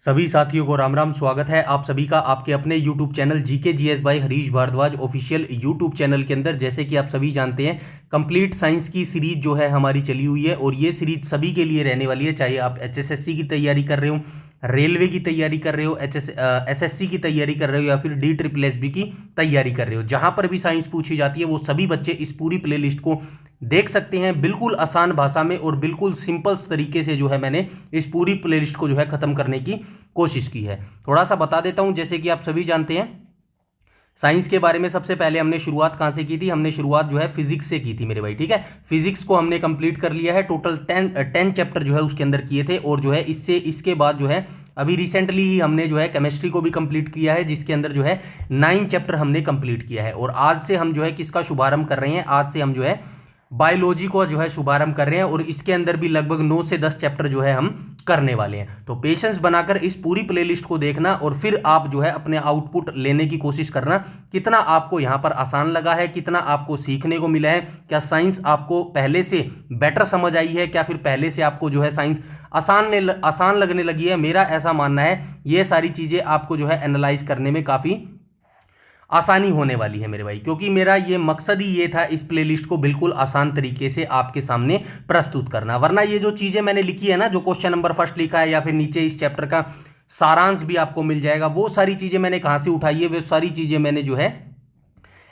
सभी साथियों को राम राम। स्वागत है आप सभी का आपके अपने YouTube channel GK GS by Harish Bhardwaj official YouTube channel के अंदर। जैसे कि आप सभी जानते हैं, कंप्लीट साइंस की सीरीज जो है हमारी चली हुई है और ये सीरीज सभी के लिए रहने वाली है। चाहे आप HSSC की तैयारी कर रहे हो, रेलवे की तैयारी कर रहे हो, SSC की तैयारी कर रहे हो या फिर DSSB की तैयारी कर रहे हो, जहां पर भी साइंस पूछी जाती है वो सभी बच्चे इस पूरी प्लेलिस्ट को देख सकते हैं। बिल्कुल आसान भाषा में और बिल्कुल सिंपल तरीके से जो है मैंने इस पूरी प्लेलिस्ट को जो है खत्म करने की कोशिश की है। थोड़ा सा बता देता हूं। जैसे कि आप सभी जानते हैं, साइंस के बारे में सबसे पहले हमने शुरुआत कहां से की थी? हमने शुरुआत जो है फिजिक्स से की थी मेरे भाई। ठीक है, फिजिक्स को हमने कंप्लीट कर लिया है। टोटल 10 चैप्टर जो है उसके अंदर किए थे और जो है इसके बाद जो है अभी रिसेंटली ही हमने जो है केमिस्ट्री को भी कंप्लीट किया है, जिसके अंदर जो है 9 चैप्टर हमने कंप्लीट किया है। और आज से हम जो है किसका शुभारंभ कर रहे हैं? आज से हम जो है बायोलॉजी को जो है शुभारंभ कर रहे हैं और इसके अंदर भी लगभग 9 से 10 चैप्टर जो है हम करने वाले हैं। तो पेशेंस बनाकर इस पूरी प्लेलिस्ट को देखना और फिर आप जो है अपने आउटपुट लेने की कोशिश करना। कितना आपको यहाँ पर आसान लगा है, कितना आपको सीखने को मिला है, क्या साइंस आपको पहले से बेटर समझ आई है, क्या फिर पहले से आपको जो है साइंस आसान लगने लगी है? मेरा ऐसा मानना है ये सारी चीज़ें आपको जो है एनालाइज करने में काफ़ी आसानी होने वाली है मेरे भाई, क्योंकि मेरा ये मकसद ही ये था इस प्लेलिस्ट को बिल्कुल आसान तरीके से आपके सामने प्रस्तुत करना। वरना ये जो चीज़ें मैंने लिखी है ना, जो क्वेश्चन नंबर फर्स्ट लिखा है या फिर नीचे इस चैप्टर का सारांश भी आपको मिल जाएगा, वो सारी चीज़ें मैंने कहाँ से उठाई है? वो सारी चीज़ें मैंने जो है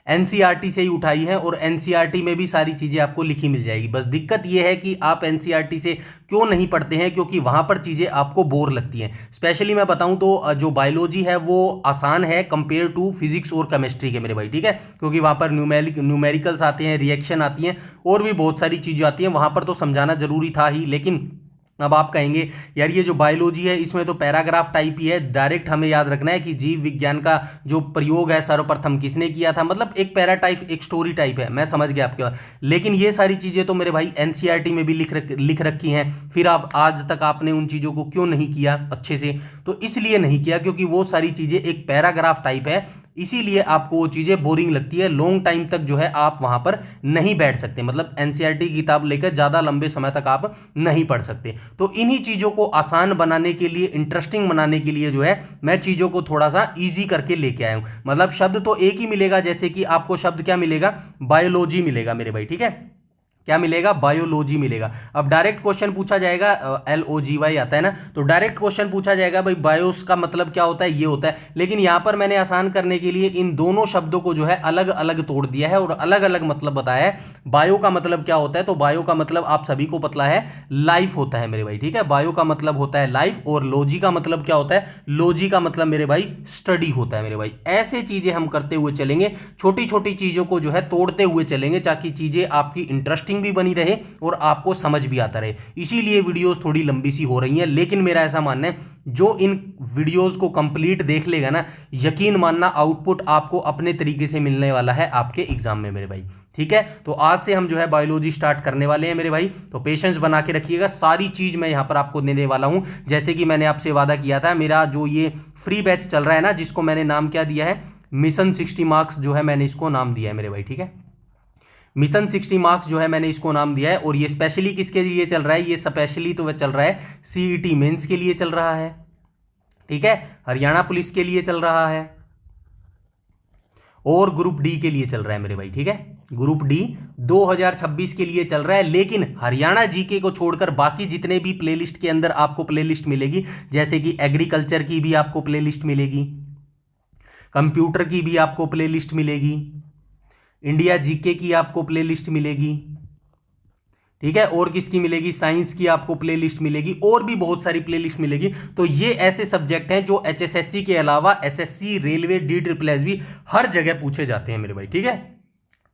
एनसीईआरटी से ही उठाई है और एनसीईआरटी में भी सारी चीज़ें आपको लिखी मिल जाएगी। बस दिक्कत यह है कि आप एनसीईआरटी से क्यों नहीं पढ़ते हैं, क्योंकि वहाँ पर चीज़ें आपको बोर लगती हैं। स्पेशली मैं बताऊँ तो जो बायोलॉजी है वो आसान है कंपेयर टू फिजिक्स और केमिस्ट्री के मेरे भाई। ठीक है, क्योंकि वहाँ पर न्यूमेरिकल्स आते हैं, रिएक्शन आती हैं और भी बहुत सारी चीज़ें आती हैं। वहाँ पर तो समझाना जरूरी था ही, लेकिन अब आप कहेंगे यार ये जो बायोलॉजी है इसमें तो पैराग्राफ टाइप ही है, डायरेक्ट हमें याद रखना है कि जीव विज्ञान का जो प्रयोग है सर्वप्रथम किसने किया था, मतलब एक पैरा टाइप, एक स्टोरी टाइप है। मैं समझ गया आपके बात, लेकिन ये सारी चीज़ें तो मेरे भाई एनसीईआरटी में भी लिख रखी हैं। फिर आप आज तक आपने उन चीज़ों को क्यों नहीं किया अच्छे से? तो इसलिए नहीं किया क्योंकि वो सारी चीज़ें एक पैराग्राफ टाइप है, इसीलिए आपको वो चीज़ें बोरिंग लगती है। लॉन्ग टाइम तक जो है आप वहाँ पर नहीं बैठ सकते, मतलब एनसीईआरटी की किताब लेकर ज़्यादा लंबे समय तक आप नहीं पढ़ सकते। तो इन्हीं चीज़ों को आसान बनाने के लिए, इंटरेस्टिंग बनाने के लिए जो है मैं चीज़ों को थोड़ा सा ईजी करके लेके आया हूँ। मतलब शब्द तो एक ही मिलेगा, जैसे कि आपको शब्द क्या मिलेगा? बायोलॉजी मिलेगा मेरे भाई। ठीक है, क्या मिलेगा? बायोलॉजी मिलेगा। अब डायरेक्ट क्वेश्चन पूछा जाएगा, LOGY आता है ना, तो डायरेक्ट क्वेश्चन पूछा जाएगा भाई बायोस का मतलब क्या होता है, ये होता है। लेकिन यहाँ पर मैंने आसान करने के लिए इन दोनों शब्दों को जो है अलग अलग तोड़ दिया है और अलग अलग मतलब बताया है। बायो का मतलब क्या होता है? तो बायो का मतलब आप सभी को पता है, लाइफ होता है मेरे भाई। ठीक है, बायो का मतलब होता है लाइफ और लॉजी का मतलब क्या होता है? लॉजी का मतलब मेरे भाई स्टडी होता है मेरे भाई। ऐसे चीजें हम करते हुए चलेंगे, छोटी छोटी चीजों को जो है तोड़ते हुए चलेंगे, ताकि चीजें आपकी इंटरेस्टिंग भी बनी रहे और आपको समझ भी आता रहे। इसीलिए वीडियोस थोड़ी लंबी सी हो रही हैं, लेकिन मेरा ऐसा मानना है जो इन वीडियोस को कंप्लीट देख लेगा ना, यकीन मानना आउटपुट आपको अपने तरीके से मिलने वाला है आपके एग्जाम में मेरे भाई। ठीक है, तो आज से हम जो है बायोलॉजी स्टार्ट करने वाले हैं मेरे भाई, तो पेशेंस बना के रखिएगा। सारी चीज मैं यहां पर आपको देने वाला हूं, जैसे कि मैंने आपसे वादा किया था। मेरा जो ये फ्री बैच चल रहा है ना, जिसको मैंने नाम क्या दिया है? मिशन 60 मार्क्स जो है मैंने इसको नाम दिया है मेरे भाई। ठीक है, मिशन 60 मार्क्स जो है मैंने इसको नाम दिया है। और ये स्पेशली किसके लिए चल रहा है? ये स्पेशली तो वह चल रहा है CET मेंस के लिए चल रहा है। ठीक है, हरियाणा पुलिस के लिए चल रहा है और ग्रुप डी के लिए चल रहा है मेरे भाई। ठीक है, ग्रुप डी 2026 के लिए चल रहा है। लेकिन हरियाणा जीके को छोड़कर बाकी जितने भी प्लेलिस्ट के अंदर आपको प्लेलिस्ट मिलेगी, जैसे कि एग्रीकल्चर की भी आपको प्लेलिस्ट मिलेगी, कंप्यूटर की भी आपको प्लेलिस्ट मिलेगी, इंडिया जीके की आपको प्लेलिस्ट मिलेगी। ठीक है, और किसकी मिलेगी? साइंस की आपको प्लेलिस्ट मिलेगी और भी बहुत सारी प्लेलिस्ट मिलेगी। तो ये ऐसे सब्जेक्ट हैं जो HSSC के अलावा SSC, रेलवे, DSSB हर जगह पूछे जाते हैं मेरे भाई। ठीक है,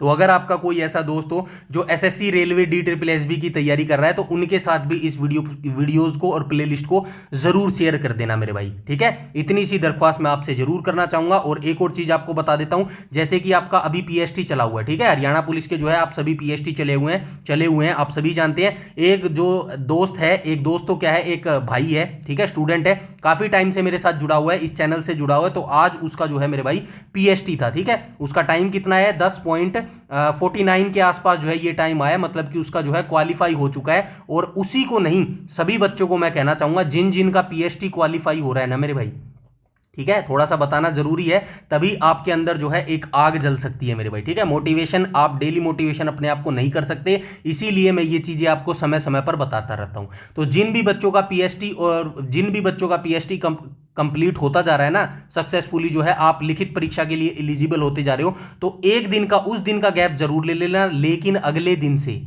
तो अगर आपका कोई ऐसा दोस्त हो जो SSC, रेलवे, DSSB की तैयारी कर रहा है, तो उनके साथ भी इस वीडियोस को और प्लेलिस्ट को जरूर शेयर कर देना मेरे भाई। ठीक है, इतनी सी दरख्वास्त मैं आपसे जरूर करना चाहूंगा। और एक और चीज आपको बता देता हूं, जैसे कि आपका अभी PST चला हुआ है। ठीक है, हरियाणा पुलिस के जो है आप सभी PST चले हुए हैं, आप सभी जानते हैं। एक जो दोस्त है, एक दोस्त तो क्या है, एक भाई है, ठीक है, स्टूडेंट है, काफी टाइम से मेरे साथ जुड़ा हुआ है, इस चैनल से जुड़ा हुआ है। तो आज उसका जो है मेरे भाई PST था। ठीक है, उसका टाइम कितना है? 10 49 के आसपास जो है ये टाइम आया, मतलब कि उसका जो है क्वालिफाई हो चुका है। और उसी को नहीं, सभी बच्चों को मैं कहना चाहूंगा जिन जिन का पीएचडी क्वालिफाई हो रहा है ना मेरे भाई, ठीक है, थोड़ा सा बताना जरूरी है, तभी आपके अंदर जो है एक आग जल सकती है मेरे भाई, ठीक है। मोटिवेशन, आप डेली मोटिवेशन अपने आप को नहीं कर सकते, इसीलिए मैं ये चीजें आपको समय समय पर बताता रहता हूं। तो जिन भी बच्चों का पीएचडी और जिन भी बच्चों का पीएचडी कंप्लीट होता जा रहा है ना सक्सेसफुली, जो है आप लिखित परीक्षा के लिए एलिजिबल होते जा रहे हो, तो एक दिन का, उस दिन का गैप जरूर ले लेना, लेकिन अगले दिन से,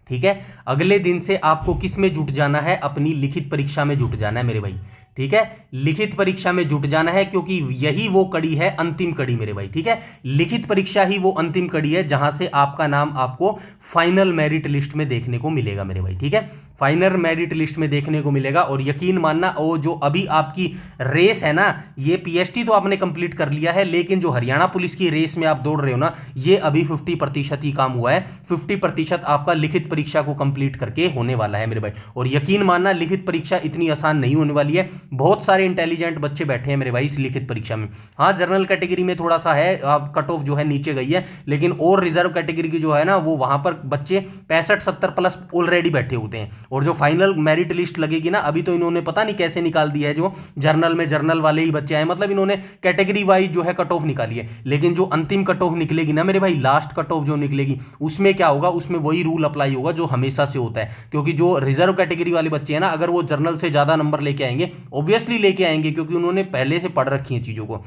ठीक है, अगले दिन से आपको किस में जुट जाना है, अपनी लिखित परीक्षा में जुट जाना है मेरे भाई, ठीक है, लिखित परीक्षा में जुट जाना है, क्योंकि यही वो कड़ी है, अंतिम कड़ी मेरे भाई, ठीक है। लिखित परीक्षा ही वो अंतिम कड़ी है जहां से आपका नाम आपको फाइनल मेरिट लिस्ट में देखने को मिलेगा मेरे भाई, ठीक है, फाइनल मेरिट लिस्ट में देखने को मिलेगा। और यकीन मानना, वो जो अभी आपकी रेस है ना, ये पीएचडी तो आपने कंप्लीट कर लिया है, लेकिन जो हरियाणा पुलिस की रेस में आप दौड़ रहे हो ना, ये अभी 50% ही काम हुआ है, 50% आपका लिखित परीक्षा को कंप्लीट करके होने वाला है मेरे भाई। और यकीन मानना, लिखित परीक्षा इतनी आसान नहीं होने वाली है, बहुत सारे इंटेलिजेंट बच्चे बैठे हैं मेरे भाई इस लिखित परीक्षा में। हाँ, जनरल कैटेगरी में थोड़ा सा है, कट ऑफ जो है नीचे गई है, लेकिन और रिजर्व कैटेगरी की जो है ना, वो वहां पर बच्चे 65-70 प्लस ऑलरेडी बैठे होते हैं। और जो फाइनल मेरिट लिस्ट लगेगी ना, अभी तो इन्होंने पता नहीं कैसे निकाल दिया है, जो जर्नल में जर्नल वाले ही बच्चे आए, मतलब इन्होंने कैटेगरी वाइज जो है कट ऑफ निकाली है, लेकिन जो अंतिम कट ऑफ निकलेगी ना मेरे भाई, लास्ट कट ऑफ जो निकलेगी, उसमें क्या होगा, उसमें वही रूल अप्लाई होगा जो हमेशा से होता है। क्योंकि जो रिजर्व कैटेगरी वाले बच्चे हैं ना, अगर वो जर्नल से ज्यादा नंबर लेके आएंगे, ऑब्वियसली लेके आएंगे, क्योंकि उन्होंने पहले से पढ़ रखी है चीजों को,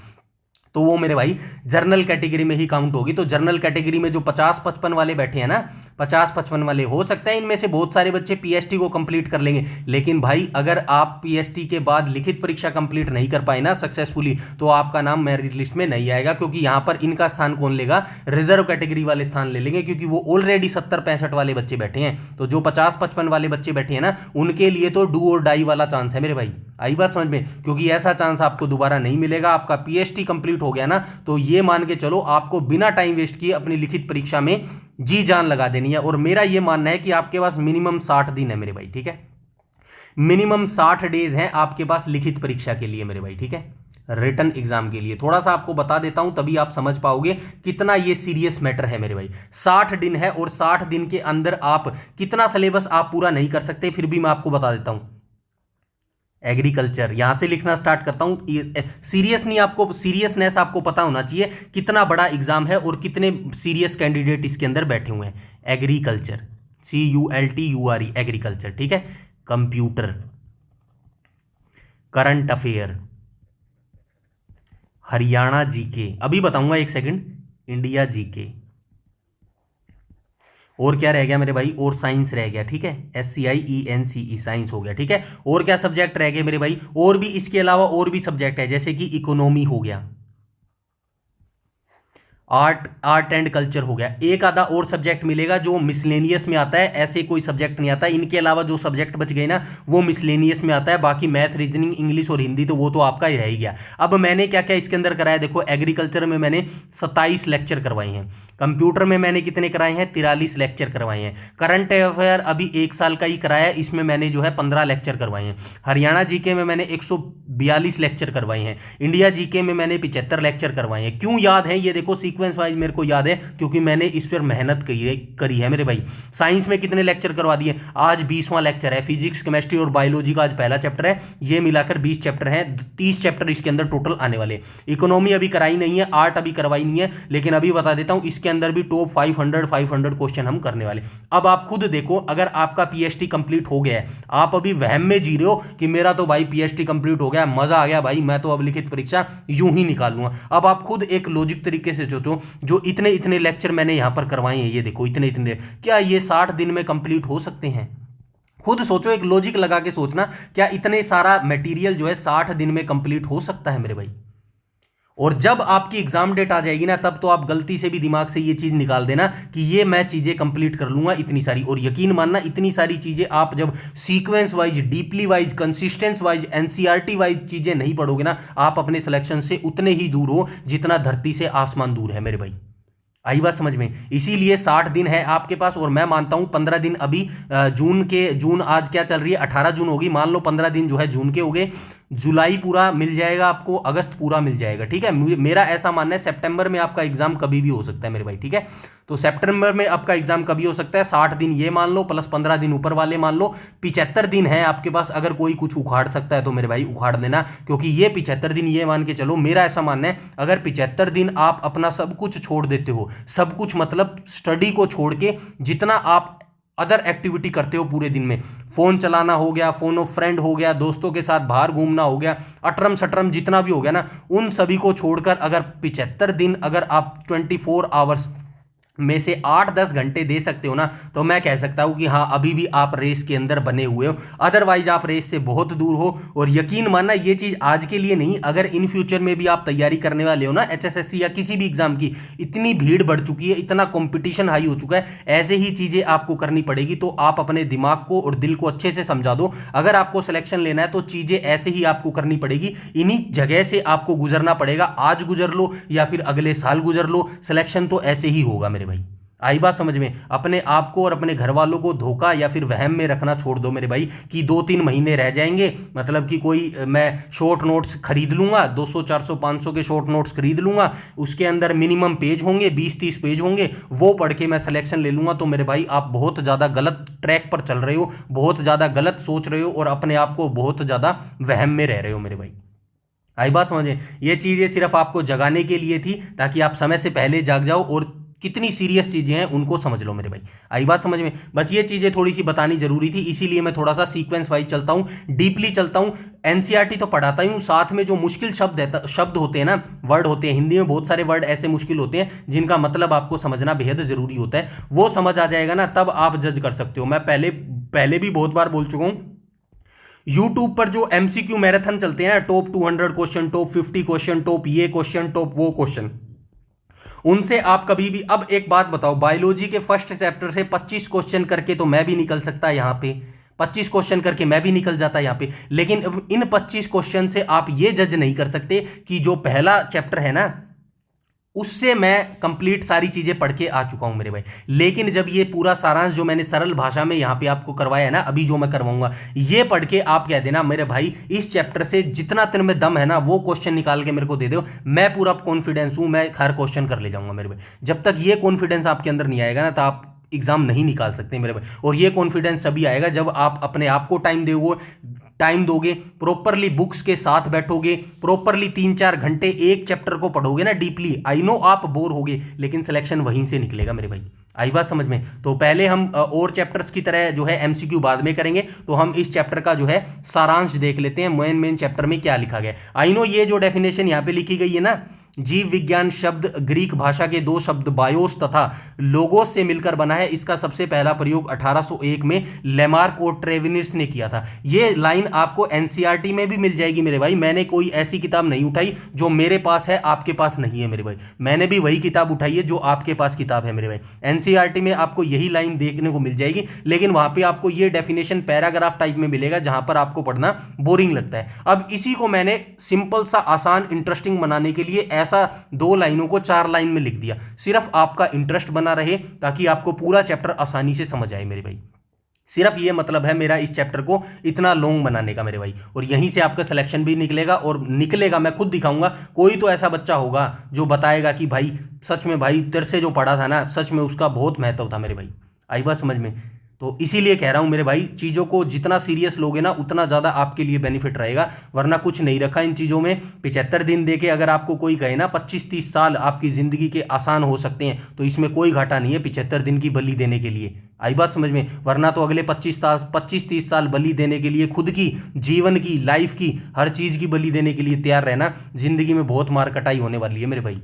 तो वो मेरे भाई जर्नल कैटेगरी में ही काउंट होगी। तो जर्नल कैटेगरी में जो 50-55 वाले बैठे हैं ना, 50-55 वाले, हो सकता है इनमें से बहुत सारे बच्चे पीएचडी को कंप्लीट कर लेंगे, लेकिन भाई अगर आप पीएचडी के बाद लिखित परीक्षा कंप्लीट नहीं कर पाए ना सक्सेसफुली, तो आपका नाम मेरिट लिस्ट में नहीं आएगा, क्योंकि यहां पर इनका स्थान कौन लेगा, रिजर्व कैटेगरी वाले स्थान ले लेंगे, क्योंकि वो ऑलरेडी 70-65 वाले बच्चे बैठे हैं। तो जो 50-55 वाले बच्चे बैठे हैं ना, उनके लिए तो डू और डाई वाला चांस है मेरे भाई, आई बात समझ में, क्योंकि ऐसा चांस आपको दोबारा नहीं मिलेगा। आपका पीएचडी कंप्लीट हो गया ना, तो ये मान के चलो आपको बिना टाइम वेस्ट किए अपनी लिखित परीक्षा में जी जान लगा देनी है। और मेरा ये मानना है कि आपके पास मिनिमम 60 दिन है मेरे भाई, ठीक है, मिनिमम 60 डेज हैं आपके पास लिखित परीक्षा के लिए मेरे भाई, ठीक है, रिटन एग्जाम के लिए। थोड़ा सा आपको बता देता हूं, तभी आप समझ पाओगे कितना ये सीरियस मैटर है मेरे भाई। 60 दिन है, और 60 दिन के अंदर आप कितना सिलेबस आप पूरा नहीं कर सकते, फिर भी मैं आपको बता देता हूं। एग्रीकल्चर, यहां से लिखना स्टार्ट करता हूं। सीरियस नहीं, आपको सीरियसनेस आपको पता होना चाहिए, कितना बड़ा एग्जाम है और कितने सीरियस कैंडिडेट इसके अंदर बैठे हुए हैं। एग्रीकल्चर, CULTURE, एग्रीकल्चर, ठीक है, computer, current affair, Haryana GK, अभी बताऊंगा, एक सेकंड, इंडिया जीके, और क्या रह गया मेरे भाई, और साइंस रह गया, ठीक है, SCIENCE, साइंस हो गया, ठीक है। और क्या सब्जेक्ट रह गए मेरे भाई, और भी इसके अलावा और भी सब्जेक्ट है, जैसे कि इकोनॉमी हो गया, आर्ट एंड कल्चर हो गया, एक आधा और सब्जेक्ट मिलेगा जो मिसलेनियस में आता है, ऐसे कोई सब्जेक्ट नहीं आता। इनके अलावा जो सब्जेक्ट बच गए ना, वो मिसलेनियस में आता है, बाकी मैथ, रीजनिंग, इंग्लिश और हिंदी तो वो तो आपका ही रह ही गया। अब मैंने क्या क्या इसके अंदर कराया, देखो, एग्रीकल्चर में मैंने 27 लेक्चर करवाए हैं, कंप्यूटर में मैंने कितने कराए हैं, 43 लेक्चर करवाए हैं, करंट अफेयर अभी 1 साल का ही कराया, इसमें मैंने जो है 15 लेक्चर करवाए हैं, हरियाणा जीके में मैंने 142 लेक्चर करवाए हैं, इंडिया जीके में मैंने 75 लेक्चर करवाए हैं। क्यों याद है ये देखो, सीक्वेंस वाइज मेरे को याद है, क्योंकि मैंने इस पर मेहनत करी है मेरे भाई। साइंस में कितने लेक्चर करवा दिए, आज 20वां लेक्चर है, फिजिक्स, केमिस्ट्री और बायोलॉजी का आज पहला चैप्टर है, ये मिलाकर 20 चैप्टर हैं, 30 चैप्टर इसके अंदर टोटल आने वाले। इकोनॉमी अभी कराई नहीं है, आर्ट अभी करवाई नहीं है, लेकिन अभी बता देता हूं, इसके अंदर भी टॉप 500 क्वेश्चन हम करने वाले। अब आप खुद देखो, अगर आपका पीएचडी कंप्लीट हो गया है, आप अभी वहम में जी रहे हो कि मेरा तो भाई पीएचडी कंप्लीट हो गया, मजा आ गया भाई, मैं तो अब लिखित परीक्षा यूं ही निकाल लूंगा। अब आप खुद एक लॉजिक तरीके से सोचो, जो इतने इतने लेक्चर मैंने यहां पर करवाए हैं, ये देखो इतने इतने, क्या ये 60 दिन में कंप्लीट हो सकते हैं? खुद सोचो, एक लॉजिक लगा के सोचना, क्या इतने सारा मटेरियल जो है 60 दिन में कंप्लीट हो सकता है मेरे भाई? और जब आपकी एग्जाम डेट आ जाएगी ना, तब तो आप गलती से भी दिमाग से ये चीज निकाल देना कि ये मैं चीजें कंप्लीट कर लूंगा इतनी सारी। और यकीन मानना, इतनी सारी चीजें आप जब sequence wise, deeply wise, consistence wise, NCERT wise चीजें नहीं पढ़ोगे ना, आप अपने सिलेक्शन से उतने ही दूर हो जितना धरती से आसमान दूर है मेरे भाई। आई बात समझ में? इसीलिए 60 दिन है आपके पास, और मैं मानता हूं 15 दिन अभी जून आज क्या चल रही है, 18 जून होगी, मान लो 15 दिन जो है जून के हो गए, जुलाई पूरा मिल जाएगा आपको, अगस्त पूरा मिल जाएगा, ठीक है। मेरा ऐसा मानना है सितंबर में आपका एग्जाम कभी भी हो सकता है मेरे भाई, ठीक है। तो सितंबर में आपका एग्जाम कभी हो सकता है, 60 दिन ये मान लो प्लस 15 दिन ऊपर वाले मान लो, 75 दिन है आपके पास। अगर कोई कुछ उखाड़ सकता है तो मेरे भाई उखाड़ लेना, क्योंकि ये 75 दिन ये मान के चलो, मेरा ऐसा मानना है अगर 75 दिन आप अपना सब कुछ छोड़ देते हो, सब कुछ मतलब स्टडी को छोड़ के जितना आप अदर एक्टिविटी करते हो पूरे दिन में, फोन चलाना हो गया, फोन ऑफ फ्रेंड हो गया, दोस्तों के साथ बाहर घूमना हो गया, अटरम सटरम जितना भी हो गया ना, उन सभी को छोड़कर अगर 75 दिन अगर आप 24 आवर्स में से 8-10 घंटे दे सकते हो ना, तो मैं कह सकता हूं कि हाँ अभी भी आप रेस के अंदर बने हुए हो। अदरवाइज आप रेस से बहुत दूर हो। और यकीन मानना ये चीज़ आज के लिए नहीं, अगर इन फ्यूचर में भी आप तैयारी करने वाले हो ना एचएसएससी या किसी भी एग्जाम की, इतनी भीड़ बढ़ चुकी है, इतना कंपटीशन हाई हो चुका है, ऐसे ही चीज़ें आपको करनी पड़ेगी। तो आप अपने दिमाग को और दिल को अच्छे से समझा दो, अगर आपको सिलेक्शन लेना है तो चीज़ें ऐसे ही आपको करनी पड़ेगी, इन्हीं जगह से आपको गुजरना पड़ेगा। आज गुजर लो या फिर अगले साल गुजर लो, सिलेक्शन तो ऐसे ही होगा मेरे भाई। आई बात समझ में? अपने आप को और अपने घर वालों को धोखा या फिर वहम में रखना छोड़ दो मेरे भाई कि 2-3 महीने रह जाएंगे, मतलब कि कोई मैं शॉर्ट नोट्स खरीद लूंगा, 200 400 500 के शॉर्ट नोट्स खरीद लूंगा, उसके अंदर मिनिमम पेज होंगे, 20-30 पेज होंगे, वो पढ़ के मैं सिलेक्शन ले लूंगा। तो मेरे भाई आप बहुत ज़्यादा गलत ट्रैक पर चल रहे हो, बहुत ज़्यादा गलत सोच रहे हो और अपने आप को बहुत ज़्यादा वहम में रह रहे हो मेरे भाई। आई बात समझे? ये चीज़ें सिर्फ आपको जगाने के लिए थी ताकि आप समय से पहले जाग जाओ और कितनी सीरियस चीज़ें हैं उनको समझ लो मेरे भाई। आई बात समझ में? बस ये चीज़ें थोड़ी सी बतानी जरूरी थी, इसीलिए मैं थोड़ा सा सीक्वेंस वाइज चलता हूँ, डीपली चलता हूँ। एनसीईआरटी तो पढ़ाता ही हूँ, साथ में जो मुश्किल शब्द होते हैं ना, वर्ड होते हैं, हिंदी में बहुत सारे वर्ड ऐसे मुश्किल होते हैं जिनका मतलब आपको समझना बेहद जरूरी होता है, वो समझ आ जाएगा ना, तब आप जज कर सकते हो। मैं पहले भी बहुत बार बोल चुका हूँ, यूट्यूब पर जो एमसीक्यू मैराथन चलते हैं ना, top 200 question, top 50 question, top ये क्वेश्चन, टॉप वो क्वेश्चन, उनसे आप कभी भी, अब एक बात बताओ, बायोलॉजी के फर्स्ट चैप्टर से 25 क्वेश्चन करके तो मैं भी निकल सकता यहां पे, 25 क्वेश्चन करके मैं भी निकल जाता यहां पे, लेकिन इन 25 क्वेश्चन से आप ये जज नहीं कर सकते कि जो पहला चैप्टर है ना उससे मैं कंप्लीट सारी चीजें पढ़ के आ चुका हूं मेरे भाई। लेकिन जब ये पूरा सारांश जो मैंने सरल भाषा में यहाँ पे आपको करवाया है ना, अभी जो मैं करवाऊंगा, ये पढ़ के आप कह देना मेरे भाई इस चैप्टर से जितना तेरे में दम है ना वो क्वेश्चन निकाल के मेरे को दे दो, मैं पूरा कॉन्फिडेंस हूं, मैं हर क्वेश्चन कर ले जाऊंगा मेरे भाई। जब तक ये कॉन्फिडेंस आपके अंदर नहीं आएगा ना, तो आप एग्जाम नहीं निकाल सकते मेरे भाई। और ये कॉन्फिडेंस तभी आएगा जब आप अपने आप को टाइम दोगे, प्रॉपरली बुक्स के साथ बैठोगे, प्रॉपरली 3-4 घंटे एक चैप्टर को पढ़ोगे ना डीपली। आई नो आप बोर होगे, लेकिन सिलेक्शन वहीं से निकलेगा मेरे भाई। आई बात समझ में? तो पहले हम और चैप्टर्स की तरह जो है एमसीक्यू बाद में करेंगे, तो हम इस चैप्टर का जो है सारांश देख लेते हैं, मेन चैप्टर में क्या लिखा गया। आई नो ये जो डेफिनेशन यहाँ पे लिखी गई है ना, जीव विज्ञान शब्द ग्रीक भाषा के 2 शब्द बायोस तथा लोगोस से मिलकर बना है। इसका सबसे पहला प्रयोग 1801 में लेमार्क और ट्रेविनिस ने किया था। ये लाइन आपको एनसीईआरटी में भी मिल जाएगी मेरे भाई। मैंने कोई ऐसी किताब नहीं उठाई जो मेरे पास है आपके पास नहीं है मेरे भाई, मैंने भी वही किताब उठाई है जो आपके पास किताब है मेरे भाई। एनसीईआरटी में आपको यही लाइन देखने को मिल जाएगी, लेकिन वहां पर आपको ये डेफिनेशन पैराग्राफ टाइप में मिलेगा जहां पर आपको पढ़ना बोरिंग लगता है। अब इसी को मैंने सिंपल सा, आसान, इंटरेस्टिंग बनाने के लिए ऐसा 2 लाइनों को 4 लाइन में लिख दिया, सिर्फ आपका इंटरेस्ट बना रहे ताकि आपको पूरा चैप्टर आसानी से समझ आए मेरे भाई। सिर्फ ये मतलब है मेरा इस चैप्टर को इतना लॉन्ग बनाने का मेरे भाई। और यहीं से आपका सिलेक्शन भी निकलेगा, और निकलेगा मैं खुद दिखाऊंगा। कोई तो ऐसा बच्चा होगा जो बताएगा कि भाई सच में भाई तेरे से जो पढ़ा था ना, सच में उसका बहुत महत्व था मेरे भाई। आई बात समझ में? तो इसीलिए कह रहा हूं मेरे भाई, चीज़ों को जितना सीरियस लोगे ना उतना ज़्यादा आपके लिए बेनिफिट रहेगा, वरना कुछ नहीं रखा इन चीज़ों में। 75 दिन देके अगर आपको कोई कहे ना 25-30 साल आपकी ज़िंदगी के आसान हो सकते हैं, तो इसमें कोई घाटा नहीं है 75 दिन की बलि देने के लिए। आई बात समझ में? वरना तो अगले 25-30 साल बलि देने के लिए खुद की, जीवन की, लाइफ की, हर चीज़ की बलि देने के लिए तैयार रहना। ज़िंदगी में बहुत मार कटाई होने वाली है मेरे भाई।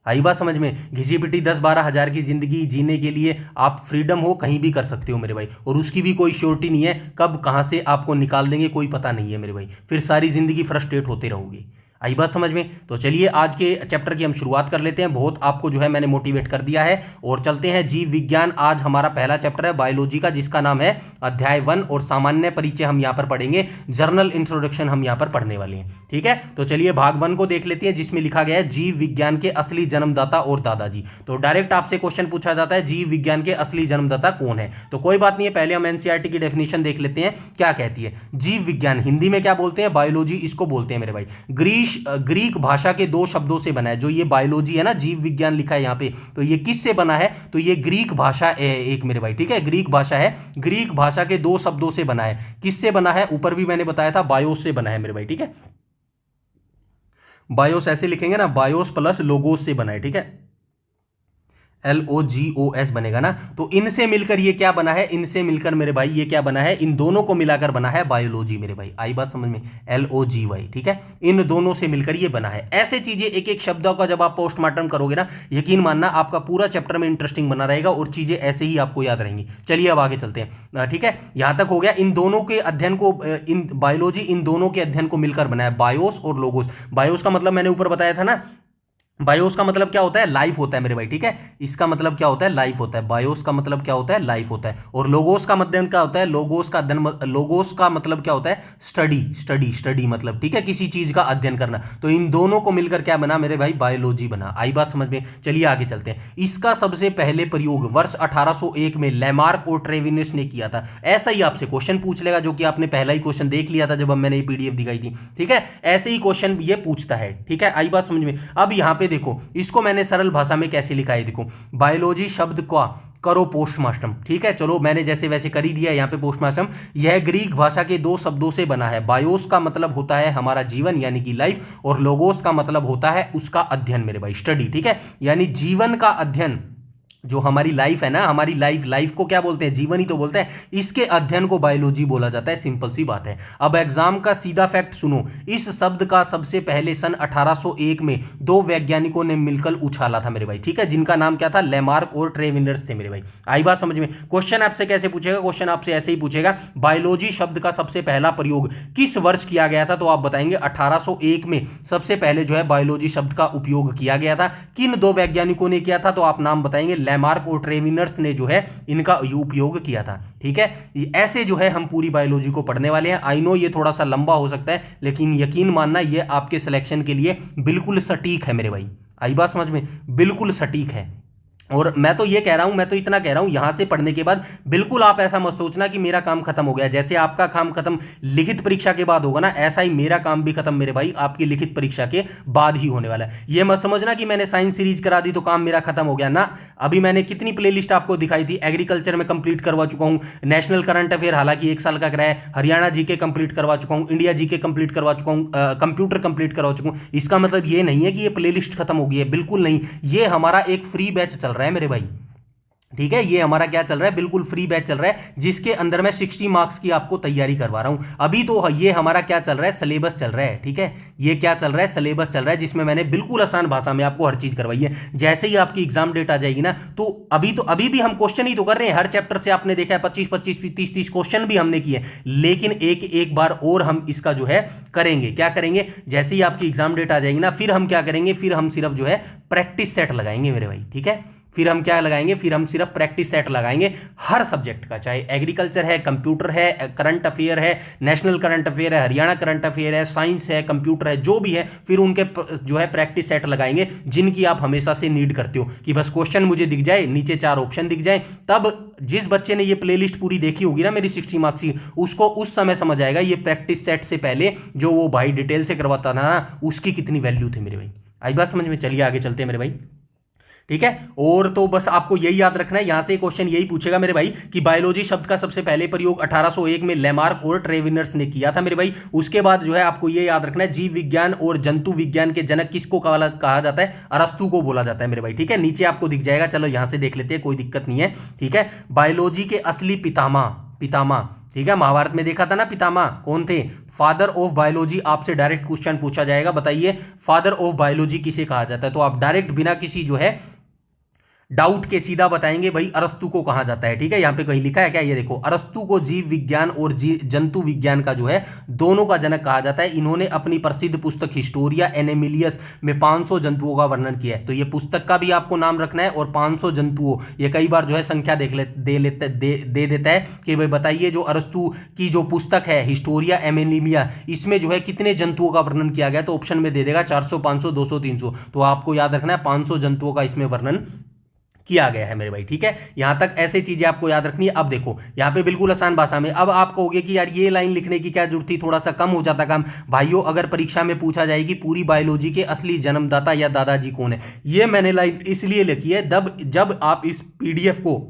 आई बात समझ में? घिसी पिटी 10-12 हज़ार की ज़िंदगी जीने के लिए आप फ्रीडम हो, कहीं भी कर सकते हो मेरे भाई, और उसकी भी कोई श्योरिटी नहीं है कब कहाँ से आपको निकाल देंगे, कोई पता नहीं है मेरे भाई। फिर सारी ज़िंदगी फ्रस्ट्रेट होते रहोगे। आई बात समझ में? तो चलिए आज के चैप्टर की हम शुरुआत कर लेते हैं। बहुत आपको जो है मैंने मोटिवेट कर दिया है और चलते हैं जीव विज्ञान। आज हमारा पहला चैप्टर है बायोलॉजी का, जिसका नाम है अध्याय 1 और सामान्य परिचय हम यहाँ पर पढ़ेंगे। जर्नल इंट्रोडक्शन हम यहाँ पर पढ़ने वाले हैं, ठीक है। तो चलिए भाग 1 को देख लेते हैं, जिसमें लिखा गया है जीव विज्ञान के असली जन्मदाता और दादाजी। तो डायरेक्ट आपसे क्वेश्चन पूछा जाता है जीव विज्ञान के असली जन्मदाता कौन है? तो कोई बात नहीं है, पहले हम एनसीईआरटी की डेफिनेशन देख लेते हैं क्या कहती है। जीव विज्ञान हिंदी में क्या बोलते हैं? बायोलॉजी इसको बोलते हैं मेरे भाई। ग्रीक भाषा के 2 शब्दों से बना है। जो ये बायोलॉजी है ना, जीव विज्ञान लिखा है यहाँ पे, तो ये किस से बना है? तो ये ग्रीक भाषा एक मेरे भाई, ठीक है, ग्रीक भाषा है। ग्रीक भाषा के 2 शब्दों से बना है। किससे बना है? ऊपर भी मैंने बताया था, बायोस से बना है मेरे भाई, ठीक है। बायोस ऐसे लिखेंगे ना, बायोस प्लस लोगोस से बना है, ठीक है, LOGOS बनेगा ना। तो इनसे मिलकर ये क्या बना है? इनसे मिलकर मेरे भाई ये क्या बना है? इन दोनों को मिलाकर बना है बायोलॉजी मेरे भाई। आई बात समझ में? LOGY, ठीक है, इन दोनों से मिलकर ये बना है। ऐसे चीजें एक एक शब्दों का जब आप पोस्टमार्टम करोगे ना, यकीन मानना आपका पूरा चैप्टर में इंटरेस्टिंग बना रहेगा और चीजें ऐसे ही आपको याद रहेंगी। चलिए अब आगे चलते हैं, ठीक है। यहां तक हो गया। इन दोनों के अध्ययन को, इन बायोलॉजी इन दोनों के अध्ययन को मिलकर बना है, बायोस और लोगोस। बायोस का मतलब मैंने ऊपर बताया था ना, बायोस का मतलब क्या होता है? लाइफ होता है मेरे भाई, ठीक है। इसका मतलब क्या होता है? लाइफ होता है। बायोस का मतलब क्या होता है? लाइफ होता है। और लोगोस का मतलब क्या होता है? लोगोस का अध्ययन, लोगोस का मतलब क्या होता है? स्टडी, स्टडी, स्टडी मतलब, ठीक है, किसी चीज का अध्ययन करना। तो इन दोनों को मिलकर क्या बना मेरे भाई? बायोलॉजी बना। आई बात समझ में? चलिए आगे चलते हैं। इसका सबसे पहले प्रयोग वर्ष 1801 में लैमार्क और ट्रेविनस ने किया था। ऐसा ही आपसे क्वेश्चन पूछ लेगा, जो कि आपने पहला ही क्वेश्चन देख लिया था जब मैंने ये PDF दिखाई थी, ठीक है। ऐसे ही क्वेश्चन ये पूछता है, ठीक है। आई बात समझ में? अब यहां पे देखो, इसको मैंने सरल भाषा में कैसे लिखा है, देखो, बायोलॉजी शब्द का करो पोस्टमार्टम, ठीक है। चलो मैंने जैसे वैसे कर ही दिया यहाँ पे पोस्टमार्टम। यह ग्रीक भाषा के 2 शब्दों से बना है। बायोस का मतलब होता है हमारा जीवन यानी कि लाइफ, और लोगोस का मतलब होता है उसका अध्ययन मेरे भाई, स्टडी, ठीक है, यानी जीवन का अध्ययन। जो हमारी लाइफ है ना, हमारी लाइफ, लाइफ को क्या बोलते हैं? जीवन ही तो बोलते हैं। इसके अध्ययन को बायोलॉजी बोला जाता है। सिंपल सी बात है। अब एग्जाम का सीधा फैक्ट सुनो। इस शब्द का सबसे पहले सन 1801 में 2 वैज्ञानिकों ने मिलकर उछाला था मेरे भाई, ठीक है, जिनका नाम क्या था? लैमार्क और ट्रेविनस थे मेरे भाई। आई बात समझ में? क्वेश्चन आपसे कैसे पूछेगा? क्वेश्चन आपसे ऐसे ही पूछेगा, बायोलॉजी शब्द का सबसे पहला प्रयोग किस वर्ष किया गया था? तो आप बताएंगे 1801 में सबसे पहले जो है बायोलॉजी शब्द का उपयोग किया गया था। किन 2 वैज्ञानिकों ने किया था? तो आप नाम बताएंगे, लैमार्क और ट्रेविनस ने जो है इनका उपयोग किया था, ठीक है। ऐसे जो है हम पूरी बायोलॉजी को पढ़ने वाले हैं। आई नो ये थोड़ा सा लंबा हो सकता है, लेकिन यकीन मानना ये आपके सिलेक्शन के लिए बिल्कुल सटीक है मेरे भाई। आई बात समझ में? बिल्कुल सटीक है। और मैं तो ये कह रहा हूं, मैं तो इतना कह रहा हूं, यहां से पढ़ने के बाद बिल्कुल आप ऐसा मत सोचना कि मेरा काम खत्म हो गया। जैसे आपका काम खत्म लिखित परीक्षा के बाद होगा ना, ऐसा ही मेरा काम भी खत्म मेरे भाई आपकी लिखित परीक्षा के बाद ही होने वाला है। ये मत समझना कि मैंने साइंस सीरीज करा दी तो काम मेरा खत्म हो गया ना। अभी मैंने कितनी प्लेलिस्ट आपको दिखाई थी। एग्रीकल्चर में कंप्लीट करवा चुका हूं, नेशनल करंट अफेयर हालांकि 1 साल का कराया है, हरियाणा जीके कंप्लीट करवा चुका हूं, इंडिया जीके कंप्लीट करवा चुका हूं, कंप्यूटर कंप्लीट करवा चुका हूं। इसका मतलब ये नहीं है कि ये प्लेलिस्ट खत्म हो गई है, बिल्कुल नहीं। ये हमारा एक फ्री बैच चल रहा है मेरे भाई, ठीक है। ये हमारा क्या चल रहा है? बिल्कुल फ्री बैच चल रहा है, जिसके अंदर मैं 60 मार्क्स की आपको तैयारी करवा रहा हूं। अभी तो ये हमारा क्या चल रहा है? सिलेबस चल रहा है, ठीक है। ये क्या चल रहा है? सिलेबस चल रहा है, जिसमें मैंने बिल्कुल आसान भाषा में आपको हर चीज करवाई है। जैसे ही आपकी एग्जाम डेट आ जाएगी ना, तो अभी भी हम क्वेश्चन ही तो कर रहे हैं। हर चैप्टर से आपने देखा है 25-25, 30-30 क्वेश्चन भी हमने किए, लेकिन एक बार और हम इसका जो है करेंगे। क्या करेंगे? जैसे ही आपकी एग्जाम डेट आ जाएगी ना, फिर हम क्या करेंगे? फिर हम सिर्फ जो है प्रैक्टिस सेट लगाएंगे मेरे भाई, ठीक है। फिर हम क्या लगाएंगे? फिर हम सिर्फ प्रैक्टिस सेट लगाएंगे हर सब्जेक्ट का, चाहे एग्रीकल्चर है, कंप्यूटर है, करंट अफेयर है, नेशनल करंट अफेयर है, हरियाणा करंट अफेयर है, साइंस है, कंप्यूटर है, जो भी है, फिर उनके जो है प्रैक्टिस सेट लगाएंगे, जिनकी आप हमेशा से नीड करते हो कि बस क्वेश्चन मुझे दिख जाए, नीचे 4 ऑप्शन दिख जाए। तब जिस बच्चे ने ये प्लेलिस्ट पूरी देखी होगी ना मेरी 60 मार्क्स की, उसको उस समय समझ आएगा ये प्रैक्टिस सेट से पहले जो वो भाई डिटेल से करवाता था ना, उसकी कितनी वैल्यू थी मेरे भाई। आई बात समझ में? चलिए आगे चलते हैं मेरे भाई, ठीक है। और तो बस आपको यही याद रखना है, यहां से क्वेश्चन यही पूछेगा मेरे भाई कि बायोलॉजी शब्द का सबसे पहले प्रयोग 1801 में लैमार्क और ट्रेविनस ने किया था मेरे भाई। उसके बाद जो है आपको ये याद रखना है, जीव विज्ञान और जंतु विज्ञान के जनक किसको कहा जाता है? अरस्तु को बोला जाता है मेरे भाई, ठीक है। नीचे आपको दिख जाएगा, चलो यहां से देख लेते हैं, कोई दिक्कत नहीं है, ठीक है। बायोलॉजी के असली पितामह, ठीक है, महाभारत में देखा था ना पितामह कौन थे? Father of biology. आपसे डायरेक्ट क्वेश्चन पूछा जाएगा, बताइए फादर ऑफ बायोलॉजी किसे कहा जाता है? तो आप डायरेक्ट बिना किसी जो है डाउट के सीधा बताएंगे भाई अरस्तु को कहा जाता है। ठीक है, यहां पे कहीं लिखा है क्या, ये देखो, अरस्तु को जीव विज्ञान और जंतु विज्ञान का जो है दोनों का जनक कहा जाता है। इन्होंने अपनी प्रसिद्ध पुस्तक हिस्टोरिया एनिमिलियस में 500 जंतुओं का वर्णन किया है। तो ये पुस्तक का भी आपको नाम रखना है और 500 जंतुओं, ये कई बार जो है संख्या दे देता है कि भाई बताइए जो अरस्तु की जो पुस्तक है हिस्टोरिया एनिमिलिया, इसमें जो है कितने जंतुओं का वर्णन किया गया, तो ऑप्शन में दे देगा 400, 500, 200, 300। तो आपको याद रखना है 500 जंतुओं का इसमें वर्णन किया गया है मेरे भाई। ठीक है, यहां तक ऐसे चीजें आपको याद रखनी है। अब देखो यहां पे बिल्कुल आसान भाषा में, अब आप कहोगे कि यार ये लाइन लिखने की क्या जरूरत थी, थोड़ा सा कम हो जाता काम। भाइयों अगर परीक्षा में पूछा जाएगी पूरी बायोलॉजी के असली जन्मदाता या दादाजी कौन है, ये मैंने लाइन इसलिए लिखी है जब आप इस पीडीएफ को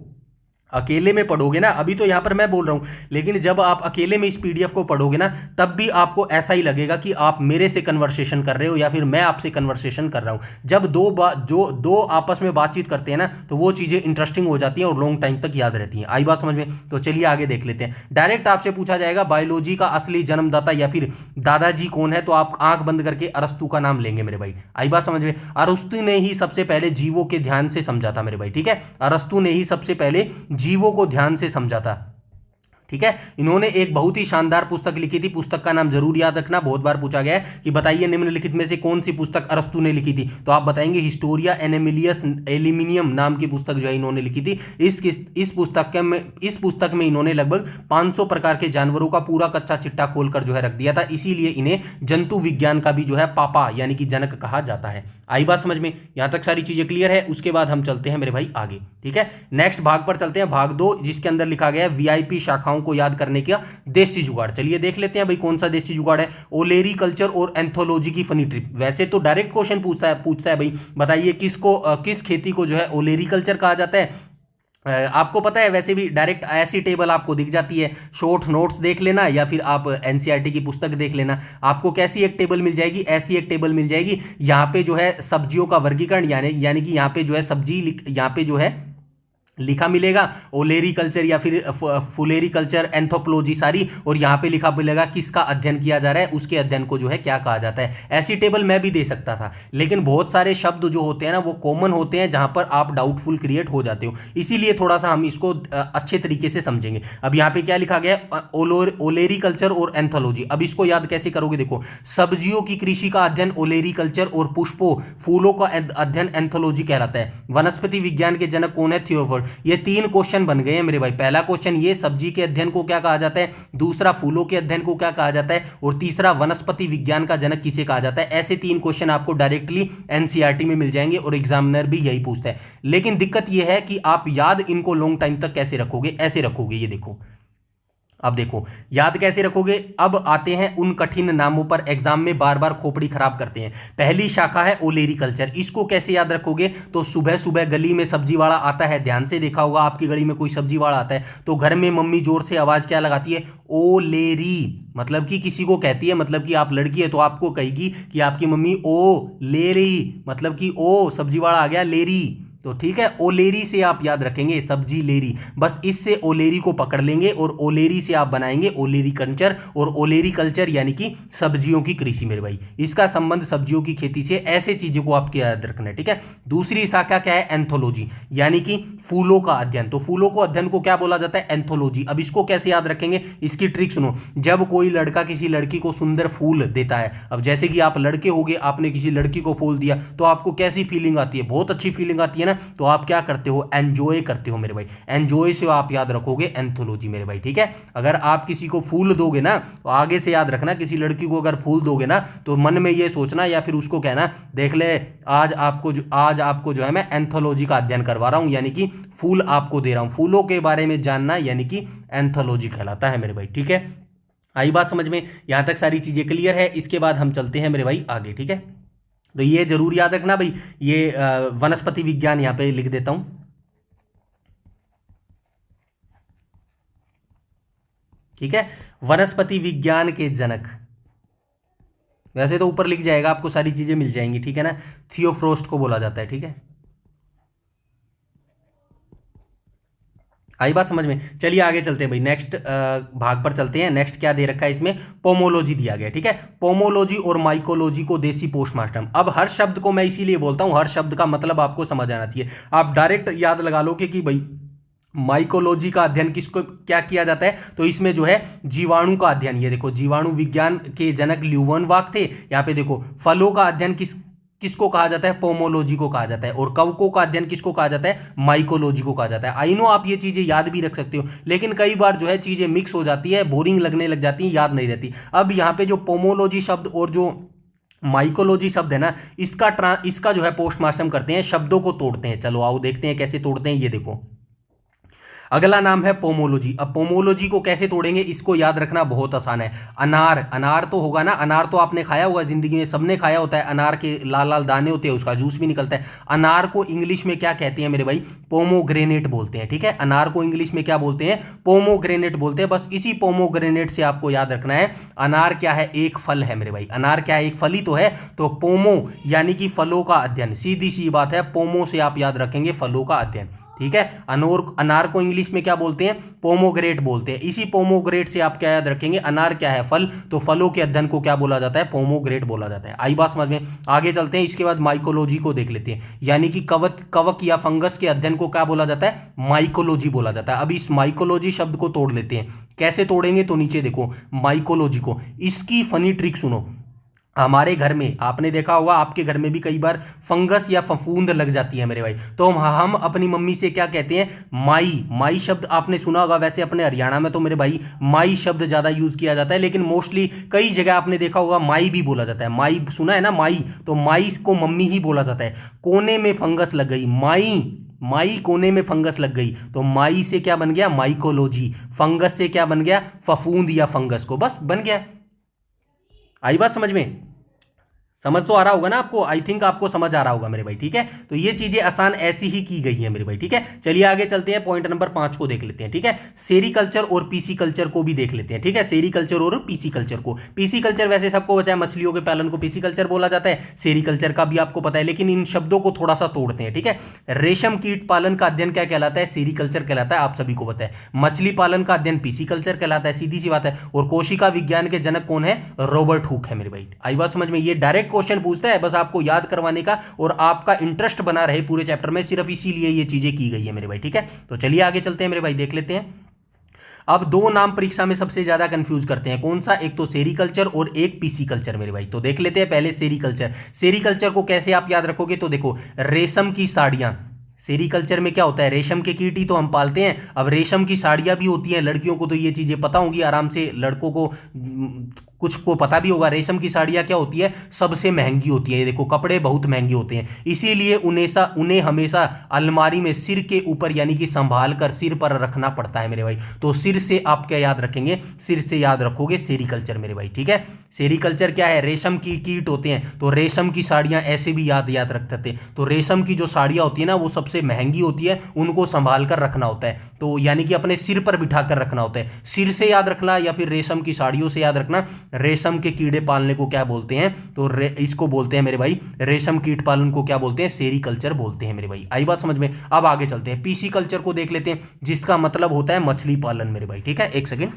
अकेले में पढ़ोगे ना, अभी तो यहां पर मैं बोल रहा हूं, लेकिन जब आप अकेले में इस पीडीएफ को पढ़ोगे ना, तब भी आपको ऐसा ही लगेगा कि आप मेरे से कन्वर्सेशन कर रहे हो या फिर मैं आपसे कन्वर्सेशन कर रहा हूं। जब दो आपस में बातचीत करते हैं ना, तो वो चीजें इंटरेस्टिंग हो जाती हैं और लॉन्ग टाइम तक याद रहती हैं। आई बात समझ में? तो चलिए आगे देख लेते हैं। डायरेक्ट आपसे पूछा जाएगा बायोलॉजी का असली जन्मदाता या फिर दादाजी कौन है, तो आप आंख बंद करके अरस्तु का नाम लेंगे मेरे भाई। आई बात समझ में? अरस्तु ने ही सबसे पहले जीवों के ध्यान से समझा था मेरे भाई। ठीक है, अरस्तु ने ही सबसे पहले जीवों को ध्यान से समझा था। ठीक है, इन्होंने एक बहुत ही शानदार पुस्तक लिखी थी, पुस्तक का नाम जरूर याद रखना, बहुत बार पूछा गया है कि बताइए निम्नलिखित में से कौन सी पुस्तक अरस्तु ने लिखी थी, तो आप बताएंगे हिस्टोरिया एनिमिलियस एल्यूमिनियम नाम की पुस्तक जो है इन्होंने लिखी थी। इस पुस्तक में इन्होंने लगभग 500 प्रकार के जानवरों का पूरा कच्चा चिट्टा खोलकर जो है रख दिया था, इसीलिए इन्हें जंतु विज्ञान का भी जो है पापा यानी कि जनक कहा जाता है। आई बात समझ में? यहां तक सारी चीजें क्लियर है। उसके बाद हम चलते हैं मेरे भाई आगे। ठीक है, नेक्स्ट भाग पर चलते हैं, भाग 2, जिसके अंदर लिखा गया है वीआईपी शाखाओं को याद करने का देसी जुगाड़। चलिए देख लेते हैं भाई कौन सा देसी जुगाड़ है। ओलेरी कल्चर और एंथोलॉजी की फनी ट्रिप। वैसे तो डायरेक्ट क्वेश्चन पूछता है भाई बताइए किस खेती को जो है ओलेरी कल्चर कहा जाता है। आपको पता है वैसे भी डायरेक्ट ऐसी टेबल आपको दिख जाती है, शॉर्ट नोट्स देख लेना या फिर आप एनसीईआरटी की पुस्तक देख लेना, आपको कैसी एक टेबल मिल जाएगी, ऐसी एक टेबल मिल जाएगी। यहाँ पे जो है सब्जियों का वर्गीकरण यानी कि यहाँ पे जो है सब्जी, यहाँ पे जो है लिखा मिलेगा ओलेरी कल्चर या फिर फुलेरी कल्चर, एंथोपोलॉजी सारी, और यहाँ पे लिखा मिलेगा किसका अध्ययन किया जा रहा है, उसके अध्ययन को जो है क्या कहा जाता है। ऐसी टेबल मैं भी दे सकता था, लेकिन बहुत सारे शब्द जो होते हैं ना वो कॉमन होते हैं जहां पर आप डाउटफुल क्रिएट हो जाते हो, इसीलिए थोड़ा सा हम इसको अच्छे तरीके से समझेंगे। अब यहाँ पे क्या लिखा गया, ओलेरी कल्चर और एंथोलॉजी। अब इसको याद कैसे करोगे, देखो सब्जियों की कृषि का अध्ययन ओलेरी कल्चर और पुष्पों फूलों का अध्ययन एंथोलॉजी कहलाता है। वनस्पति विज्ञान के जनक कौन है, थियोफोर्ड। ये 3 क्वेश्चन बन गए हैं मेरे भाई। पहला क्वेश्चन ये सब्जी के अध्ययन को क्या कहा जाता है, दूसरा फूलों के अध्ययन को क्या कहा जाता है, और तीसरा वनस्पति विज्ञान का जनक किसे कहा जाता है। ऐसे 3 क्वेश्चन आपको डायरेक्टली एनसीईआरटी में मिल जाएंगे और एग्जामिनर भी यही पूछता है। लेकिन दिक्कत यह है कि आप याद इनको लॉन्ग टाइम तक कैसे रखोगे, ऐसे रखोगे, ये देखो। अब देखो याद कैसे रखोगे। अब आते हैं उन कठिन नामों पर एग्जाम में बार बार खोपड़ी खराब करते हैं। पहली शाखा है ओलेरी कल्चर, इसको कैसे याद रखोगे, तो सुबह सुबह गली में सब्जी वाला आता है, ध्यान से देखा होगा आपकी गली में कोई सब्जी वाला आता है, तो घर में मम्मी जोर से आवाज क्या लगाती है, ओलेरी, मतलब कि किसी को कहती है, मतलब कि आप लड़की है तो आपको कहेगी कि आपकी मम्मी ओ ले रही, मतलब कि ओ सब्जी वाला आ गया लेरी। तो ठीक है, ओलेरी से आप याद रखेंगे सब्जी लेरी, बस इससे ओलेरी को पकड़ लेंगे और ओलेरी से आप बनाएंगे ओलेरी कल्चर, और ओलेरी कल्चर यानी कि सब्जियों की कृषि मेरे भाई, इसका संबंध सब्जियों की खेती से, ऐसे चीजों को आपको याद रखना है। ठीक है, दूसरी शाखा क्या है, एंथोलॉजी, यानी कि फूलों का अध्ययन। तो फूलों को अध्ययन को क्या बोला जाता है, एंथोलॉजी। अब इसको कैसे याद रखेंगे, इसकी ट्रिक सुनो। जब कोई लड़का किसी लड़की को सुंदर फूल देता है, अब जैसे कि आप लड़के होगे, आपने किसी लड़की को फूल दिया, तो आपको कैसी फीलिंग आती है, बहुत अच्छी फीलिंग आती है ना, तो आप क्या करते हो, एंजॉय करते हो मेरे भाई। एंजॉय से आप याद रखोगे एंथोलॉजी मेरे भाई। ठीक है, अगर आप किसी को फूल दोगे ना, तो आगे से याद रखना, किसी लड़की को अगर फूल दोगे ना, तो मन में ये सोचना या फिर उसको कहना, देख ले आज आपको जो है मैं एंथोलॉजी का अध्ययन करवा रहा हूं, यानी कि फूल आपको दे रहा हूं। फूलों के बारे में जानना यानी कि एंथोलॉजी कहलाता है मेरे भाई। ठीक है, आई बात समझ में? यहां तक सारी चीजें क्लियर है। इसके बाद हम चलते हैं मेरे भाई आगे। ठीक है, तो ये जरूर याद रखना भाई, ये वनस्पति विज्ञान यहां पे लिख देता हूं। ठीक है, वनस्पति विज्ञान के जनक, वैसे तो ऊपर लिख जाएगा, आपको सारी चीजें मिल जाएंगी। ठीक है ना, थियोफ्रोस्ट को बोला जाता है। ठीक है, आई बात समझ में। चलिए आगे चलते हैं भाई, नेक्स्ट भाग पर चलते हैं। नेक्स्ट क्या दे रखा है इसमें, पोमोलॉजी दिया गया, ठीक है। पोमोलॉजी और माइकोलॉजी को देसी पोस्टमार्टम। अब हर शब्द को मैं इसीलिए बोलता हूं, हर शब्द का मतलब आपको समझ आना चाहिए। आप डायरेक्ट याद लगा लो कि भाई माइकोलॉजी का अध्ययन किसको क्या किया जाता है, तो इसमें जो है जीवाणु का अध्ययन, ये देखो जीवाणु विज्ञान के जनक ल्यूवनवाक थे। यहाँ पे देखो फलों का अध्ययन किसको कहा जाता है, पोमोलॉजी को कहा जाता है। और कवकों का अध्ययन किसको कहा जाता है, माइकोलॉजी को कहा जाता है। आई नो आप ये चीजें याद भी रख सकते हो, लेकिन कई बार जो है चीजें मिक्स हो जाती है, बोरिंग लगने लग जाती है, याद नहीं रहती। अब यहाँ पे जो पोमोलॉजी शब्द और जो माइकोलॉजी शब्द है ना, इसका जो है पोस्टमार्टम करते हैं, शब्दों को तोड़ते हैं। चलो आओ देखते हैं कैसे तोड़ते हैं। ये देखो अगला नाम है पोमोलॉजी। अब पोमोलॉजी को कैसे तोड़ेंगे, इसको याद रखना बहुत आसान है। अनार, अनार तो होगा ना, अनार तो आपने खाया होगा जिंदगी में, सबने खाया होता है। अनार के लाल लाल दाने होते हैं, उसका जूस भी निकलता है। अनार को इंग्लिश में क्या कहते हैं मेरे भाई, पोमोग्रेनेट बोलते हैं, ठीक है। अनार को इंग्लिश में क्या बोलते हैं, पोमोग्रेनेट बोलते हैं। बस इसी पोमोग्रेनेट से आपको याद रखना है, अनार क्या है, एक फल है मेरे भाई। अनार क्या है, एक फल ही तो है। तो पोमो यानी कि फलों का अध्ययन, सीधी सी बात है। पोमो से आप याद रखेंगे फलों का अध्ययन, ठीक है। अनार को इंग्लिश में क्या बोलते हैं, पोमोग्रेट बोलते हैं। इसी पोमोग्रेट से आप क्या याद रखेंगे, अनार क्या है, फल, तो फलों के अध्ययन को क्या बोला जाता है, पोमोग्रेट बोला जाता है। आई बात समझ में। आगे चलते हैं, इसके बाद माइकोलॉजी को देख लेते हैं, यानी कि कवक या फंगस के अध्ययन को क्या बोला जाता है, माइकोलॉजी बोला जाता है। अब इस माइकोलॉजी शब्द को तोड़ लेते हैं। कैसे तोड़ेंगे, तो नीचे देखो माइकोलॉजी को, इसकी फनी ट्रिक सुनो। हमारे घर में आपने देखा होगा, आपके घर में भी कई बार फंगस या फफूंद लग जाती है मेरे भाई, तो हम अपनी मम्मी से क्या कहते हैं, माई। माई शब्द आपने सुना होगा। वैसे अपने हरियाणा में तो मेरे भाई माई शब्द ज़्यादा यूज़ किया जाता है, लेकिन मोस्टली कई जगह आपने देखा होगा माई भी बोला जाता है। माई सुना है ना, माई, तो माई को मम्मी ही बोला जाता है। कोने में फंगस लग गई, माई कोने में फंगस लग गई, तो माई से क्या बन गया, माइकोलॉजी। फंगस से क्या बन गया, फफूंद या फंगस को, बस बन गया। आई बात समझ में। समझ तो आ रहा होगा ना आपको, आई थिंक आपको समझ आ रहा होगा मेरे भाई, ठीक है। तो ये चीजें आसान ऐसी ही की गई है मेरे भाई, ठीक है। चलिए आगे चलते हैं, पॉइंट नंबर 5 को देख लेते हैं, ठीक है। सेरीकल्चर और पीसी कल्चर को भी देख लेते हैं, ठीक है। सेरीकल्चर और पीसी कल्चर को, पीसी कल्चर वैसे सबको बचा है, मछलियों के पालन को पीसी कल्चर बोला जाता है, सेरीकल्चर का भी आपको पता है, लेकिन इन शब्दों को थोड़ा सा तोड़ते हैं, ठीक है। रेशम कीट पालन का अध्ययन क्या कहलाता है, सेरीकल्चर कहलाता है, आप सभी को पता है। मछली पालन का अध्ययन पीसी कल्चर कहलाता है, सीधी सी बात है। और कोशिका विज्ञान के जनक कौन है, रॉबर्ट हुक है मेरे भाई। आई बात समझ में। ये डायरेक्ट क्वेश्चन पूछता है, बस आपको याद करवाने का और आपका इंटरेस्ट बना रहे पूरे चैप्टर में, सिर्फ इसीलिए ये चीजें की गई है मेरे भाई, ठीक है। तो चलिए आगे चलते हैं मेरे भाई, देख लेते हैं। अब दो नाम परीक्षा में सबसे ज्यादा कंफ्यूज करते हैं, कौन सा, एक तो सेरीकल्चर और एक पीसी कल्चर मेरे भाई। तो देख लेते हैं पहले सेरीकल्चर। सेरीकल्चर को कैसे आप याद रखोगे, तो देखो रेशम की साड़ियां, सेरीकल्चर में क्या होता है, रेशम के कीट ही तो हम पालते हैं। अब रेशम की साड़ियां भी होती हैं, लड़कियों को तो ये चीजें पता होंगी आराम से, लड़कों को कुछ को पता भी होगा। रेशम की साड़ियाँ क्या होती है, सबसे महंगी होती है। ये देखो कपड़े बहुत महंगे होते हैं, इसीलिए उन्हें हमेशा अलमारी में सिर के ऊपर यानी कि संभाल कर सिर पर रखना पड़ता है मेरे भाई। तो सिर से आप क्या याद रखेंगे, सिर से याद रखोगे सेरीकल्चर मेरे भाई, ठीक है। सेरीकल्चर क्या है, रेशम की कीट होते हैं, तो रेशम की साड़ियाँ ऐसे भी याद रखते थे। तो रेशम की जो साड़ियाँ होती है ना, वो सबसे महंगी होती है, उनको संभाल कर रखना होता है। तो यानी कि अपने सिर पर बिठा कर रखना होता है। सिर से याद रखना या फिर रेशम की साड़ियों से याद रखना। रेशम के कीड़े पालने को क्या बोलते हैं, तो इसको बोलते हैं मेरे भाई, रेशम कीट पालन को क्या बोलते हैं, सेरीकल्चर बोलते हैं मेरे भाई। आई बात समझ में। अब आगे चलते हैं, पीसी कल्चर को देख लेते हैं, जिसका मतलब होता है मछली पालन मेरे भाई, ठीक है। एक सेकेंड,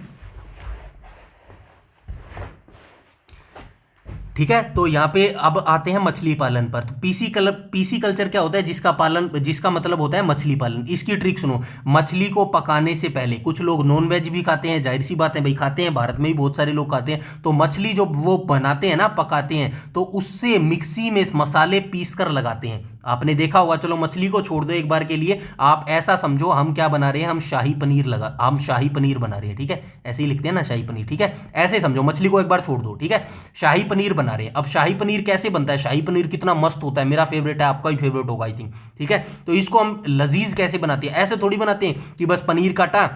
ठीक है। तो यहाँ पे अब आते हैं मछली पालन पर। तो पीसी कल्चर क्या होता है, जिसका मतलब होता है मछली पालन। इसकी ट्रिक सुनो, मछली को पकाने से पहले, कुछ लोग नॉन वेज भी खाते हैं, जाहिर सी बात है भाई खाते हैं, भारत में भी बहुत सारे लोग खाते हैं। तो मछली जो वो बनाते हैं ना, पकाते हैं, तो उससे मिक्सी में मसाले पीस कर लगाते हैं। आपने देखा होगा, चलो मछली को छोड़ दो एक बार के लिए, आप ऐसा समझो हम क्या बना रहे हैं, हम शाही पनीर बना रहे हैं, ठीक है। ऐसे ही लिखते हैं ना शाही पनीर, ठीक है। ऐसे समझो, मछली को एक बार छोड़ दो, ठीक है। शाही पनीर बना रहे हैं। अब शाही पनीर कैसे बनता है, शाही पनीर कितना मस्त होता है, मेरा फेवरेट है, आपका भी फेवरेट होगा आई थिंक, ठीक है। तो इसको हम लजीज कैसे बनाते हैं, ऐसे थोड़ी बनाते हैं कि बस पनीर काटा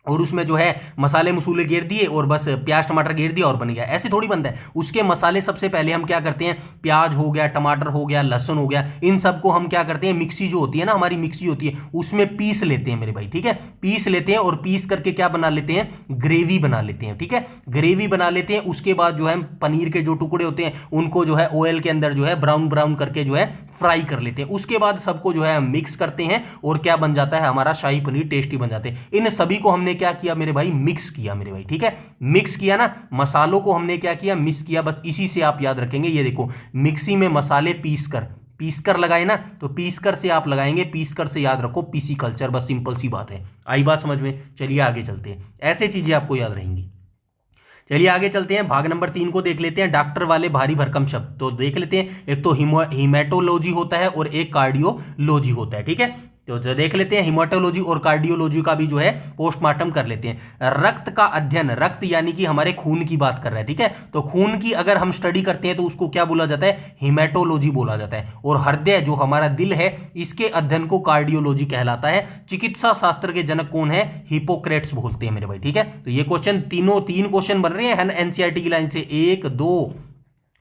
और उसमें जो है मसाले मसूले घेर दिए और बस प्याज टमाटर घेर दिया और बन गया। ऐसे थोड़ी बनता है। उसके मसाले सबसे पहले हम क्या करते हैं, प्याज हो गया, टमाटर हो गया, लहसुन हो गया, इन सबको हम क्या करते हैं, मिक्सी जो होती है ना हमारी मिक्सी होती है, उसमें पीस लेते हैं मेरे भाई। ठीक है, पीस लेते हैं और पीस करके क्या बना लेते हैं, ग्रेवी बना लेते हैं। ठीक है, ग्रेवी बना लेते हैं। उसके बाद जो है पनीर के जो टुकड़े होते हैं उनको जो है ऑयल के अंदर जो है ब्राउन ब्राउन करके जो है फ्राई कर लेते हैं। उसके बाद सबको जो है मिक्स करते हैं और क्या बन जाता है, हमारा शाही पनीर टेस्टी बन जाते हैं। इन सभी को हमने क्या किया मेरे भाई, मिक्स किया मेरे भाई। ठीक है, मिक्स किया ना, मसालों को हमने क्या किया, मिक्स किया। बस इसी से आप याद रखेंगे। ये देखो मिक्सी में मसाले पीस कर लगाए ना, तो पीस कर से आप लगाएंगे, पीस कर से याद रखो पीसी कल्चर। बस सिंपल सी बात है। आई बात समझ में? चलिए आगे चलते हैं, ऐसे चीजें आपको याद रहेंगी। चलिए आगे चलते हैं, भाग नंबर 3 को देख लेते हैं, डॉक्टर वाले भारी भरकम शब्द। तो देख लेते हैं, एक तो हिमेटोलॉजी होता है और एक कार्डियोलॉजी होता है। ठीक है, तो देख लेते हैं, हिमेटोलॉजी और कार्डियोलॉजी का भी जो है पोस्टमार्टम कर लेते हैं। रक्त का अध्ययन, रक्त यानी कि हमारे खून की बात कर रहा है। ठीक है, तो खून की अगर हम स्टडी करते हैं तो उसको क्या बोला जाता है, हिमेटोलॉजी बोला जाता है। और हृदय जो हमारा दिल है, इसके अध्ययन को कार्डियोलॉजी कहलाता है। चिकित्सा शास्त्र के जनक कौन है, हिपोक्रेट्स बोलते हैं मेरे भाई। ठीक है, तो ये क्वेश्चन तीन क्वेश्चन बन रहे हैं एनसीईआरटी की लाइन से, 1 2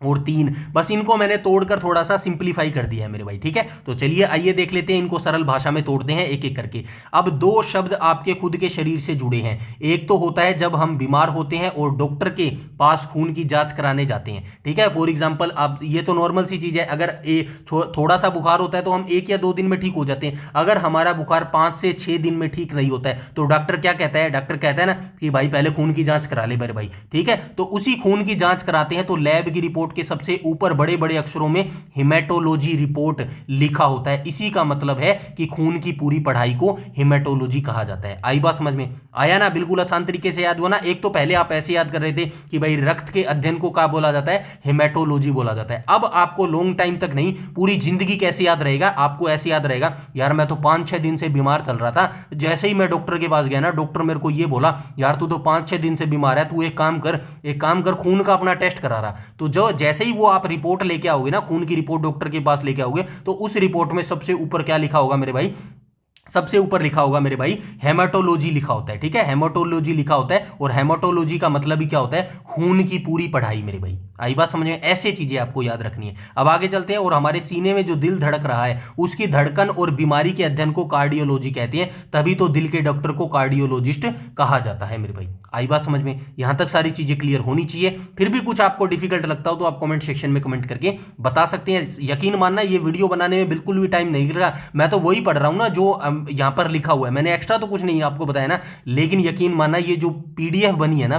और 3। बस इनको मैंने तोड़कर थोड़ा सा सिंप्लीफाई कर दिया है मेरे भाई। ठीक है, तो चलिए आइए देख लेते हैं, इनको सरल भाषा में तोड़ते हैं एक एक करके। अब 2 शब्द आपके खुद के शरीर से जुड़े हैं। एक तो होता है जब हम बीमार होते हैं और डॉक्टर के पास खून की जांच कराने जाते हैं। ठीक है, फॉर एग्जाम्पल अब ये तो नॉर्मल सी चीज है, अगर थोड़ा सा बुखार होता है तो हम 1 या 2 दिन में ठीक हो जाते हैं। अगर हमारा बुखार 5 से 6 दिन में ठीक नहीं होता है तो डॉक्टर क्या कहता है, डॉक्टर कहता है ना कि भाई पहले खून की जांच करा ले मेरे भाई। ठीक है, तो उसी खून की जांच कराते हैं तो लैब की रिपोर्ट के सबसे ऊपर बड़े बड़े अक्षरों में हिमेटोलॉजी रिपोर्ट लिखा होता है। इसी का मतलब है कि खून की पूरी पढ़ाई को हिमेटोलॉजी कहा जाता है। आई बात समझ में? आया ना? बिल्कुल आसान तरीके से याद हुआ ना। एक तो पहले आप ऐसे याद कर रहे थे कि भाई रक्त के अध्ययन को क्या बोला जाता है, हिमेटोलॉजी बोला जाता है। अब आपको लॉन्ग टाइम तक नहीं, पूरी जिंदगी कैसे याद रहेगा, आपको ऐसे याद रहेगा, यार मैं तो 5-6 दिन से बीमार चल रहा था, जैसे ही मैं डॉक्टर के पास गया ना, डॉक्टर मेरे को ये बोला, यार तू तो 5-6 दिन से बीमार है, तू एक काम कर खून का अपना टेस्ट करा रहा। तो जो जैसे ही वो आप रिपोर्ट लेके आओगे ना, खून की रिपोर्ट डॉक्टर के पास लेके आओगे, तो उस रिपोर्ट में सबसे ऊपर क्या लिखा होगा मेरे भाई, सबसे ऊपर लिखा होगा मेरे भाई हेमाटोलॉजी लिखा होता है। ठीक है, हेमाटोलॉजी लिखा होता है। और हेमाटोलॉजी का मतलब ही क्या होता है, खून की पूरी पढ़ाई मेरे भाई। आई बात समझ में? ऐसे चीजें आपको याद रखनी है। अब आगे चलते हैं, और हमारे सीने में जो दिल धड़क रहा है उसकी धड़कन और बीमारी के अध्ययन को कार्डियोलॉजी कहते हैं। तभी तो दिल के डॉक्टर को कार्डियोलॉजिस्ट कहा जाता है मेरे भाई। आई बात समझ में? यहां तक सारी चीजें क्लियर होनी चाहिए। फिर भी कुछ आपको डिफिकल्ट लगता हो तो आप कमेंट सेक्शन में कमेंट करके बता सकते हैं। यकीन मानना, ये वीडियो बनाने में बिल्कुल भी टाइम नहीं लग रहा, मैं तो वही पढ़ रहा हूं ना जो यहां पर लिखा हुआ है। मैंने एक्स्ट्रा तो कुछ नहीं आपको बताया ना, लेकिन यकीन मानना ये जो पीडीएफ बनी है ना,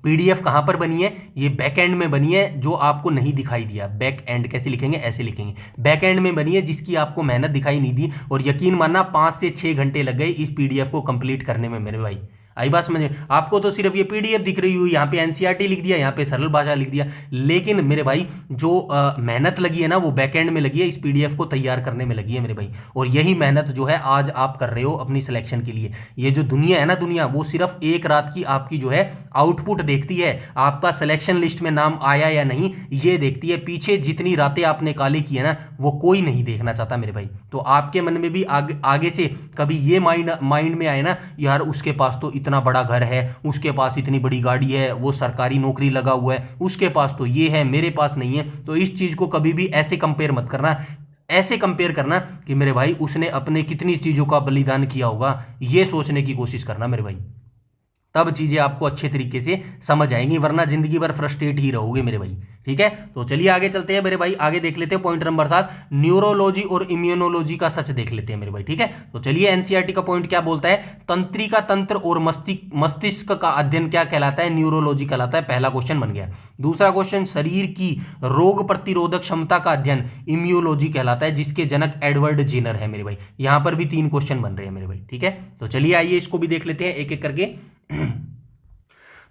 पीडीएफ कहां पर बनी है, ये बैक एंड में बनी है, जो आपको नहीं दिखाई दिया। बैक एंड कैसे लिखेंगे, ऐसे लिखेंगे, बैक एंड में बनी है, जिसकी आपको मेहनत दिखाई नहीं दी। और यकीन मानना 5 से 6 घंटे लग गए इस पीडीएफ को कंप्लीट करने में मेरे भाई। आई बात समझ में? आपको तो सिर्फ ये पीडीएफ दिख रही हुई, यहाँ पे एनसीईआरटी लिख दिया, यहाँ पे सरल भाषा लिख दिया, लेकिन मेरे भाई जो मेहनत लगी है ना, वो बैकएंड में लगी है, इस पीडीएफ को तैयार करने में लगी है मेरे भाई। और यही मेहनत जो है आज आप कर रहे हो अपनी सिलेक्शन के लिए। ये जो दुनिया है ना, दुनिया वो सिर्फ एक रात की आपकी जो है आउटपुट देखती है, आपका सिलेक्शन लिस्ट में नाम आया या नहीं ये देखती है। पीछे जितनी रातें आपने काली की है ना, वो कोई नहीं देखना चाहता मेरे भाई। तो आपके मन में भी आगे से कभी ये माइंड में आए ना, यार उसके पास तो इतना बड़ा घर है, उसके पास इतनी बड़ी गाड़ी है, वो सरकारी नौकरी लगा हुआ है, उसके पास तो ये है, मेरे पास नहीं है, तो इस चीज को कभी भी ऐसे कंपेयर मत करना। ऐसे कंपेयर करना कि मेरे भाई उसने अपने कितनी चीजों का बलिदान किया होगा, ये सोचने की कोशिश करना मेरे भाई। तब चीजें आपको अच्छे तरीके से समझ आएंगी, वरना जिंदगी भर फ्रस्ट्रेट ही रहोगे मेरे भाई। ठीक है, तो चलिए आगे चलते हैं मेरे भाई, आगे देख लेते हैं पॉइंट नंबर 7, न्यूरोलॉजी और इम्यूनोलॉजी का सच देख लेते हैं मेरे भाई। ठीक है, तो चलिए एनसीईआरटी का पॉइंट क्या बोलता है, तंत्रिका तंत्र और मस्तिष्क का अध्ययन क्या कहलाता है, न्यूरोलॉजी कहलाता है। पहला क्वेश्चन बन गया। दूसरा क्वेश्चन, शरीर की रोग प्रतिरोधक क्षमता का अध्ययन इम्यूनोलॉजी कहलाता है, जिसके जनक एडवर्ड जेनर है मेरे भाई। यहां पर भी 3 क्वेश्चन बन रहे हैं मेरे भाई। ठीक है, तो चलिए आइए इसको भी देख लेते हैं एक एक करके।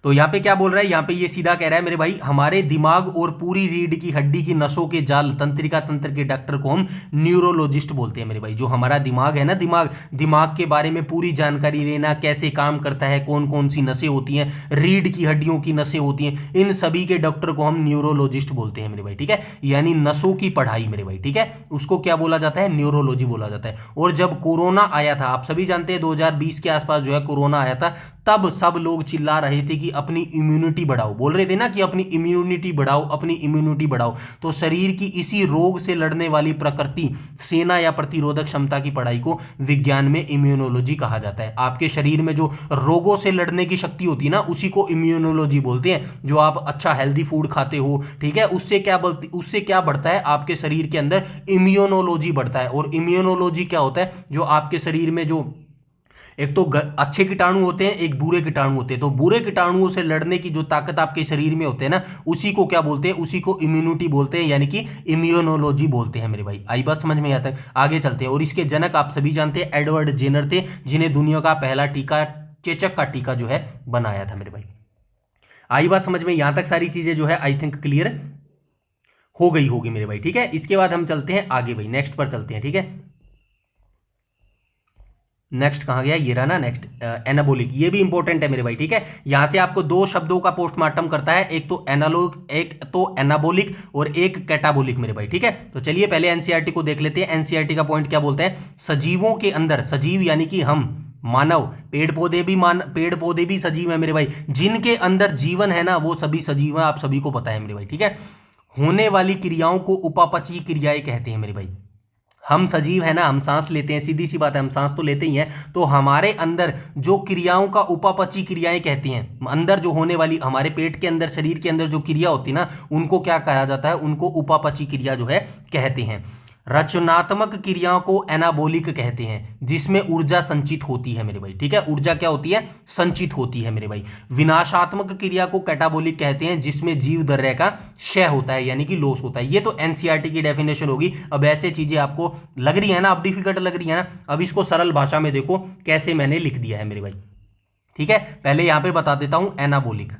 तो यहाँ पे क्या बोल रहा है, यहाँ पे ये सीधा कह रहा है मेरे भाई, हमारे दिमाग और पूरी रीढ़ की हड्डी की नसों के जाल तंत्रिका तंत्र के डॉक्टर को हम न्यूरोलॉजिस्ट बोलते हैं मेरे भाई। जो हमारा दिमाग है ना, दिमाग के बारे में पूरी जानकारी लेना, कैसे काम करता है, कौन कौन सी नसें होती हैं, रीढ़ की हड्डियों की नसें होती हैं, इन सभी के डॉक्टर को हम न्यूरोलॉजिस्ट बोलते हैं मेरे भाई, ठीक है। यानी नसों की पढ़ाई मेरे भाई, ठीक है, उसको क्या बोला जाता है, न्यूरोलॉजी बोला जाता है। और जब कोरोना आया था, आप सभी जानते हैं 2020 के आसपास जो है कोरोना आया था, तब सब लोग चिल्ला रहे थे कि अपनी इम्यूनिटी बढ़ाओ, बोल रहे थे ना कि अपनी इम्यूनिटी बढ़ाओ, अपनी इम्यूनिटी बढ़ाओ। तो शरीर की इसी रोग से लड़ने वाली प्रकृति, सेना या प्रतिरोधक क्षमता की पढ़ाई को विज्ञान में इम्यूनोलॉजी कहा जाता है। आपके शरीर में जो रोगों से लड़ने की शक्ति होती है ना, उसी को इम्यूनोलॉजी बोलते हैं। जो आप अच्छा हेल्दी फूड खाते हो, ठीक है, उससे क्या बढ़ता है, आपके शरीर के अंदर इम्यूनोलॉजी बढ़ता है। और इम्यूनोलॉजी क्या होता है, जो आपके शरीर में जो एक तो अच्छे कीटाणु होते हैं, एक बुरे कीटाणु होते हैं। तो बुरे कीटाणुओं से लड़ने की जो ताकत आपके शरीर में होते हैं ना, उसी को क्या बोलते हैं, उसी को इम्यूनिटी बोलते हैं, यानी कि इम्यूनोलॉजी बोलते हैं मेरे भाई। आई बात समझ में आता है? आगे चलते हैं। और इसके जनक आप सभी जानते हैं एडवर्ड जेनर थे, जिन्हें दुनिया का पहला टीका, चेचक का टीका जो है बनाया था मेरे भाई। आई बात समझ में? यहां तक सारी चीजें जो है आई थिंक क्लियर हो गई होगी मेरे भाई, ठीक है। इसके बाद हम चलते हैं आगे भाई, नेक्स्ट पर चलते हैं, ठीक है। नेक्स्ट कहाँ गया, ये रहा ना नेक्स्ट, एनाबोलिक। ये भी इंपॉर्टेंट है मेरे भाई, ठीक है। यहां से आपको दो शब्दों का पोस्टमार्टम करता है, एक तो एनाबोलिक और एक कैटाबोलिक मेरे भाई, ठीक है। तो चलिए पहले एनसीईआरटी को देख लेते हैं। एनसीईआरटी का पॉइंट क्या बोलते हैं, सजीवों के अंदर, सजीव यानी कि हम मानव, पेड़ पौधे भी सजीव है मेरे भाई, जिनके अंदर जीवन है ना, वो सभी सजीव है, आप सभी को पता है मेरे भाई, ठीक है। होने वाली क्रियाओं को उपापचयी क्रियाएं कहते हैं मेरे भाई। हम सजीव है ना, हम सांस लेते हैं, सीधी सी बात है, हम सांस तो लेते ही हैं। तो हमारे अंदर जो क्रियाओं का उपापचयी क्रियाएं कहती हैं, अंदर जो होने वाली, हमारे पेट के अंदर, शरीर के अंदर जो क्रिया होती है ना, उनको क्या कहा जाता है, उनको उपापचयी क्रिया जो है कहते हैं। रचनात्मक क्रियाओं को एनाबोलिक कहते हैं, जिसमें ऊर्जा संचित होती है मेरे भाई, ठीक है। ऊर्जा क्या होती है, संचित होती है मेरे भाई। विनाशात्मक क्रिया को कैटाबोलिक कहते हैं, जिसमें जीव द्रव्य का क्षय होता है, यानी कि लॉस होता है। ये तो एनसीईआरटी की डेफिनेशन होगी। अब ऐसे चीजें आपको लग रही है ना, अब डिफिकल्ट लग रही है ना, अब इसको सरल भाषा में देखो कैसे मैंने लिख दिया है मेरे भाई, ठीक है। पहले यहां पे बता देता हूं एनाबोलिक,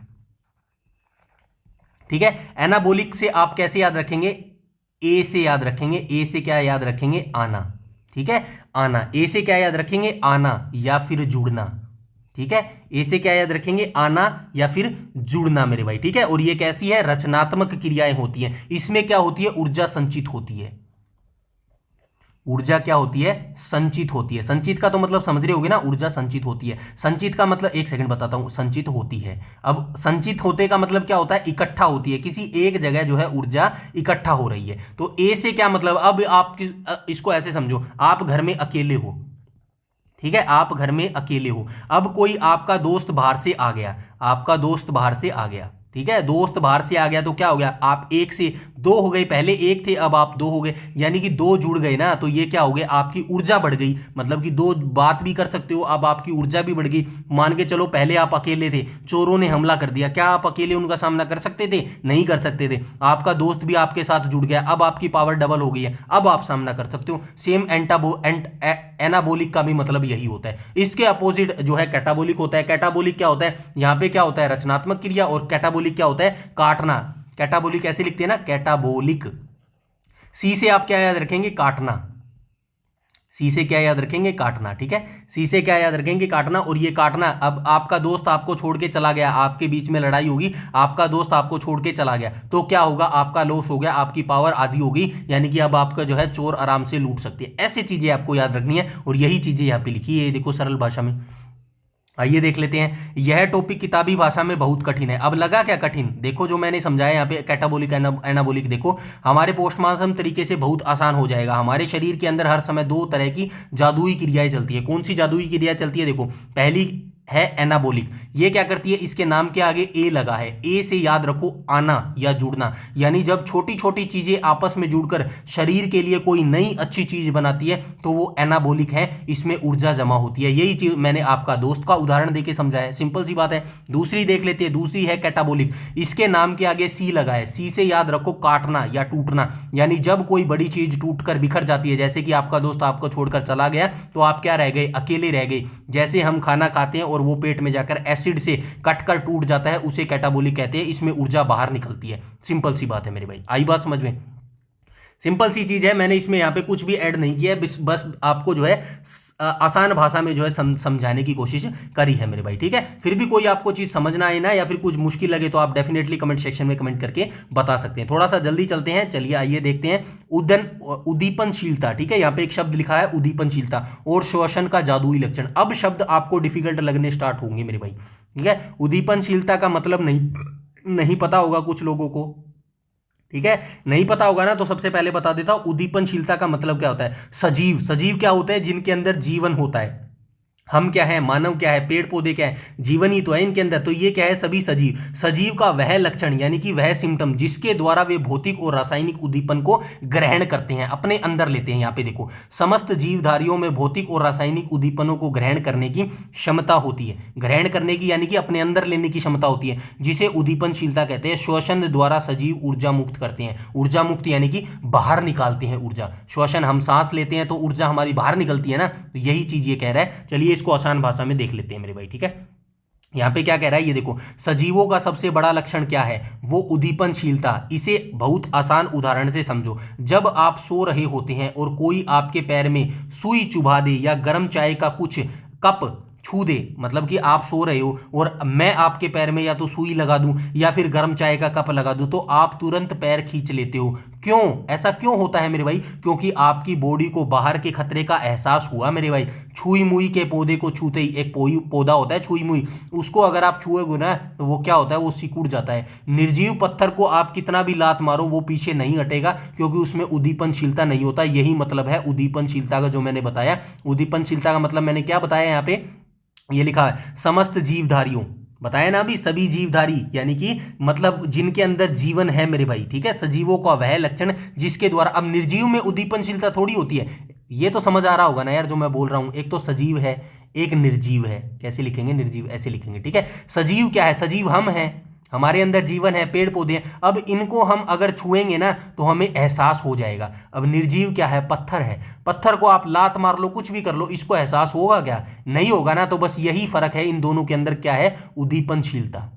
ठीक है। एनाबोलिक से आप कैसे याद रखेंगे, ए से याद रखेंगे। ए से क्या याद रखेंगे, आना, ठीक है, आना। ए से क्या याद रखेंगे, आना या फिर जुड़ना, ठीक है। ए से क्या याद रखेंगे, आना या फिर जुड़ना मेरे भाई, ठीक है। और ये कैसी है, रचनात्मक क्रियाएं होती हैं। इसमें क्या होती है, ऊर्जा संचित होती है। ऊर्जा क्या होती है, संचित होती है। संचित का तो मतलब समझ रहे होगे ना, ऊर्जा संचित होती है। संचित का मतलब, एक सेकंड बताता हूं, संचित होती है। अब संचित होते का मतलब क्या होता है, इकट्ठा होती है, किसी एक जगह जो है ऊर्जा इकट्ठा हो रही है। तो ए से क्या मतलब, अब आप इसको ऐसे समझो, आप घर में अकेले हो, ठीक है, आप घर में अकेले हो। अब कोई आपका दोस्त बाहर से आ गया, आपका दोस्त बाहर से आ गया, ठीक है, दोस्त बाहर से आ गया, तो क्या हो गया, आप एक से दो हो गए, पहले एक थे अब आप दो हो गए, यानी कि दो जुड़ गए ना। तो ये क्या हो गया, आपकी ऊर्जा बढ़ गई, मतलब कि दो बात भी कर सकते हो, अब आपकी ऊर्जा भी बढ़ गई। मान के चलो पहले आप अकेले थे, चोरों ने हमला कर दिया, क्या आप अकेले उनका सामना कर सकते थे, नहीं कर सकते थे। आपका दोस्त भी आपके साथ जुड़ गया, अब आपकी पावर डबल हो गई है, अब आप सामना कर सकते हो। सेम एनाबोलिक का भी मतलब यही होता है। इसके अपोजिट जो है कैटाबोलिक होता है। कैटाबोलिक क्या होता है, यहाँ पे क्या होता है, रचनात्मक क्रिया, और कैटाबोलिक क्या होता है, काटना। कैटाबोलिक ऐसे लिखते हैं ना, कैटाबोलिक। सी से आप क्या याद रखेंगे, काटना। सी से क्या याद रखेंगे, काटना, ठीक है। सी से क्या याद रखेंगे, काटना। और ये काटना, अब आपका दोस्त आपको छोड़ के चला गया, आपके बीच में लड़ाई होगी, आपका दोस्त आपको छोड़ के चला गया, तो क्या होगा, आपका लॉस हो गया, आपकी पावर आधी होगी, यानी कि अब आपका जो है चोर आराम से लूट सकते हैं। ऐसी चीजें आपको याद रखनी है, और यही चीजें यहाँ पे लिखी है, देखो सरल भाषा में। आइए देख लेते हैं। यह टॉपिक किताबी भाषा में बहुत कठिन है। अब लगा क्या कठिन, देखो जो मैंने समझाया यहाँ पे कैटाबोलिक एनाबोलिक, देखो हमारे पोस्टमार्टम तरीके से बहुत आसान हो जाएगा। हमारे शरीर के अंदर हर समय दो तरह की जादुई क्रियाएं चलती है। कौन सी जादुई क्रिया चलती है, देखो पहली है एनाबोलिक। ये क्या करती है, इसके नाम के आगे ए लगा है, ए से याद रखो आना या जुड़ना, यानी जब छोटी छोटी चीजें आपस में जुड़कर शरीर के लिए कोई नई अच्छी चीज बनाती है तो वो एनाबोलिक है, इसमें ऊर्जा जमा होती है। यही चीज मैंने आपका दोस्त का उदाहरण देके समझाया, सिंपल सी बात है। दूसरी देख लेते हैं, दूसरी है कैटाबोलिक। इसके नाम के आगे सी लगा है, सी से याद रखो काटना या टूटना, यानी जब कोई बड़ी चीज टूट कर बिखर जाती है, जैसे कि आपका दोस्त आपको छोड़कर चला गया तो आप क्या रह गए, अकेले रह गए। जैसे हम खाना खाते हैं और वो पेट में जाकर एसिड से कटकर टूट जाता है, उसे कैटाबोलिक कहते हैं। इसमें ऊर्जा बाहर निकलती है। सिंपल सी बात है मेरे भाई, आई बात समझ में? सिंपल सी चीज है, मैंने इसमें यहाँ पे कुछ भी ऐड नहीं किया है, बस आपको जो है आसान भाषा में जो है समझाने की कोशिश करी है मेरे भाई, ठीक है। फिर भी कोई आपको चीज समझना आए ना या फिर कुछ मुश्किल लगे तो आप डेफिनेटली कमेंट सेक्शन में कमेंट करके बता सकते हैं। थोड़ा सा जल्दी चलते हैं, चलिए आइए देखते हैं। उद्दीपनशीलता, ठीक है, यहाँ पे एक शब्द लिखा है उद्दीपनशीलता और श्वसन का जादुई लक्षण। अब शब्द आपको डिफिकल्ट लगने स्टार्ट होंगे मेरे भाई, ठीक है। उद्दीपनशीलता का मतलब नहीं पता होगा कुछ लोगों को, ठीक है, नहीं पता होगा ना, तो सबसे पहले बता देता हूं उद्दीपनशीलता का मतलब क्या होता है। सजीव, सजीव क्या होते हैं? जिनके अंदर जीवन होता है। हम क्या है, मानव क्या है, पेड़ पौधे क्या है, जीवन ही तो है इनके अंदर। तो ये क्या है, सभी सजीव। सजीव का वह लक्षण यानी कि वह सिम्टम जिसके द्वारा वे भौतिक और रासायनिक उद्दीपन को ग्रहण करते हैं, अपने अंदर लेते हैं। यहाँ पे देखो, समस्त जीवधारियों में भौतिक और रासायनिक उद्दीपनों को ग्रहण करने की क्षमता होती है। ग्रहण करने की यानी कि अपने अंदर लेने की क्षमता होती है, जिसे उद्दीपनशीलता कहते हैं। श्वसन द्वारा सजीव ऊर्जा मुक्त करते हैं। ऊर्जा मुक्त यानी कि बाहर निकालते हैं ऊर्जा। श्वसन, हम सांस लेते हैं तो ऊर्जा हमारी बाहर निकलती है ना, तो यही चीज ये कह रहा है। चलिए इसको आसान भाषा में देख लेते हैं मेरे भाई, ठीक है। यहां पे क्या कह रहा है, ये देखो, सजीवों का सबसे बड़ा लक्षण क्या है, वो उद्दीपनशीलता। इसे बहुत आसान उदाहरण से समझो। जब आप सो रहे होते हैं और कोई आपके पैर में सुई चुभा दे या गर्म चाय का कुछ कप छू दे, मतलब कि आप सो रहे हो और मैं आपके पैर में या तो सुई लगा दूं या फिर गर्म चाय का कप लगा दूं, तो आप तुरंत पैर खींच लेते हो। क्यों? ऐसा क्यों होता है मेरे भाई? क्योंकि आपकी बॉडी को बाहर के खतरे का एहसास हुआ मेरे भाई। छुई मुई के पौधे को छूते ही, एक पौधा होता है छुई मुई, उसको अगर आप छुएगे ना तो वो क्या होता है, वो सिकुड़ जाता है। निर्जीव पत्थर को आप कितना भी लात मारो वो पीछे नहीं हटेगा, क्योंकि उसमें उद्दीपनशीलता नहीं होता। यही मतलब है उद्दीपनशीलता का जो मैंने बताया। उद्दीपनशीलता का मतलब मैंने क्या बताया, यहाँ पे ये लिखा है समस्त जीवधारियों, बताया ना अभी, सभी जीवधारी यानी कि मतलब जिनके अंदर जीवन है मेरे भाई, ठीक है। सजीवों का वह लक्षण जिसके द्वारा, अब निर्जीव में उद्दीपनशीलता थोड़ी होती है, ये तो समझ आ रहा होगा ना यार जो मैं बोल रहा हूं। एक तो सजीव है, एक निर्जीव है। कैसे लिखेंगे? निर्जीव ऐसे लिखेंगे, ठीक है। सजीव क्या है? सजीव हम हैं, हमारे अंदर जीवन है, पेड़ पौधे हैं। अब इनको हम अगर छुएंगे ना तो हमें एहसास हो जाएगा। अब निर्जीव क्या है? पत्थर है। पत्थर को आप लात मार लो, कुछ भी कर लो, इसको एहसास होगा क्या? नहीं होगा ना। तो बस यही फर्क है इन दोनों के अंदर, क्या है? उद्दीपनशीलता।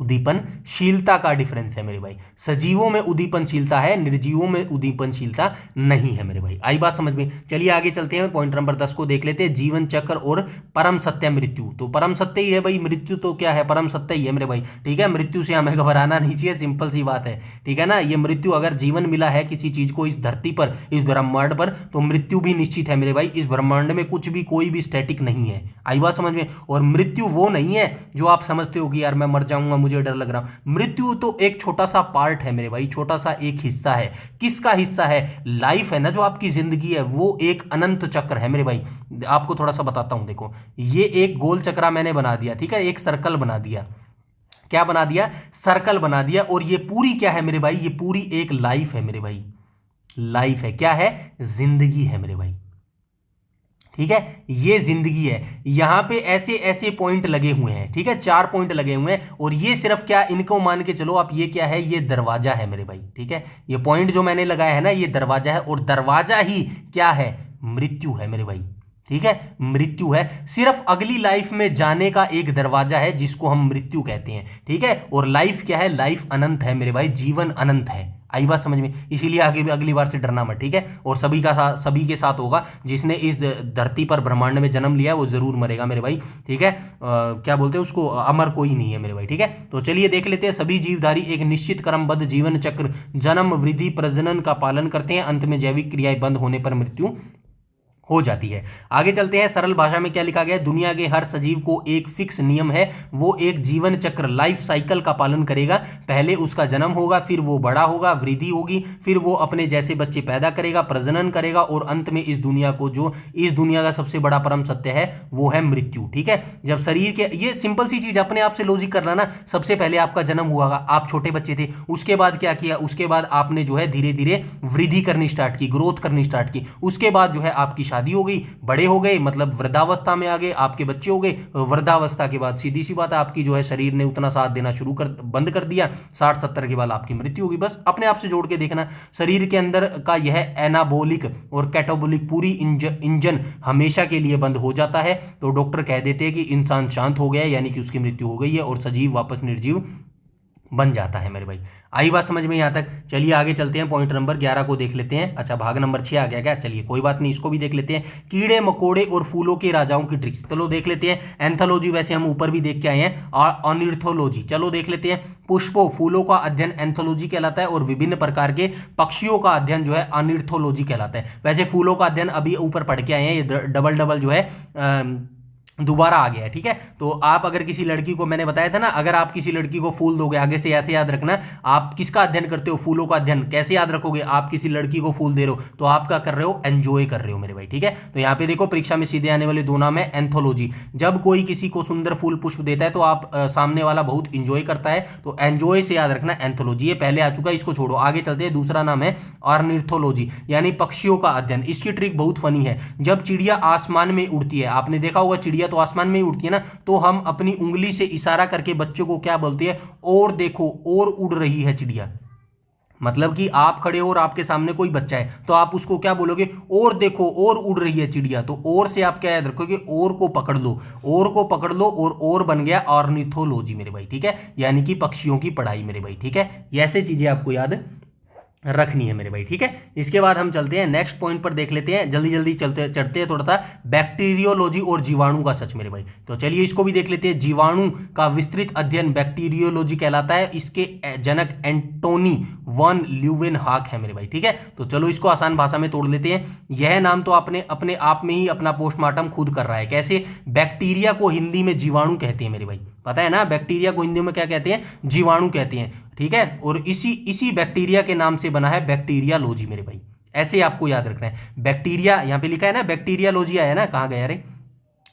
उद्दीपनशीलता का डिफरेंस है मेरे भाई। सजीवों में उद्दीपनशीलता है, निर्जीवों में उद्दीपनशीलता नहीं है मेरे भाई। आई बात समझ में? चलिए आगे चलते हैं, पॉइंट नंबर 10 को देख लेते हैं, जीवन चक्र और परम सत्य मृत्यु। तो परम सत्य ही है भाई, मृत्यु तो क्या है, परम सत्य ही है मेरे भाई, ठीक है। मृत्यु से हमें घबराना नहीं चाहिए, सिंपल सी बात है, ठीक है ना। ये मृत्यु, अगर जीवन मिला है किसी चीज को इस धरती पर, इस ब्रह्मांड पर, तो मृत्यु भी निश्चित है मेरे भाई। इस ब्रह्मांड में कुछ भी, कोई भी स्टैटिक नहीं है। आई बात समझ में? और मृत्यु वो नहीं है जो आप समझते हो कि यार मैं मर जाऊंगा, मुझे डर लग रहा। मृत्यु तो एक छोटा सा पार्ट है मेरे भाई, छोटा सा एक हिस्सा है। किसका हिस्सा है? लाइफ है ना, जो आपकी जिंदगी है, वो एक अनंत चक्र है मेरे भाई। आपको थोड़ा सा बताता हूं, देखो, ये एक गोल चक्रा मैंने बना दिया, ठीक है, एक सर्कल बना दिया। क्या बना दिया? सर्कल बना दिया। और ये पूरी क्या है मेरे भाई? ये पूरी एक लाइफ है मेरे भाई। लाइफ है, क्या है? जिंदगी है मेरे भाई, ठीक है, ये जिंदगी है। यहां पे ऐसे ऐसे पॉइंट लगे हुए हैं, ठीक है, 4 पॉइंट लगे हुए हैं। और ये सिर्फ क्या, इनको मान के चलो आप, ये क्या है? ये दरवाजा है मेरे भाई, ठीक है। ये पॉइंट जो मैंने लगाया है ना, ये दरवाजा है। और दरवाजा ही क्या है? मृत्यु है मेरे भाई, ठीक है। मृत्यु है, सिर्फ अगली लाइफ में जाने का एक दरवाजा है जिसको हम मृत्यु कहते हैं, ठीक है। और लाइफ क्या है? लाइफ अनंत है मेरे भाई, जीवन अनंत है। आई बात समझ में? इसीलिए आगे भी अगली बार से डरना मत, ठीक है। और सभी के साथ होगा, जिसने इस धरती पर ब्रह्मांड में जन्म लिया वो जरूर मरेगा मेरे भाई, ठीक है। क्या बोलते हैं उसको, अमर कोई नहीं है मेरे भाई, ठीक है। तो चलिए देख लेते हैं, सभी जीवधारी एक निश्चित क्रमबद्ध जीवन चक्र, जन्म, वृद्धि, प्रजनन का पालन करते हैं। अंत में जैविक क्रियाएं बंद होने पर मृत्यु हो जाती है। आगे चलते हैं, सरल भाषा में क्या लिखा गया है? दुनिया के हर सजीव को एक फिक्स नियम है, वो एक जीवन चक्र, लाइफ साइकिल का पालन करेगा। पहले उसका जन्म होगा, फिर वो बड़ा होगा, वृद्धि होगी, फिर वो अपने जैसे बच्चे पैदा करेगा, प्रजनन करेगा, और अंत में इस दुनिया को, जो इस दुनिया का सबसे बड़ा परम सत्य है, वो है मृत्यु, ठीक है। जब शरीर के, ये सिंपल सी चीज, अपने आप से लॉजिक करना ना, सबसे पहले आपका जन्म हुआ, आप छोटे बच्चे थे, उसके बाद क्या किया? उसके बाद आपने जो है धीरे धीरे वृद्धि करनी स्टार्ट की, ग्रोथ करनी स्टार्ट की, उसके बाद जो है आपकी शादी शादी हो गई, बड़े हो गए, मतलब वृद्धावस्था में आ गए, आपके बच्चे हो गए, वृद्धावस्था के बाद सीधी सी बात है आपकी जो है शरीर ने उतना साथ देना बंद कर दिया, 60-70 के बाद आपकी मृत्यु होगी। बस अपने आप से जोड़ के देखना, शरीर के अंदर का यह एनाबोलिक और कैटाबोलिक पूरी इंजन हमेशा के लिए बंद हो जाता है। तो डॉक्टर कह देते हैं कि इंसान शांत हो गया है, यानी कि उसकी मृत्यु हो गई है और सजीव वापस निर्जीव बन जाता है मेरे भाई। आई बात समझ में यहाँ तक? चलिए आगे चलते हैं, पॉइंट नंबर 11 को देख लेते हैं। अच्छा, भाग नंबर 6 आ गया क्या? चलिए कोई बात नहीं, इसको भी देख लेते हैं। कीड़े मकोड़े और फूलों के राजाओं की ट्रिक्स, चलो देख लेते हैं। एंथोलॉजी वैसे हम ऊपर भी देख के आए हैं, और ऑर्निथोलॉजी चलो देख लेते हैं। पुष्पों फूलों का अध्ययन एंथोलॉजी कहलाता है, और विभिन्न प्रकार के पक्षियों का अध्ययन जो है ऑर्निथोलॉजी कहलाता है। वैसे फूलों का अध्ययन अभी ऊपर पढ़ के आए हैं, ये डबल जो है दोबारा आ गया है, ठीक है। तो आप अगर किसी लड़की को, मैंने बताया था ना, अगर आप किसी लड़की को फूल दोगे, आगे से ऐसे याद रखना, आप किसका अध्ययन करते हो? फूलों का अध्ययन। कैसे याद रखोगे? आप किसी लड़की को फूल दे रहे हो तो आप क्या कर रहे हो? एंजॉय कर रहे हो मेरे भाई, ठीक है। तो यहाँ पे देखो परीक्षा में सीधे आने वाले 2 नाम है एंथोलॉजी। जब कोई किसी को सुंदर फूल पुष्प देता है तो आप सामने वाला बहुत इंजॉय करता है, तो एंजॉय से याद रखना एंथोलॉजी। ये पहले आ चुका है, इसको छोड़ो, आगे चलते हैं। दूसरा नाम है ऑर्निथोलॉजी, यानी पक्षियों का अध्ययन। इसकी ट्रिक बहुत फनी है। जब चिड़िया आसमान में उड़ती है, आपने देखा होगा चिड़िया तो आसमान में ही उड़ती है ना, तो हम अपनी उंगली से इशारा करके बच्चों को क्या बोलते हैं? और देखो, और उड़ रही है चिड़िया। मतलब कि आप खड़े हो और आपके सामने कोई बच्चा है, तो आप उसको क्या बोलोगे? और देखो, और उड़ रही है चिड़िया। तो और से आप क्या याद रखोगे? और को पकड़ लो, और को पकड़ लो, और बन गया ऑर्निथोलॉजी मेरे भाई, ठीक है, यानी कि पक्षियों की पढ़ाई मेरे भाई, ठीक है। ऐसे चीजें आपको याद रखनी है मेरे भाई, ठीक है। इसके बाद हम चलते हैं नेक्स्ट पॉइंट पर, देख लेते हैं जल्दी चढ़ते हैं थोड़ा सा, बैक्टीरियोलॉजी और जीवाणु का सच मेरे भाई। तो चलिए इसको भी देख लेते हैं। जीवाणु का विस्तृत अध्ययन बैक्टीरियोलॉजी कहलाता है। इसके जनक एंटोनी वन ल्यूवेनहॉक है मेरे भाई, ठीक है। तो चलो इसको आसान भाषा में तोड़ लेते हैं। यह नाम तो आपने अपने आप में ही अपना पोस्टमार्टम खुद कर रहा है। कैसे? बैक्टीरिया को हिंदी में जीवाणु कहते हैं मेरे भाई, पता है ना, बैक्टीरिया को हिंदी में क्या कहते हैं? जीवाणु कहते हैं, ठीक है। और इसी बैक्टीरिया के नाम से बना है बैक्टीरियालॉजी मेरे भाई, ऐसे आपको याद रखना है। बैक्टीरिया यहाँ पे लिखा है ना, बैक्टीरियालॉजी आया ना, कहाँ गया रे?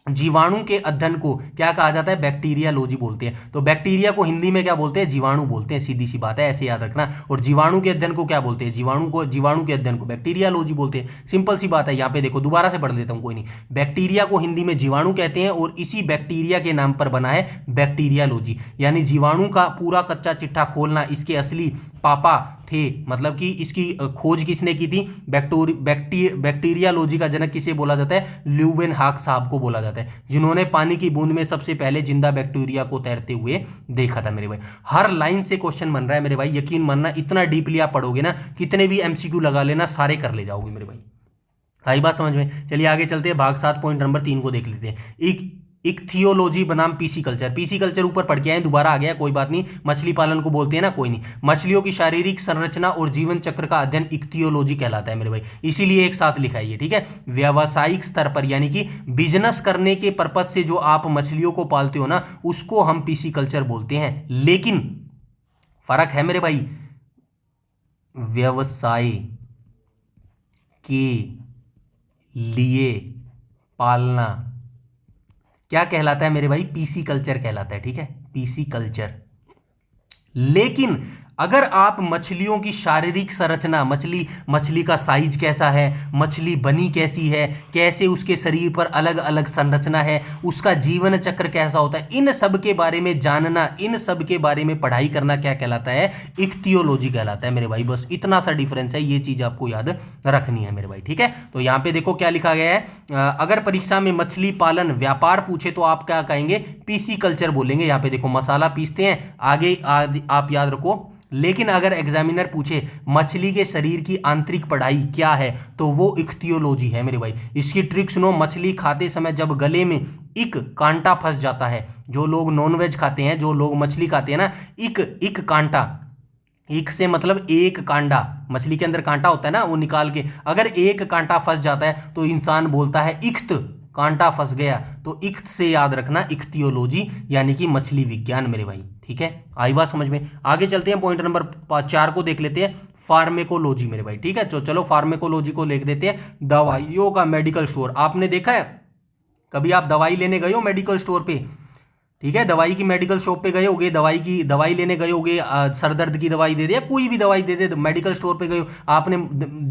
जीवाणु के अध्ययन को क्या कहा जाता है? बैक्टीरियालॉजी बोलते हैं। तो बैक्टीरिया को हिंदी में क्या बोलते हैं? जीवाणु बोलते हैं, सीधी सी बात है, ऐसे याद रखना। और जीवाणु के अध्ययन को क्या बोलते हैं? जीवाणु के अध्ययन को बैक्टीरियालॉजी बोलते हैं, सिंपल सी बात है। यहाँ पे देखो, दोबारा से पढ़ लेता हूँ, कोई नहीं। बैक्टीरिया को हिंदी में जीवाणु कहते हैं, और इसी बैक्टीरिया के नाम पर बना है बैक्टीरियालॉजी, यानी जीवाणु का पूरा कच्चा चिट्ठा खोलना इसके असली पापा थे। मतलब कि इसकी खोज किसने की थी? बैक्टीरियालॉजी का जनक किसे बोला जाता है? ल्यूवेनहॉक साहब को बोला जाता है, जिन्होंने पानी की बूंद में सबसे पहले जिंदा बैक्टीरिया को तैरते हुए देखा था मेरे भाई। हर लाइन से क्वेश्चन बन रहा है मेरे भाई, यकीन मानना, इतना डीपली आप पढ़ोगे ना, कितने भी एमसीक्यू लगा लेना, सारे कर ले जाओगे मेरे भाई। आई बात समझ में? चलिए आगे चलते हैं, भाग 7 पॉइंट नंबर 3 को देख लेते हैं। इक्थियोलॉजी बनाम पीसी कल्चर ऊपर पढ़ के आए, दोबारा आ गया, कोई बात नहीं। मछली पालन को बोलते हैं ना, कोई नहीं। मछलियों की शारीरिक संरचना और जीवन चक्र का अध्ययन इक्थियोलॉजी कहलाता है मेरे भाई, इसीलिए एक साथ लिखा है ये, ठीक है। व्यावसायिक स्तर पर, यानी कि बिजनेस करने के पर्पज से जो आप मछलियों को पालते हो ना, उसको हम पीसी कल्चर बोलते हैं। लेकिन फर्क है मेरे भाई, व्यवसाय के लिए पालना क्या कहलाता है मेरे भाई? पीसी कल्चर कहलाता है, ठीक है, पीसी कल्चर। लेकिन अगर आप मछलियों की शारीरिक संरचना, मछली का साइज कैसा है, मछली बनी कैसी है, कैसे उसके शरीर पर अलग अलग संरचना है, उसका जीवन चक्र कैसा होता है, इन सब के बारे में जानना, इन सब के बारे में पढ़ाई करना क्या कहलाता है? इक्थियोलॉजी कहलाता है मेरे भाई। बस इतना सा डिफरेंस है, ये चीज आपको याद रखनी है मेरे भाई, ठीक है। तो यहाँ पे देखो क्या लिखा गया है, अगर परीक्षा में मछली पालन व्यापार पूछे तो आप क्या कहेंगे? पीसी कल्चर बोलेंगे। यहाँ पे देखो मसाला पीसते हैं, आगे आप याद रखो। लेकिन अगर एग्जामिनर पूछे मछली के शरीर की आंतरिक पढ़ाई क्या है, तो वो इक्थियोलॉजी है मेरे भाई। इसकी ट्रिक सुनो, मछली खाते समय जब गले में एक कांटा फंस जाता है, जो लोग नॉनवेज खाते हैं, जो लोग मछली खाते हैं ना, एक कांटा, एक से मतलब एक कांटा, मछली के अंदर कांटा होता है ना, वो निकाल के अगर एक कांटा फंस जाता है तो इंसान बोलता है इख्त, कांटा फंस गया। तो इख्त से याद रखना इक्थियोलॉजी, यानी कि मछली विज्ञान मेरे भाई, ठीक है। आई बात समझ में? आगे चलते हैं, पॉइंट नंबर 4 को देख लेते हैं, फार्मेकोलॉजी मेरे भाई, ठीक है। तो चलो फार्मेकोलॉजी को लिख देते हैं, दवाइयों का मेडिकल स्टोर। आपने देखा है कभी आप दवाई लेने गए हो मेडिकल स्टोर पे? ठीक है, दवाई की मेडिकल शॉप पे गए होगे, दवाई लेने गए होगे, सर दर्द की दवाई दे दे या कोई भी दवाई दे दे, मेडिकल स्टोर पे गए हो, आपने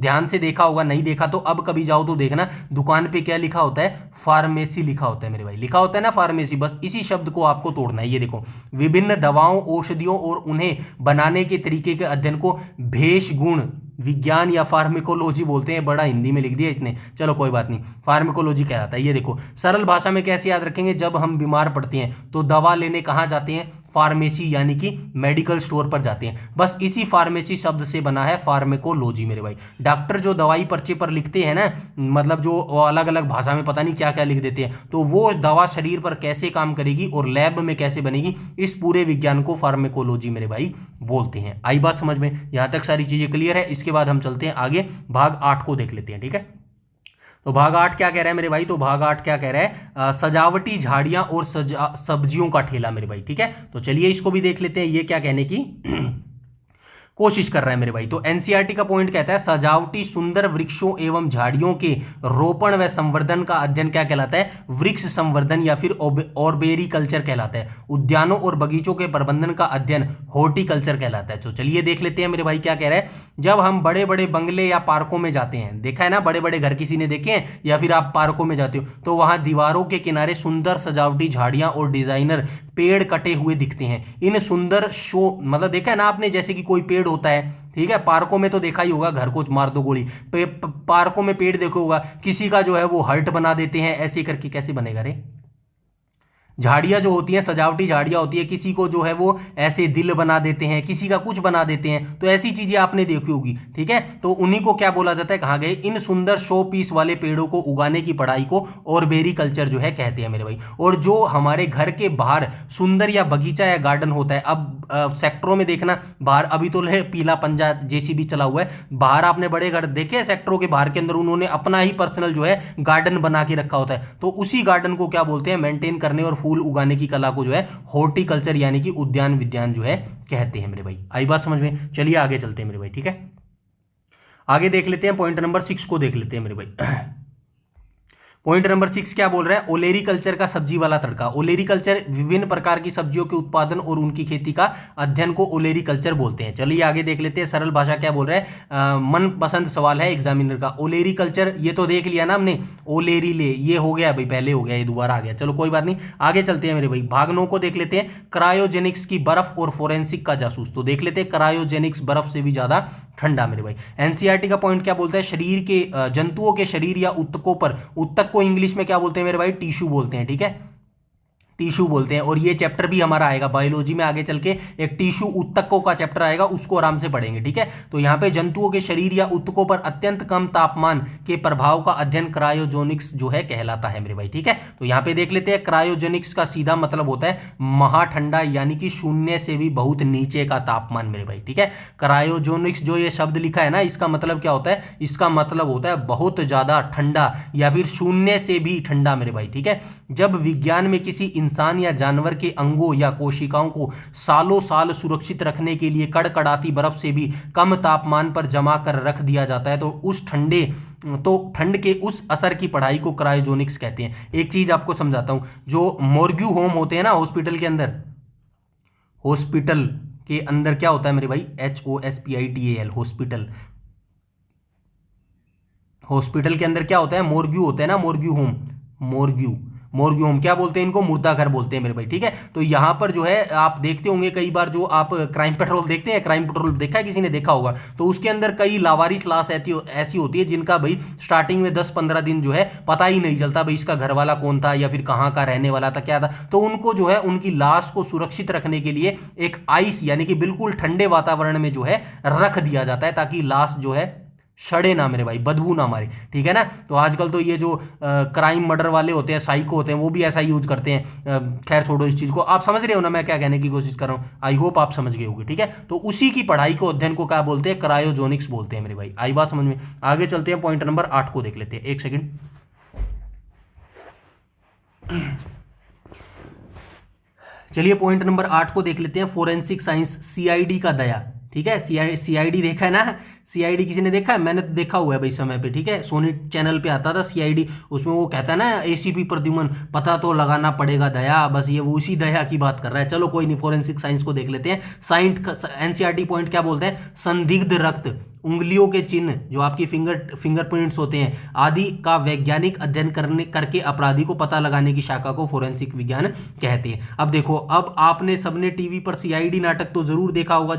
ध्यान से देखा होगा, नहीं देखा तो अब कभी जाओ तो देखना, दुकान पे क्या लिखा होता है, फार्मेसी लिखा होता है मेरे भाई, लिखा होता है ना फार्मेसी, बस इसी शब्द को आपको तोड़ना है। ये देखो, विभिन्न दवाओं, औषधियों और उन्हें बनाने के तरीके के अध्ययन को भेष गुण विज्ञान या फार्मेकोलॉजी बोलते हैं। बड़ा हिंदी में लिख दिया इसने, चलो कोई बात नहीं, फार्मेकोलॉजी कहलाता है। ये देखो, सरल भाषा में कैसे याद रखेंगे, जब हम बीमार पड़ते हैं तो दवा लेने कहाँ जाते हैं, फार्मेसी यानी कि मेडिकल स्टोर पर जाते हैं। बस इसी फार्मेसी शब्द से बना है फार्मेकोलॉजी मेरे भाई। डॉक्टर जो दवाई पर्चे पर लिखते हैं ना, मतलब जो अलग अलग भाषा में पता नहीं क्या क्या लिख देते हैं, तो वो दवा शरीर पर कैसे काम करेगी और लैब में कैसे बनेगी, इस पूरे विज्ञान को फार्मेकोलॉजी मेरे भाई बोलते हैं। आई बात समझ में, यहां तक सारी चीजें क्लियर है। इसके बाद हम चलते हैं आगे, भाग 8 को देख लेते हैं। ठीक है, तो भाग 8 क्या कह रहा है मेरे भाई, तो भाग 8 क्या कह रहा है, सजावटी झाड़ियां और सब्जियों का ठेला मेरे भाई। ठीक है, तो चलिए इसको भी देख लेते हैं, ये क्या कहने की कोशिश कर रहा है मेरे भाई। तो एनसीईआरटी का पॉइंट कहता है, सजावटी सुंदर वृक्षों एवं झाड़ियों के रोपण व संवर्धन का अध्ययन क्या कहलाता है, वृक्ष संवर्धन या फिर ऑर्बेरी कल्चर कहलाता है। उद्यानों और बगीचों के प्रबंधन का अध्ययन हॉर्टिकल्चर कहलाता है। तो चलिए देख लेते हैं मेरे भाई क्या कह रहा है। जब हम बड़े बड़े बंगले या पार्कों में जाते हैं, देखा है ना, बड़े बड़े घर किसी ने देखे हैं, या फिर आप पार्कों में जाते हो, तो वहां दीवारों के किनारे सुंदर सजावटी झाड़ियां और डिजाइनर पेड़ कटे हुए दिखते हैं। इन सुंदर शो, मतलब देखा है ना आपने, जैसे कि कोई पेड़ होता है, ठीक है, पार्कों में तो देखा ही होगा, घर को मार दो गोली, पार्कों में पेड़ देखो होगा, किसी का जो है वो हर्ट बना देते हैं, ऐसे करके कैसे बनेगा रे। झाड़ियां जो होती हैं, सजावटी झाड़ियां होती है, किसी को जो है वो ऐसे दिल बना देते हैं, किसी का कुछ बना देते हैं, तो ऐसी चीजें आपने देखी होगी। ठीक है, तो उन्हीं को क्या बोला जाता है, कहाँ गए, इन सुंदर शो पीस वाले पेड़ों को उगाने की पढ़ाई को ऑर्बेरी कल्चर जो है कहते हैं मेरे भाई। और जो हमारे घर के बाहर सुंदर या बगीचा या गार्डन होता है, अब सेक्टरों में देखना, बाहर अभी तो पीला पंजा जेसीबी चला हुआ है, बाहर आपने बड़े घर देखे सेक्टरों के बाहर के अंदर उन्होंने अपना ही पर्सनल जो है गार्डन बना के रखा होता है, तो उसी गार्डन को क्या बोलते हैं, मेंटेन करने और फूल उगाने की कला को जो है हॉर्टिकल्चर यानी कि उद्यान विज्ञान जो है कहते हैं मेरे भाई। आई बात समझ में, चलिए आगे चलते हैं मेरे भाई। ठीक है, आगे देख लेते हैं, पॉइंट नंबर 6 को देख लेते हैं मेरे भाई। पॉइंट नंबर 6 क्या बोल रहा है, ओलेरी कल्चर का सब्जी वाला तड़का। ओलेरी कल्चर विभिन्न प्रकार की सब्जियों के उत्पादन और उनकी खेती का अध्ययन को ओलेरी कल्चर बोलते हैं। चलिए आगे देख लेते हैं, सरल भाषा क्या बोल रहा है, मनपसंद सवाल है एग्जामिनर का। ओलेरी कल्चर ये तो देख लिया ना हमने, ओलेरी ले ये हो गया भाई, पहले हो गया, ये दोबारा आ गया, चलो कोई बात नहीं, आगे चलते हैं मेरे भाई। भाग 9 को देख लेते हैं, क्रायोजेनिक्स की बर्फ और फोरेंसिक का जासूस। तो देख लेते हैं, क्रायोजेनिक्स बर्फ से भी ज्यादा ठंडा मेरे भाई। एनसीईआरटी का पॉइंट क्या बोलता है, शरीर के जंतुओं के शरीर या उत्तकों पर, उत्तक को इंग्लिश में क्या बोलते हैं मेरे भाई, टिश्यू बोलते हैं। ठीक है, टिश्यू बोलते हैं, और ये चैप्टर भी हमारा आएगा बायोलॉजी में, आगे चल के एक टिश्यू उत्तकों का चैप्टर आएगा, उसको आराम से पढ़ेंगे। ठीक है, तो यहाँ पे जंतुओं के शरीर या उत्तकों पर अत्यंत कम तापमान के प्रभाव का अध्ययन क्रायोजेनिक्स जो है कहलाता है मेरे भाई। ठीक है, तो यहाँ पे देख लेते हैं, क्रायोजेनिक्स का सीधा मतलब होता है महाठंडा, यानी कि शून्य से भी बहुत नीचे का तापमान मेरे भाई। ठीक है, क्रायोजेनिक्स जो ये शब्द लिखा है ना, इसका मतलब क्या होता है, इसका मतलब होता है बहुत ज्यादा ठंडा या फिर शून्य से भी ठंडा मेरे भाई। ठीक है, जब विज्ञान में किसी इंसान या जानवर के अंगों या कोशिकाओं को सालों साल सुरक्षित रखने के लिए कड़कड़ाती बर्फ से भी कम तापमान पर जमा कर रख दिया जाता है, तो ठंड के उस असर की पढ़ाई को क्रायोजेनिक्स कहते हैं। एक चीज आपको समझाता हूं, जो मॉर्ग्यू होम होते हैं ना हॉस्पिटल के अंदर, हॉस्पिटल के अंदर क्या होता है मेरे भाई, HOSPITAL, हॉस्पिटल, हॉस्पिटल के अंदर क्या होता है, मॉर्ग्यू होते हैं ना, मॉर्ग्यू होम, मॉर्ग्यू होम क्या बोलते हैं इनको, मुर्दा घर बोलते हैं मेरे भाई। ठीक है, तो यहां पर जो है आप देखते होंगे कई बार, जो आप क्राइम पेट्रोल देखते हैं, क्राइम पेट्रोल देखा है, किसी ने देखा होगा, तो उसके अंदर कई लावारिस लाश ऐसी होती है जिनका भाई स्टार्टिंग में 10-15 दिन जो है पता ही नहीं चलता भाई इसका घर वाला कौन था या फिर कहाँ का रहने वाला था, क्या था। तो उनको जो है उनकी लाश को सुरक्षित रखने के लिए एक आइस यानी कि बिल्कुल ठंडे वातावरण में जो है रख दिया जाता है, ताकि लाश जो है सड़े ना मेरे भाई, बदबू ना मारे। ठीक है ना, तो आजकल तो ये जो क्राइम मर्डर वाले होते हैं, साइको होते हैं, वो भी ऐसा यूज करते हैं। खैर छोड़ो इस चीज को, आप समझ रहे हो ना मैं क्या कहने की कोशिश कर रहा हूँ, आई होप आप समझ गए होंगे। ठीक है, तो उसी की पढ़ाई को, अध्ययन को क्या बोलते हैं, क्रायोजेनिक्स बोलते हैं मेरे भाई। आई बात समझ में, आगे चलते हैं, पॉइंट नंबर 8 को देख लेते हैं, एक सेकेंड। चलिए पॉइंट नंबर 8 को देख लेते हैं, फोरेंसिक साइंस, CID का दया। ठीक है, CID देखा है ना, सीआईडी किसी ने देखा है? मैंने तो देखा हुआ है भाई समय पे, ठीक है, सोनी चैनल पे आता था सीआईडी। उसमें वो कहता है ना एसीपी प्रद्युमन, पता तो लगाना पड़ेगा दया, बस ये वो उसी दया की बात कर रहा है। चलो कोई नहीं, फोरेंसिक साइंस को देख लेते हैं। साइंस एनसीईआरटी पॉइंट क्या बोलते हैं? संदिग्ध रक्त, उंगलियों के चिन्ह जो आपकी फिंगरप्रिंट्स होते हैं आदि का वैज्ञानिक अध्ययन करके अपराधी को पता लगाने की शाखा को फोरेंसिक विज्ञान कहते हैं। अब देखो, अब आपने सबने टीवी पर सीआईडी नाटक तो जरूर देखा होगा,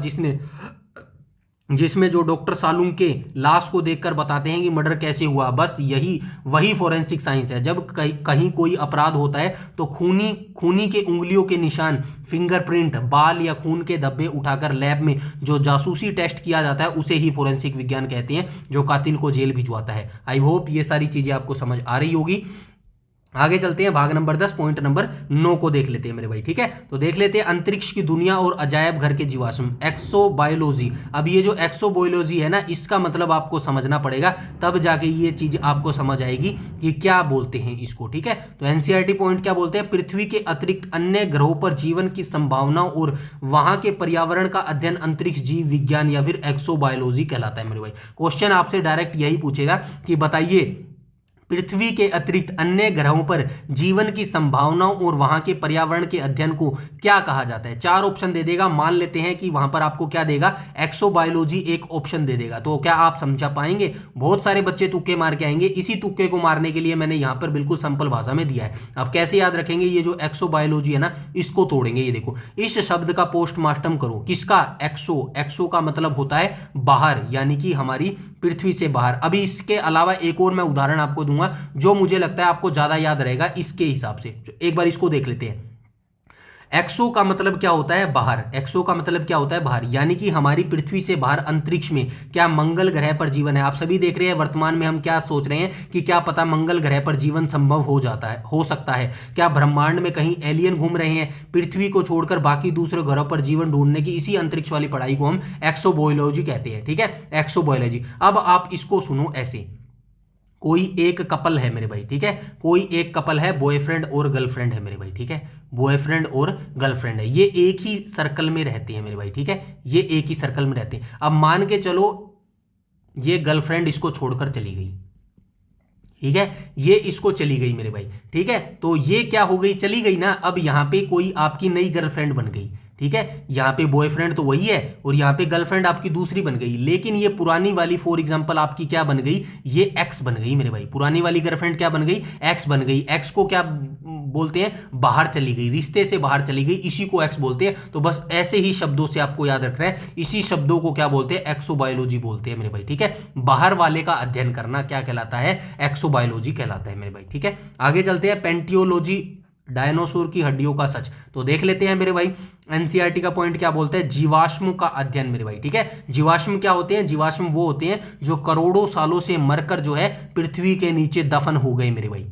जिसमें जो डॉक्टर सालूम के लाश को देखकर बताते हैं कि मर्डर कैसे हुआ। बस यही वही फोरेंसिक साइंस है। जब कहीं कोई अपराध होता है तो खूनी के उंगलियों के निशान, फिंगरप्रिंट, बाल या खून के धब्बे उठाकर लैब में जो जासूसी टेस्ट किया जाता है उसे ही फोरेंसिक विज्ञान कहते हैं, जो कातिल को जेल भिजवाता है। आई होप ये सारी चीजें आपको समझ आ रही होगी। आगे चलते हैं, भाग नंबर 10 पॉइंट नंबर 9 को देख लेते हैं मेरे भाई, ठीक है। तो देख लेते हैं अंतरिक्ष की दुनिया और अजायब घर के जीवाश्म, एक्सोबायोलॉजी। अब ये जो एक्सोबायोलॉजी है ना, इसका मतलब आपको समझना पड़ेगा, तब जाके ये चीज आपको समझ आएगी कि क्या बोलते हैं इसको, ठीक है। तो एनसीईआरटी पॉइंट क्या बोलते हैं? पृथ्वी के अतिरिक्त अन्य ग्रहों पर जीवन की संभावनाओं और वहां के पर्यावरण का अध्ययन अंतरिक्ष जीव विज्ञान या फिर एक्सोबायोलॉजी कहलाता है मेरे भाई। क्वेश्चन आपसे डायरेक्ट यही पूछेगा कि बताइए पृथ्वी के अतिरिक्त अन्य ग्रहों पर जीवन की संभावनाओं और वहां के पर्यावरण के अध्ययन को क्या कहा जाता है? 4 ऑप्शन दे देगा। मान लेते हैं कि वहां पर आपको क्या देगा? एक्सोबायोलॉजी एक ऑप्शन दे देगा। तो क्या आप समझा पाएंगे? बहुत सारे बच्चे तुक्के मार के आएंगे। इसी तुक्के को मारने के लिए मैंने यहां पर बिल्कुल सिंपल भाषा में दिया है। अब कैसे याद रखेंगे? ये जो एक्सोबायोलॉजी है ना, इसको तोड़ेंगे। ये देखो, इस शब्द का पोस्टमार्टम करो। किसका? एक्सो का मतलब होता है बाहर, यानी कि हमारी पृथ्वी से बाहर। अभी इसके अलावा एक और मैं उदाहरण आपको दूंगा जो मुझे लगता है आपको ज्यादा याद रहेगा इसके हिसाब से। एक बार इसको देख लेते हैं। एक्सो का मतलब क्या होता है? बाहर। एक्सो का मतलब क्या होता है? बाहर, यानी कि हमारी पृथ्वी से बाहर अंतरिक्ष में क्या मंगल ग्रह पर जीवन है? आप सभी देख रहे हैं वर्तमान में हम क्या सोच रहे हैं कि क्या पता मंगल ग्रह पर जीवन संभव हो सकता है। क्या ब्रह्मांड में कहीं एलियन घूम रहे हैं? पृथ्वी को छोड़कर बाकी दूसरे ग्रहों पर जीवन ढूंढने की इसी अंतरिक्ष वाली पढ़ाई को हम एक्सोबायोलॉजी कहते हैं, ठीक है, एक्सोबायोलॉजी। अब आप इसको सुनो ऐसे, कोई एक कपल है मेरे भाई, ठीक है, कोई एक कपल है, बॉयफ्रेंड और गर्लफ्रेंड है मेरे भाई, ठीक है, बॉयफ्रेंड और गर्लफ्रेंड है। ये एक ही सर्कल में रहते हैं मेरे भाई, ठीक है, ये एक ही सर्कल में रहते हैं। अब मान के चलो ये गर्लफ्रेंड इसको छोड़कर चली गई, ठीक है, ये इसको चली गई मेरे भाई, ठीक है। तो ये क्या हो गई? चली गई ना। अब यहां पे कोई आपकी नई गर्लफ्रेंड बन गई, ठीक है। यहाँ पे बॉयफ्रेंड तो वही है और यहाँ पे गर्लफ्रेंड आपकी दूसरी बन गई, लेकिन ये पुरानी वाली फॉर एग्जांपल आपकी क्या बन गई? ये एक्स बन गई मेरे भाई। पुरानी वाली गर्लफ्रेंड क्या बन गई? एक्स बन गई। एक्स को क्या बोलते हैं? बाहर चली गई, रिश्ते से बाहर चली गई, इसी को एक्स बोलते हैं। तो बस ऐसे ही शब्दों से आपको याद रखना है, इसी शब्दों को क्या बोलते हैं? एक्सोबायोलॉजी बोलते हैं मेरे भाई, ठीक है। बाहर वाले का अध्ययन करना क्या कहलाता है? एक्सोबायोलॉजी कहलाता है मेरे भाई, ठीक है। आगे चलते हैं, पेंटियोलॉजी, डायनासोर की हड्डियों का सच। तो देख लेते हैं मेरे भाई, एनसीईआरटी का पॉइंट क्या बोलते हैं? जीवाश्म का अध्ययन मेरे भाई, ठीक है। जीवाश्म क्या होते हैं? जीवाश्म वो होते हैं जो करोड़ों सालों से मरकर जो है पृथ्वी के नीचे दफन हो गए मेरे भाई,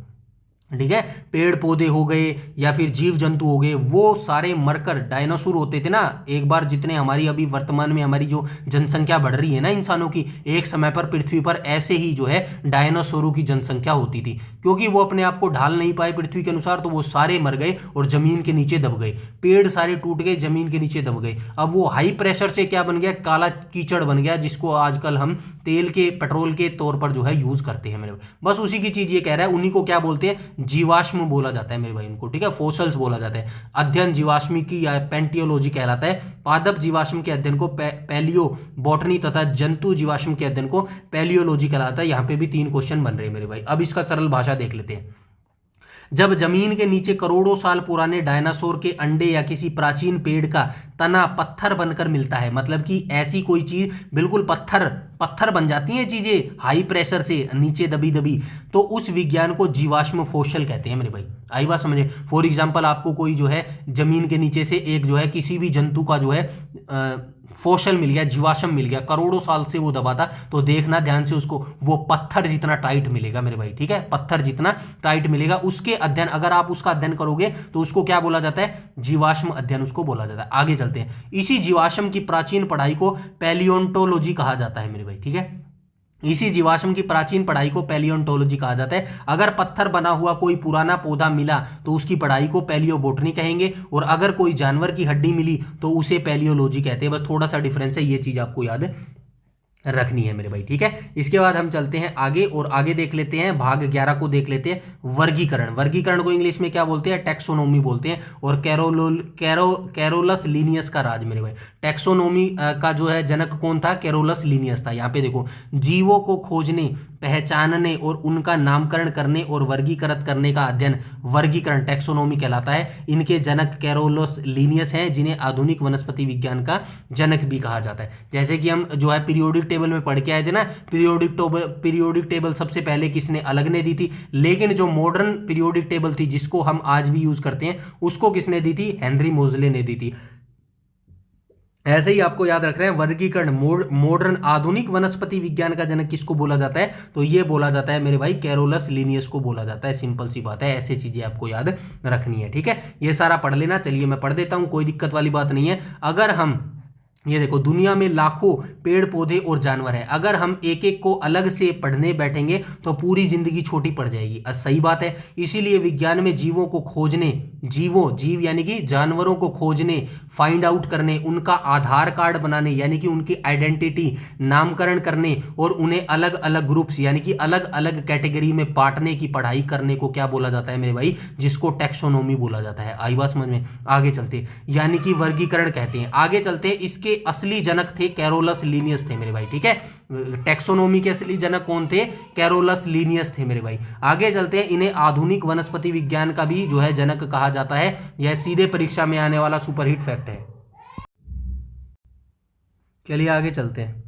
ठीक है। पेड़ पौधे हो गए या फिर जीव जंतु हो गए, वो सारे मरकर, डायनासोर होते थे ना एक बार, जितने हमारी अभी वर्तमान में हमारी जो जनसंख्या बढ़ रही है ना इंसानों की, एक समय पर पृथ्वी पर ऐसे ही जो है डायनासोरों की जनसंख्या होती थी। क्योंकि वो अपने आप को ढाल नहीं पाए पृथ्वी के अनुसार, तो वो सारे मर गए और जमीन के नीचे दब गए, पेड़ सारे टूट गए, जमीन के नीचे दब गए। अब वो हाई प्रेशर से क्या बन गया? काला कीचड़ बन गया, जिसको आजकल हम तेल के, पेट्रोल के तौर पर जो है यूज करते हैं मेरे। बस उसी की चीज ये कह रहा है, उन्हीं को क्या बोलते हैं? जीवाश्म बोला जाता है मेरे भाई उनको, ठीक है, फोसल्स बोला जाता है। अध्ययन जीवाश्मी की या पेंटियोलॉजी कहलाता है। पादप जीवाश्म के अध्ययन को पैलियो बॉटनी तथा जंतु जीवाश्म के अध्ययन को पैलियोलॉजी कहलाता है। यहां पे भी 3 क्वेश्चन बन रहे हैं मेरे भाई। अब इसका सरल भाषा देख लेते हैं। जब जमीन के नीचे करोड़ों साल पुराने डायनासोर के अंडे या किसी प्राचीन पेड़ का तना पत्थर बनकर मिलता है, मतलब कि ऐसी कोई चीज बिल्कुल पत्थर बन जाती हैं चीजें हाई प्रेशर से नीचे दबी दबी, तो उस विज्ञान को जीवाश्म फोसल कहते हैं मेरे भाई। आई बात समझे? फॉर एग्जाम्पल आपको कोई जो है जमीन के नीचे से एक जो है किसी भी जंतु का जो है फोसल मिल गया, जीवाश्म मिल गया, करोड़ों साल से वो दबा था, तो देखना ध्यान से उसको, वो पत्थर जितना टाइट मिलेगा मेरे भाई, ठीक है, पत्थर जितना टाइट मिलेगा। उसके अध्ययन, अगर आप उसका अध्ययन करोगे तो उसको क्या बोला जाता है? जीवाश्म अध्ययन उसको बोला जाता है। आगे चलते हैं, इसी जीवाश्म की प्राचीन पढ़ाई को पैलियोंटोलॉजी कहा जाता है मेरे भाई, ठीक है। इसी जीवाश्म की प्राचीन पढ़ाई को पैलियोंटोलॉजी कहा जाता है। अगर पत्थर बना हुआ कोई पुराना पौधा मिला तो उसकी पढ़ाई को पैलियोबोटनी कहेंगे, और अगर कोई जानवर की हड्डी मिली तो उसे पैलियोलॉजी कहते हैं। बस थोड़ा सा डिफरेंस है, ये चीज आपको याद रखनी है मेरे भाई, ठीक है। इसके बाद हम चलते हैं आगे और आगे देख लेते हैं भाग 11 को, देख लेते हैं वर्गीकरण। वर्गीकरण को इंग्लिश में क्या बोलते हैं? टैक्सोनॉमी बोलते हैं। और कैरोलस लीनियस का राज मेरे भाई। टैक्सोनॉमी का जो है जनक कौन था? कैरोलस लीनियस था। यहाँ पे देखो, जीवों को खोजने, पहचानने और उनका नामकरण करने और वर्गीकृत करने का अध्ययन वर्गीकरण टैक्सोनॉमी कहलाता है। इनके जनक कैरोलस लीनियस हैं, जिन्हें आधुनिक वनस्पति विज्ञान का जनक भी कहा जाता है। जैसे कि हम जो है पीरियोडिक टेबल में पढ़ के आए थे ना, पीरियोडिक टेबल सबसे पहले किसने? अलग ने दी थी। लेकिन जो मॉडर्न पीरियोडिक टेबल थी, जिसको हम आज भी यूज करते हैं, उसको किसने दी थी? हेनरी मोजले ने दी थी। ऐसे ही आपको याद रख रहे हैं, वर्गीकरण मॉडर्न आधुनिक वनस्पति विज्ञान का जनक किसको बोला जाता है? तो ये बोला जाता है मेरे भाई कैरोलस लीनियस को बोला जाता है। सिंपल सी बात है, ऐसी चीजें आपको याद रखनी है, ठीक है। ये सारा पढ़ लेना। चलिए मैं पढ़ देता हूं, कोई दिक्कत वाली बात नहीं है। अगर हम ये देखो, दुनिया में लाखों पेड़ पौधे और जानवर हैं, अगर हम एक एक को अलग से पढ़ने बैठेंगे तो पूरी जिंदगी छोटी पड़ जाएगी। सही बात है। इसीलिए विज्ञान में जीवों को खोजने, जीव यानी कि जानवरों को खोजने, फाइंड आउट करने, उनका आधार कार्ड बनाने यानी कि उनकी आइडेंटिटी, नामकरण करने और उन्हें अलग अलग ग्रुप्स यानी कि अलग अलग कैटेगरी में बांटने की पढ़ाई करने को क्या बोला जाता है मेरे भाई? जिसको टैक्सोनॉमी बोला जाता है। आई बात समझ में? आगे चलते, यानी कि वर्गीकरण कहते हैं। आगे चलते हैं, इसके असली जनक थे कैरोलस लीनियस थे मेरे भाई, ठीक है। टैक्सोनॉमी के असली जनक कौन थे? कैरोलस लीनियस थे मेरे भाई। आगे चलते हैं, इन्हें आधुनिक वनस्पति विज्ञान का भी जो है जनक कहा जाता है। यह सीधे परीक्षा में आने वाला सुपरहिट फैक्ट है। चलिए आगे चलते हैं,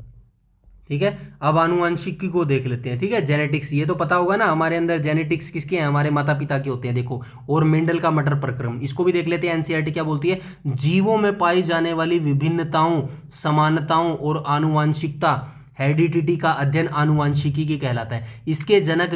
ठीक है। अब आनुवंशिकी को देख लेते हैं, ठीक है। जेनेटिक्स, ये तो पता होगा ना, हमारे अंदर जेनेटिक्स किसके हैं? हमारे माता पिता के होते हैं। देखो, और मेंडल का मटर प्रक्रम, इसको भी देख लेते हैं। एनसीईआरटी क्या बोलती है? जीवों में पाई जाने वाली विभिन्नताओं, समानताओं और आनुवंशिकता, हेरिडिटी का अध्ययन आनुवंशिकी की कहलाता है। इसके जनक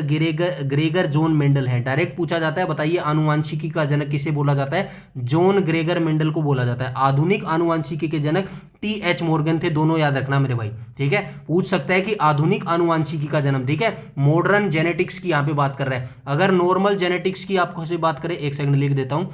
ग्रेगर जॉन मेंडल हैं। डायरेक्ट पूछा जाता है, बताइए आनुवंशिकी का जनक किसे बोला जाता है? जॉन ग्रेगर मेंडल को बोला जाता है। आधुनिक आनुवंशिकी के जनक टी.एच. मॉर्गन थे। दोनों याद रखना मेरे भाई, ठीक है। पूछ सकता है कि आधुनिक आनुवंशिकी का जन्म, ठीक है। मॉडर्न जेनेटिक्स की यहाँ पे बात कर रहा है। अगर नॉर्मल जेनेटिक्स की आपको से बात करें, एक सेकंड लिख देता हूं,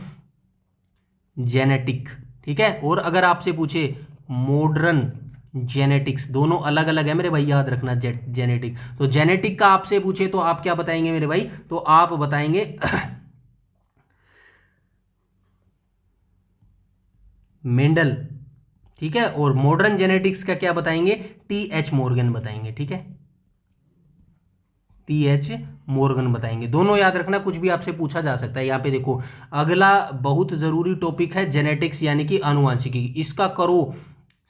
जेनेटिक, ठीक है। और अगर आपसे पूछे मॉडर्न जेनेटिक्स, दोनों अलग अलग है मेरे भाई, याद रखना। जेनेटिक, तो जेनेटिक का आपसे पूछे तो आप क्या बताएंगे मेरे भाई? तो आप बताएंगे मेंडल, ठीक है। और मॉडर्न जेनेटिक्स का क्या बताएंगे? टी.एच. मॉर्गन बताएंगे, ठीक है। टी.एच. मॉर्गन बताएंगे। दोनों याद रखना, कुछ भी आपसे पूछा जा सकता है। यहाँ पे देखो, अगला बहुत जरूरी टॉपिक है जेनेटिक्स यानी कि आनुवंशिकी। इसका करो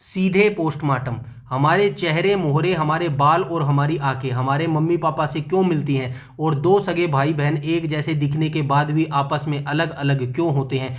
सीधे पोस्टमार्टम। हमारे चेहरे, मोहरे, हमारे बाल और हमारी आंखें हमारे मम्मी पापा से क्यों मिलती हैं? और दो सगे भाई बहन एक जैसे दिखने के बाद भी आपस में अलग अलग क्यों होते हैं?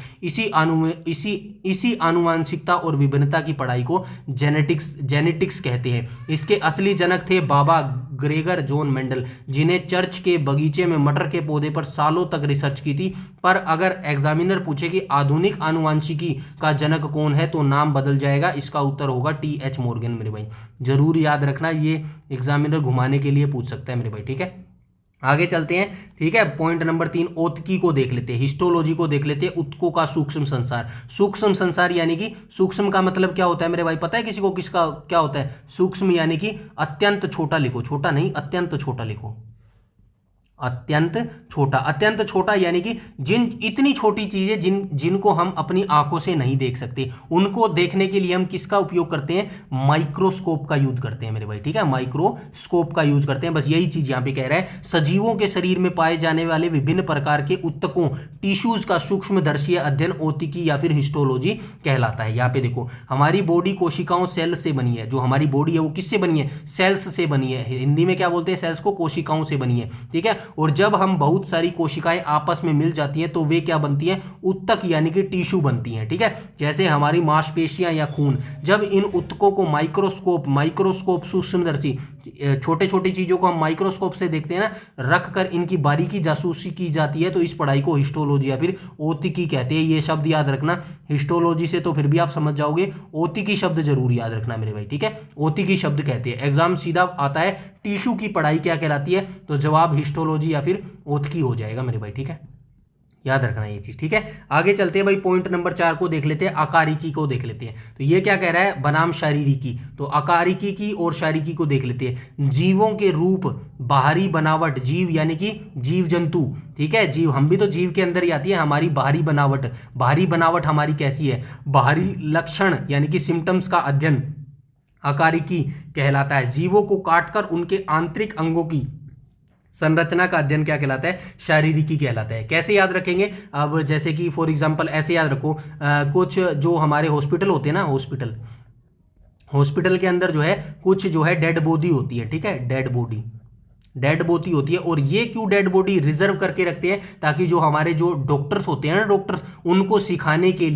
इसी आनुवंशिकता और विभिन्नता की पढ़ाई को जेनेटिक्स कहते हैं। इसके असली जनक थे बाबा ग्रेगर जॉन मेंडल, जिन्हें चर्च के बगीचे में मटर के पौधे पर सालों तक रिसर्च की थी। पर अगर एग्जामिनर पूछे कि आधुनिक आनुवंशिकी का जनक कौन है, तो नाम बदल जाएगा। इसका उत्तर होगा टी.एच. मॉर्गन मेरे भाई। जरूर याद रखना, ये एग्जामिनर घुमाने के लिए पूछ सकता है मेरे भाई, ठीक है। आगे चलते हैं, ठीक है। पॉइंट नंबर 3, ओतकी को देख लेते हैं, हिस्टोलॉजी को देख लेते हैं। उत्कों का सूक्ष्म संसार। सूक्ष्म संसार यानी कि सूक्ष्म का मतलब क्या होता है मेरे भाई? पता है किसी को किसका क्या होता है? सूक्ष्म यानी कि अत्यंत छोटा लिखो, छोटा नहीं, अत्यंत छोटा लिखो। अत्यंत छोटा, अत्यंत छोटा यानी कि इतनी छोटी चीजें जिनको हम अपनी आंखों से नहीं देख सकते, उनको देखने के लिए हम किसका उपयोग करते हैं? माइक्रोस्कोप का यूज करते हैं मेरे भाई, ठीक है। माइक्रोस्कोप का यूज करते हैं। बस यही चीज यहां पे कह रहा है। सजीवों के शरीर में पाए जाने वाले विभिन्न प्रकार के उत्तकों, टिश्यूज का सूक्ष्मदर्शीय अध्ययन ओतिकी या फिर हिस्टोलॉजी कहलाता है। यहाँ पे देखो, हमारी बॉडी कोशिकाओं, सेल से बनी है। जो हमारी बॉडी है वो किससे बनी है? सेल्स से बनी है। हिंदी में क्या बोलते हैं? सेल्स को कोशिकाओं से बनी है, ठीक है। और जब हम बहुत सारी कोशिकाएं आपस में मिल जाती हैं तो वे क्या बनती हैं? उत्तक यानी कि टिश्यू बनती हैं, ठीक है। जैसे हमारी मांसपेशियां या खून, जब इन उत्तकों को माइक्रोस्कोप सूक्ष्मदर्शी, छोटे छोटी चीजों को हम माइक्रोस्कोप से देखते हैं ना, रख कर इनकी बारीकी जासूसी की जाती है, तो इस पढ़ाई को हिस्टोलॉजी या फिर ओतिकी कहते हैं। ये शब्द याद रखना। हिस्टोलॉजी से तो फिर भी आप समझ जाओगे, ओतिकी शब्द जरूर याद रखना मेरे भाई, ठीक है। ओतिकी शब्द कहते हैं। एग्जाम सीधा आता है, टिश्यू की पढ़ाई क्या कहलाती है? तो जवाब हिस्टोलॉजी या फिर ओतिकी हो जाएगा मेरे भाई, ठीक है। याद रखना ये चीज, ठीक है। आगे चलते हैं भाई, पॉइंट नंबर 4 को देख लेते हैं, आकारिकी को देख लेते हैं। तो ये क्या कह रहा है, बनाम शारीरिकी। तो आकारिकी की और शारीरिकी को देख लेते हैं। जीवों के रूप, बाहरी बनावट, जीव यानी कि जीव जंतु, ठीक है, जीव, हम भी तो जीव के अंदर ही आती है हमारी बाहरी बनावट। बाहरी बनावट हमारी कैसी है, बाहरी लक्षण यानी कि सिम्टम्स का अध्ययन आकारिकी कहलाता है। जीवों को काटकर उनके आंतरिक अंगों की संरचना का अध्ययन क्या कहलाता है, शारीरिकी कहलाता है। कैसे याद रखेंगे, अब जैसे कि फॉर एग्जांपल ऐसे याद रखो, कुछ जो हमारे हॉस्पिटल होते हैं ना, हॉस्पिटल के अंदर जो है कुछ जो है डेड बॉडी होती है, ठीक है, डेड बॉडी होती है। और ये क्यों डेड बॉडी रिजर्व करके रखते हैं, ताकि जो हमारे जो डॉक्टर्स होते हैं ना, डॉक्टर्स, उनको सिखाने के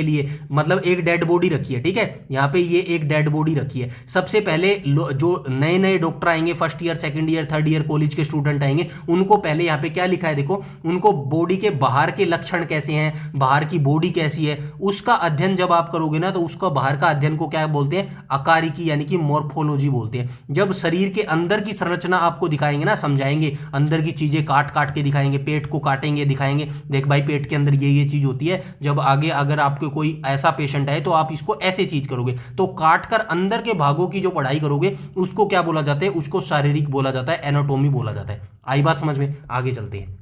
लिए मतलब एक डेड बॉडी रखी है, ठीक है, यहाँ पे ये एक डेड बॉडी रखी है। सबसे पहले जो नए नए डॉक्टर आएंगे, first year, second year, third year college के स्टूडेंट आएंगे, उनको पहले यहाँ पे क्या लिखा है देखो, उनको बॉडी के बाहर के लक्षण कैसे हैं, बाहर की बॉडी कैसी है, उसका अध्ययन जब आप करोगे ना, तो उसका बाहर का अध्ययन को क्या बोलते हैं, आकारिकी यानी कि मॉर्फोलॉजी बोलते हैं। जब शरीर के अंदर की संरचना आपको दिखाएंगे ना, समझाएंगे, अंदर की चीजें काट काट के दिखाएंगे, पेट को काटेंगे, दिखाएंगे, देख भाई पेट के अंदर ये चीज होती है। जब आगे अगर आपको कोई ऐसा पेशेंट है तो आप इसको ऐसे चीज करोगे, तो काट कर अंदर के भागों की जो पढ़ाई करोगे उसको क्या बोला जाता है, उसको शारीरिक बोला जाता है, एनाटॉमी बोला जाता है। आई बात समझ में, आगे चलते हैं।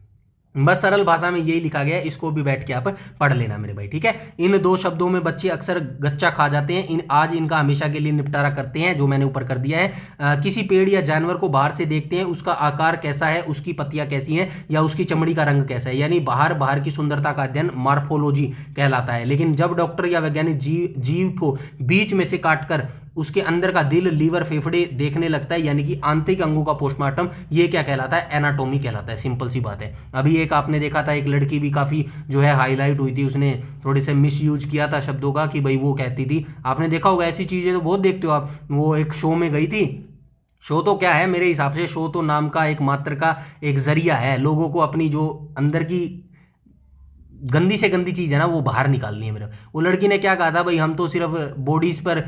बस सरल भाषा में यही लिखा गया है, इसको भी बैठ के आप पढ़ लेना मेरे भाई, ठीक है। इन दो शब्दों में बच्चे अक्सर गच्चा खा जाते हैं, आज इनका हमेशा के लिए निपटारा करते हैं, जो मैंने ऊपर कर दिया है। किसी पेड़ या जानवर को बाहर से देखते हैं, उसका आकार कैसा है, उसकी पत्तियां कैसी हैं, या उसकी चमड़ी का रंग कैसा है, यानी बाहर की सुंदरता का अध्ययन मॉर्फोलॉजी कहलाता है। लेकिन जब डॉक्टर या वैज्ञानिक जीव को बीच में से काटकर उसके अंदर का दिल, लीवर, फेफड़े देखने लगता है, यानी कि आंतरिक अंगों का पोस्टमार्टम, ये क्या कहलाता है, एनाटॉमी कहलाता है। सिंपल सी बात है। अभी एक आपने देखा था, एक लड़की भी काफ़ी जो है हाईलाइट हुई थी, उसने थोड़े से मिस यूज किया था शब्दों का, कि भाई वो कहती थी, आपने देखा होगा ऐसी चीज़ें तो बहुत देखते हो आप। वो एक शो में गई थी, शो तो क्या है मेरे हिसाब से, शो तो नाम का एक मात्र का एक जरिया है, लोगों को अपनी जो अंदर की गंदी से गंदी चीज़ है ना वो बाहर निकालनी है मेरे। वो लड़की ने क्या कहा था, भाई हम तो सिर्फ बॉडीज़ पर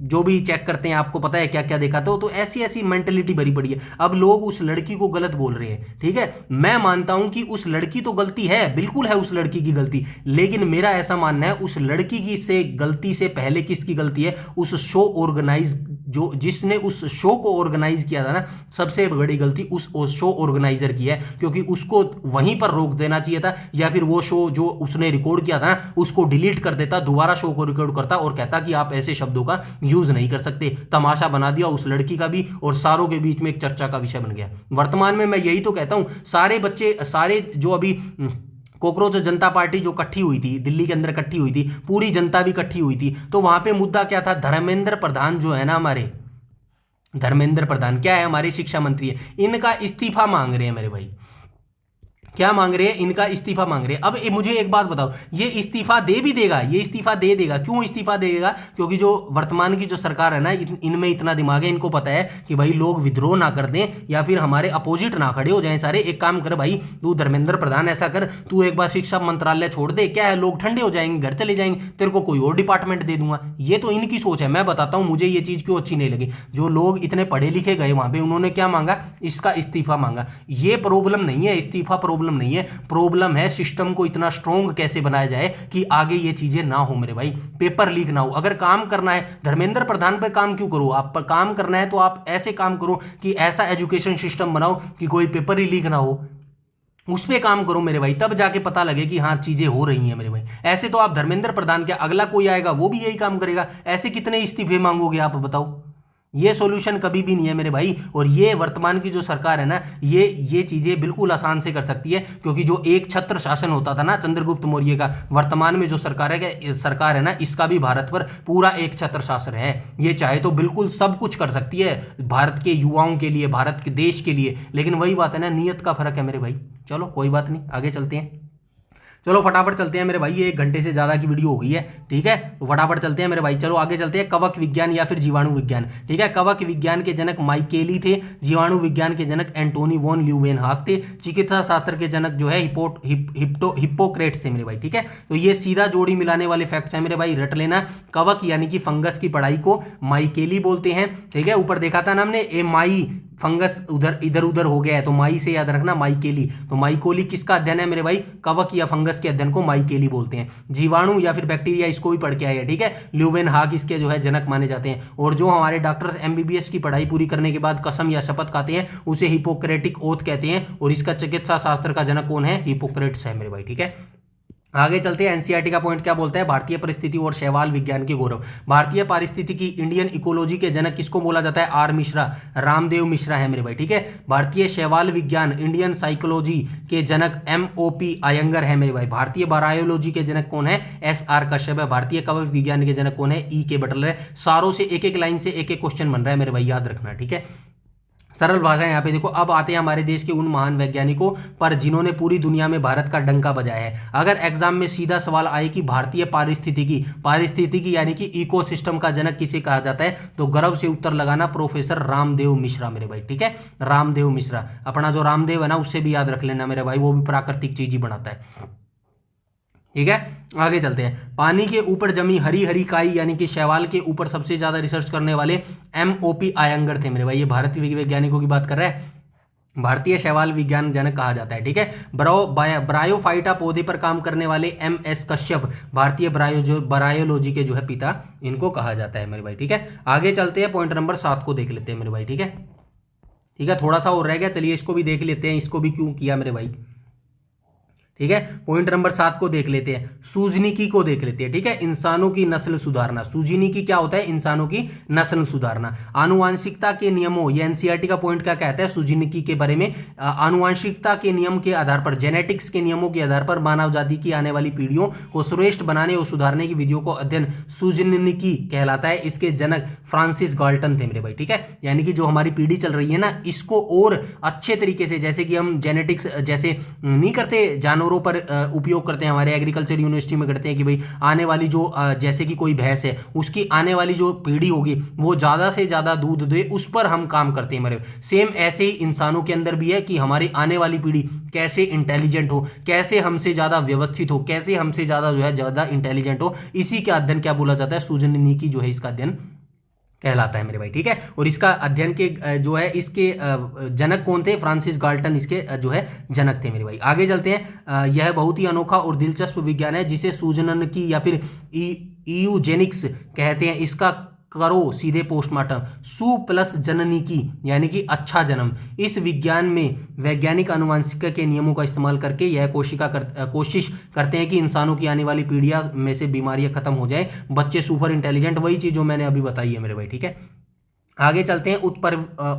जो भी चेक करते हैं, आपको पता है क्या क्या देखा था, तो ऐसी ऐसी मेंटेलिटी भरी पड़ी है। अब लोग उस लड़की को गलत बोल रहे हैं, ठीक है। मैं मानता हूं कि उस लड़की तो गलती है, बिल्कुल है उस लड़की की गलती, लेकिन मेरा ऐसा मानना है उस लड़की की से गलती से पहले किसकी गलती है, उस शो ऑर्गेनाइज जिसने उस शो को ऑर्गेनाइज किया था ना, सबसे बड़ी गलती उस शो ऑर्गेनाइजर की है, क्योंकि उसको वहीं पर रोक देना चाहिए था, या फिर वो शो जो उसने रिकॉर्ड किया था ना उसको डिलीट कर देता, दोबारा शो को रिकॉर्ड करता और कहता कि आप ऐसे शब्दों का यूज नहीं कर सकते। तमाशा बना दिया उस लड़की का भी, और सारों के बीच में एक चर्चा का विषय बन गया। वर्तमान में मैं यही तो कहता हूं, सारे बच्चे, सारे जो अभी कॉकरोच जनता पार्टी जो इकट्ठी हुई थी, दिल्ली के अंदर इकट्ठी हुई थी, पूरी जनता भी इकट्ठी हुई थी, तो वहां पे मुद्दा क्या था, धर्मेंद्र प्रधान जो है ना, हमारे धर्मेंद्र प्रधान क्या है, हमारे शिक्षा मंत्री है, इनका इस्तीफा मांग रहे हैं मेरे भाई। क्या मांग रहे हैं, इनका इस्तीफा मांग रहे हैं। अब मुझे एक बात बताओ, ये इस्तीफा दे भी देगा, ये इस्तीफा दे देगा, क्यों इस्तीफा देगा, क्योंकि जो वर्तमान की जो सरकार है ना, इनमें इतना दिमाग है, इनको पता है कि भाई लोग विद्रोह ना कर दें या फिर हमारे अपोजिट ना खड़े हो जाएं सारे। एक काम कर भाई, तू धर्मेंद्र प्रधान ऐसा कर, तू एक बार शिक्षा मंत्रालय छोड़ दे, क्या है, लोग ठंडे हो जाएंगे, घर चले जाएंगे, तेरे को कोई और डिपार्टमेंट दे दूंगा। ये तो इनकी सोच है। मैं बताता हूं मुझे ये चीज क्यों अच्छी नहीं लगी। जो लोग इतने पढ़े लिखे गए वहां पे, उन्होंने क्या मांगा, इसका इस्तीफा मांगा। ये प्रॉब्लम नहीं है, इस्तीफा प्रॉब्लम नहीं है, प्रॉब्लम है सिस्टम को इतना स्ट्रॉन्ग कैसे बनाया जाए कि आगे ये चीजें ना हो मेरे भाई, पेपर लीक ना हो। अगर काम करना है, धर्मेंद्र प्रधान पर काम क्यों करो, आप पर काम करना है तो आप ऐसे काम करो कि ऐसा एजुकेशन सिस्टम बनाओ कि कोई पेपर ही लीक ना हो, उस पर काम करो मेरे भाई, तब जाके पता लगे कि हाँ चीजें हो रही हैं मेरे भाई। ऐसे तो आप धर्मेंद्र प्रधान, क्या अगला कोई आएगा वो भी यही काम करेगा, ऐसे कितने इस्तीफे मांगोगे आप बताओ। ये सॉल्यूशन कभी भी नहीं है मेरे भाई। और ये वर्तमान की जो सरकार है ना, ये चीजें बिल्कुल आसान से कर सकती है, क्योंकि जो एक छत्र शासन होता था ना चंद्रगुप्त मौर्य का, वर्तमान में जो सरकार है ना, इसका भी भारत पर पूरा एक छत्र शासन है। ये चाहे तो बिल्कुल सब कुछ कर सकती है भारत के युवाओं के लिए, भारत के देश के लिए, लेकिन वही बात है ना, नियत का फर्क है मेरे भाई। चलो कोई बात नहीं, आगे चलते हैं। चलो फटाफट चलते हैं मेरे भाई, ये 1 घंटे से ज़्यादा की वीडियो हो गई है, ठीक है, तो फटाफट चलते हैं मेरे भाई। चलो आगे चलते हैं। कवक विज्ञान या फिर जीवाणु विज्ञान, ठीक है। कवक विज्ञान के जनक माइकेली थे, जीवाणु विज्ञान के जनक एंटोनी वॉन ल्यूवेनहाक थे, चिकित्सा शास्त्र के जनक जो है हिप्पोक्रेट्स थे मेरे भाई, ठीक है। तो ये सीधा जोड़ी मिलाने वाले फैक्ट्स हैं मेरे भाई, रट लेना। कवक यानी कि फंगस की पढ़ाई को माइकेली बोलते हैं, ठीक है। ऊपर देखा था ना हमने, फंगस उधर इधर उधर हो गया है तो माई से याद रखना माइकेली। तो माइकोली किसका अध्ययन है मेरे भाई, कवक या फंगस के अध्ययन को माइकेली बोलते हैं। जीवाणु या फिर बैक्टीरिया, इसको भी पढ़ के आए हैं, ठीक है। ल्यूवेन हाग इसके जो है जनक माने जाते हैं। और जो हमारे डॉक्टर्स एमबीबीएस की पढ़ाई पूरी करने के बाद कसम या शपथ खाते हैं उसे हिपोक्रेटिक ओथ कहते हैं। और इसका चिकित्सा शास्त्र का जनक कौन है, हिपोक्रेट्स है मेरे भाई, ठीक है। आगे चलते हैं, एनसीईआरटी का पॉइंट क्या बोलता है, भारतीय परिस्थिति और शैवाल विज्ञान के गौरव। भारतीय पारिस्थितिकी इंडियन इकोलॉजी के जनक किसको बोला जाता है, आर मिश्रा, रामदेव मिश्रा है मेरे भाई, ठीक है। भारतीय शैवाल विज्ञान इंडियन साइकोलॉजी के जनक MOP अयंगर है मेरे भाई। भारतीय बायोलॉजी के जनक कौन है, SR कश्यप है। भारतीय कवक विज्ञान के जनक कौन है, EK बटलर है। सारों से एक एक लाइन से एक एक क्वेश्चन बन रहा है मेरे भाई, याद रखना, ठीक है। सरल भाषा यहाँ पे देखो। अब आते हैं हमारे देश के उन महान वैज्ञानिकों पर जिन्होंने पूरी दुनिया में भारत का डंका बजाया है। अगर एग्जाम में सीधा सवाल आए कि भारतीय पारिस्थितिकी यानी कि इकोसिस्टम का जनक किसे कहा जाता है, तो गर्व से उत्तर लगाना प्रोफेसर रामदेव मिश्रा मेरे भाई, ठीक है। रामदेव मिश्रा, अपना जो रामदेव है ना उससे भी याद रख लेना मेरे भाई, वो भी प्राकृतिक चीज ही बनाता है, ठीक है। आगे चलते हैं, पानी के ऊपर जमी हरी हरी काई यानी कि शैवाल के ऊपर सबसे ज्यादा रिसर्च करने वाले MOP अयंगर थे मेरे भाई। ये भारतीय वैज्ञानिकों की बात कर रहा है, भारतीय शैवाल विज्ञान जनक कहा जाता है, ठीक है। ब्रायोफाइटा पौधे पर काम करने वाले MS कश्यप, भारतीय ब्रायोलॉजी के जो है पिता, इनको कहा जाता है मेरे भाई, ठीक है। आगे चलते हैं, पॉइंट नंबर 7 को देख लेते हैं मेरे भाई, ठीक है। ठीक है, थोड़ा सा और रह गया, चलिए इसको भी देख लेते हैं, इसको भी क्यों किया मेरे भाई, ठीक है। पॉइंट नंबर 7 को देख लेते हैं, सूजनिकी को देख लेते हैं, ठीक है। इंसानों की नस्ल सुधारना, सूजनिकी क्या होता है, इंसानों की नस्ल सुधारना। आनुवांशिकता के नियमों, ये एनसीईआरटी का पॉइंट क्या कहता है सूजनिकी के बारे में, आनुवांशिकता के नियम के आधार पर, जेनेटिक्स के नियमों के आधार पर मानव जाति की आने वाली पीढ़ियों को श्रेष्ठ बनाने और सुधारने की विधियों को अध्ययन सूजनिकी कहलाता है। इसके जनक फ्रांसिस गाल्टन थे मेरे भाई, ठीक है। यानी कि जो हमारी पीढ़ी चल रही है ना, इसको और अच्छे तरीके से, जैसे कि हम जेनेटिक्स जैसे नहीं करते जानवरों पर उपयोग करते हैं, हमारे एग्रीकल्चर यूनिवर्सिटी में करते हैं कि भाई आने वाली जो जैसे कि कोई भैंस है, उसकी आने वाली जो पीढ़ी होगी वो ज्यादा से ज्यादा दूध दे, उस पर हम काम करते हैं मेरे। सेम ऐसे ही इंसानों के अंदर भी है कि हमारी आने वाली पीढ़ी कैसे इंटेलिजेंट हो, कैसे हमसे ज्यादा व्यवस्थित हो, कैसे हमसे ज्यादा जो है ज्यादा इंटेलिजेंट हो, इसी का अध्ययन क्या बोला जाता है, सूजनिकी जो है इसका अध्ययन कहलाता है मेरे भाई, ठीक है। और इसका अध्ययन के जो है इसके जनक कौन थे, फ्रांसिस गाल्टन इसके जो है जनक थे मेरे भाई। आगे चलते हैं, यह बहुत ही अनोखा और दिलचस्प विज्ञान है जिसे सूजनन या फिर ईयूजेनिक्स कहते हैं। इसका करो सीधे पोस्टमार्टम, सु प्लस जननी की यानी कि अच्छा जन्म। इस विज्ञान में वैज्ञानिक आनुवंशिकी के नियमों का इस्तेमाल करके यह कोशिश करते हैं कि इंसानों की आने वाली पीढ़ियां में से बीमारियां खत्म हो जाए, बच्चे सुपर इंटेलिजेंट, वही चीज जो मैंने अभी बताई है मेरे भाई, ठीक है। आगे चलते हैं,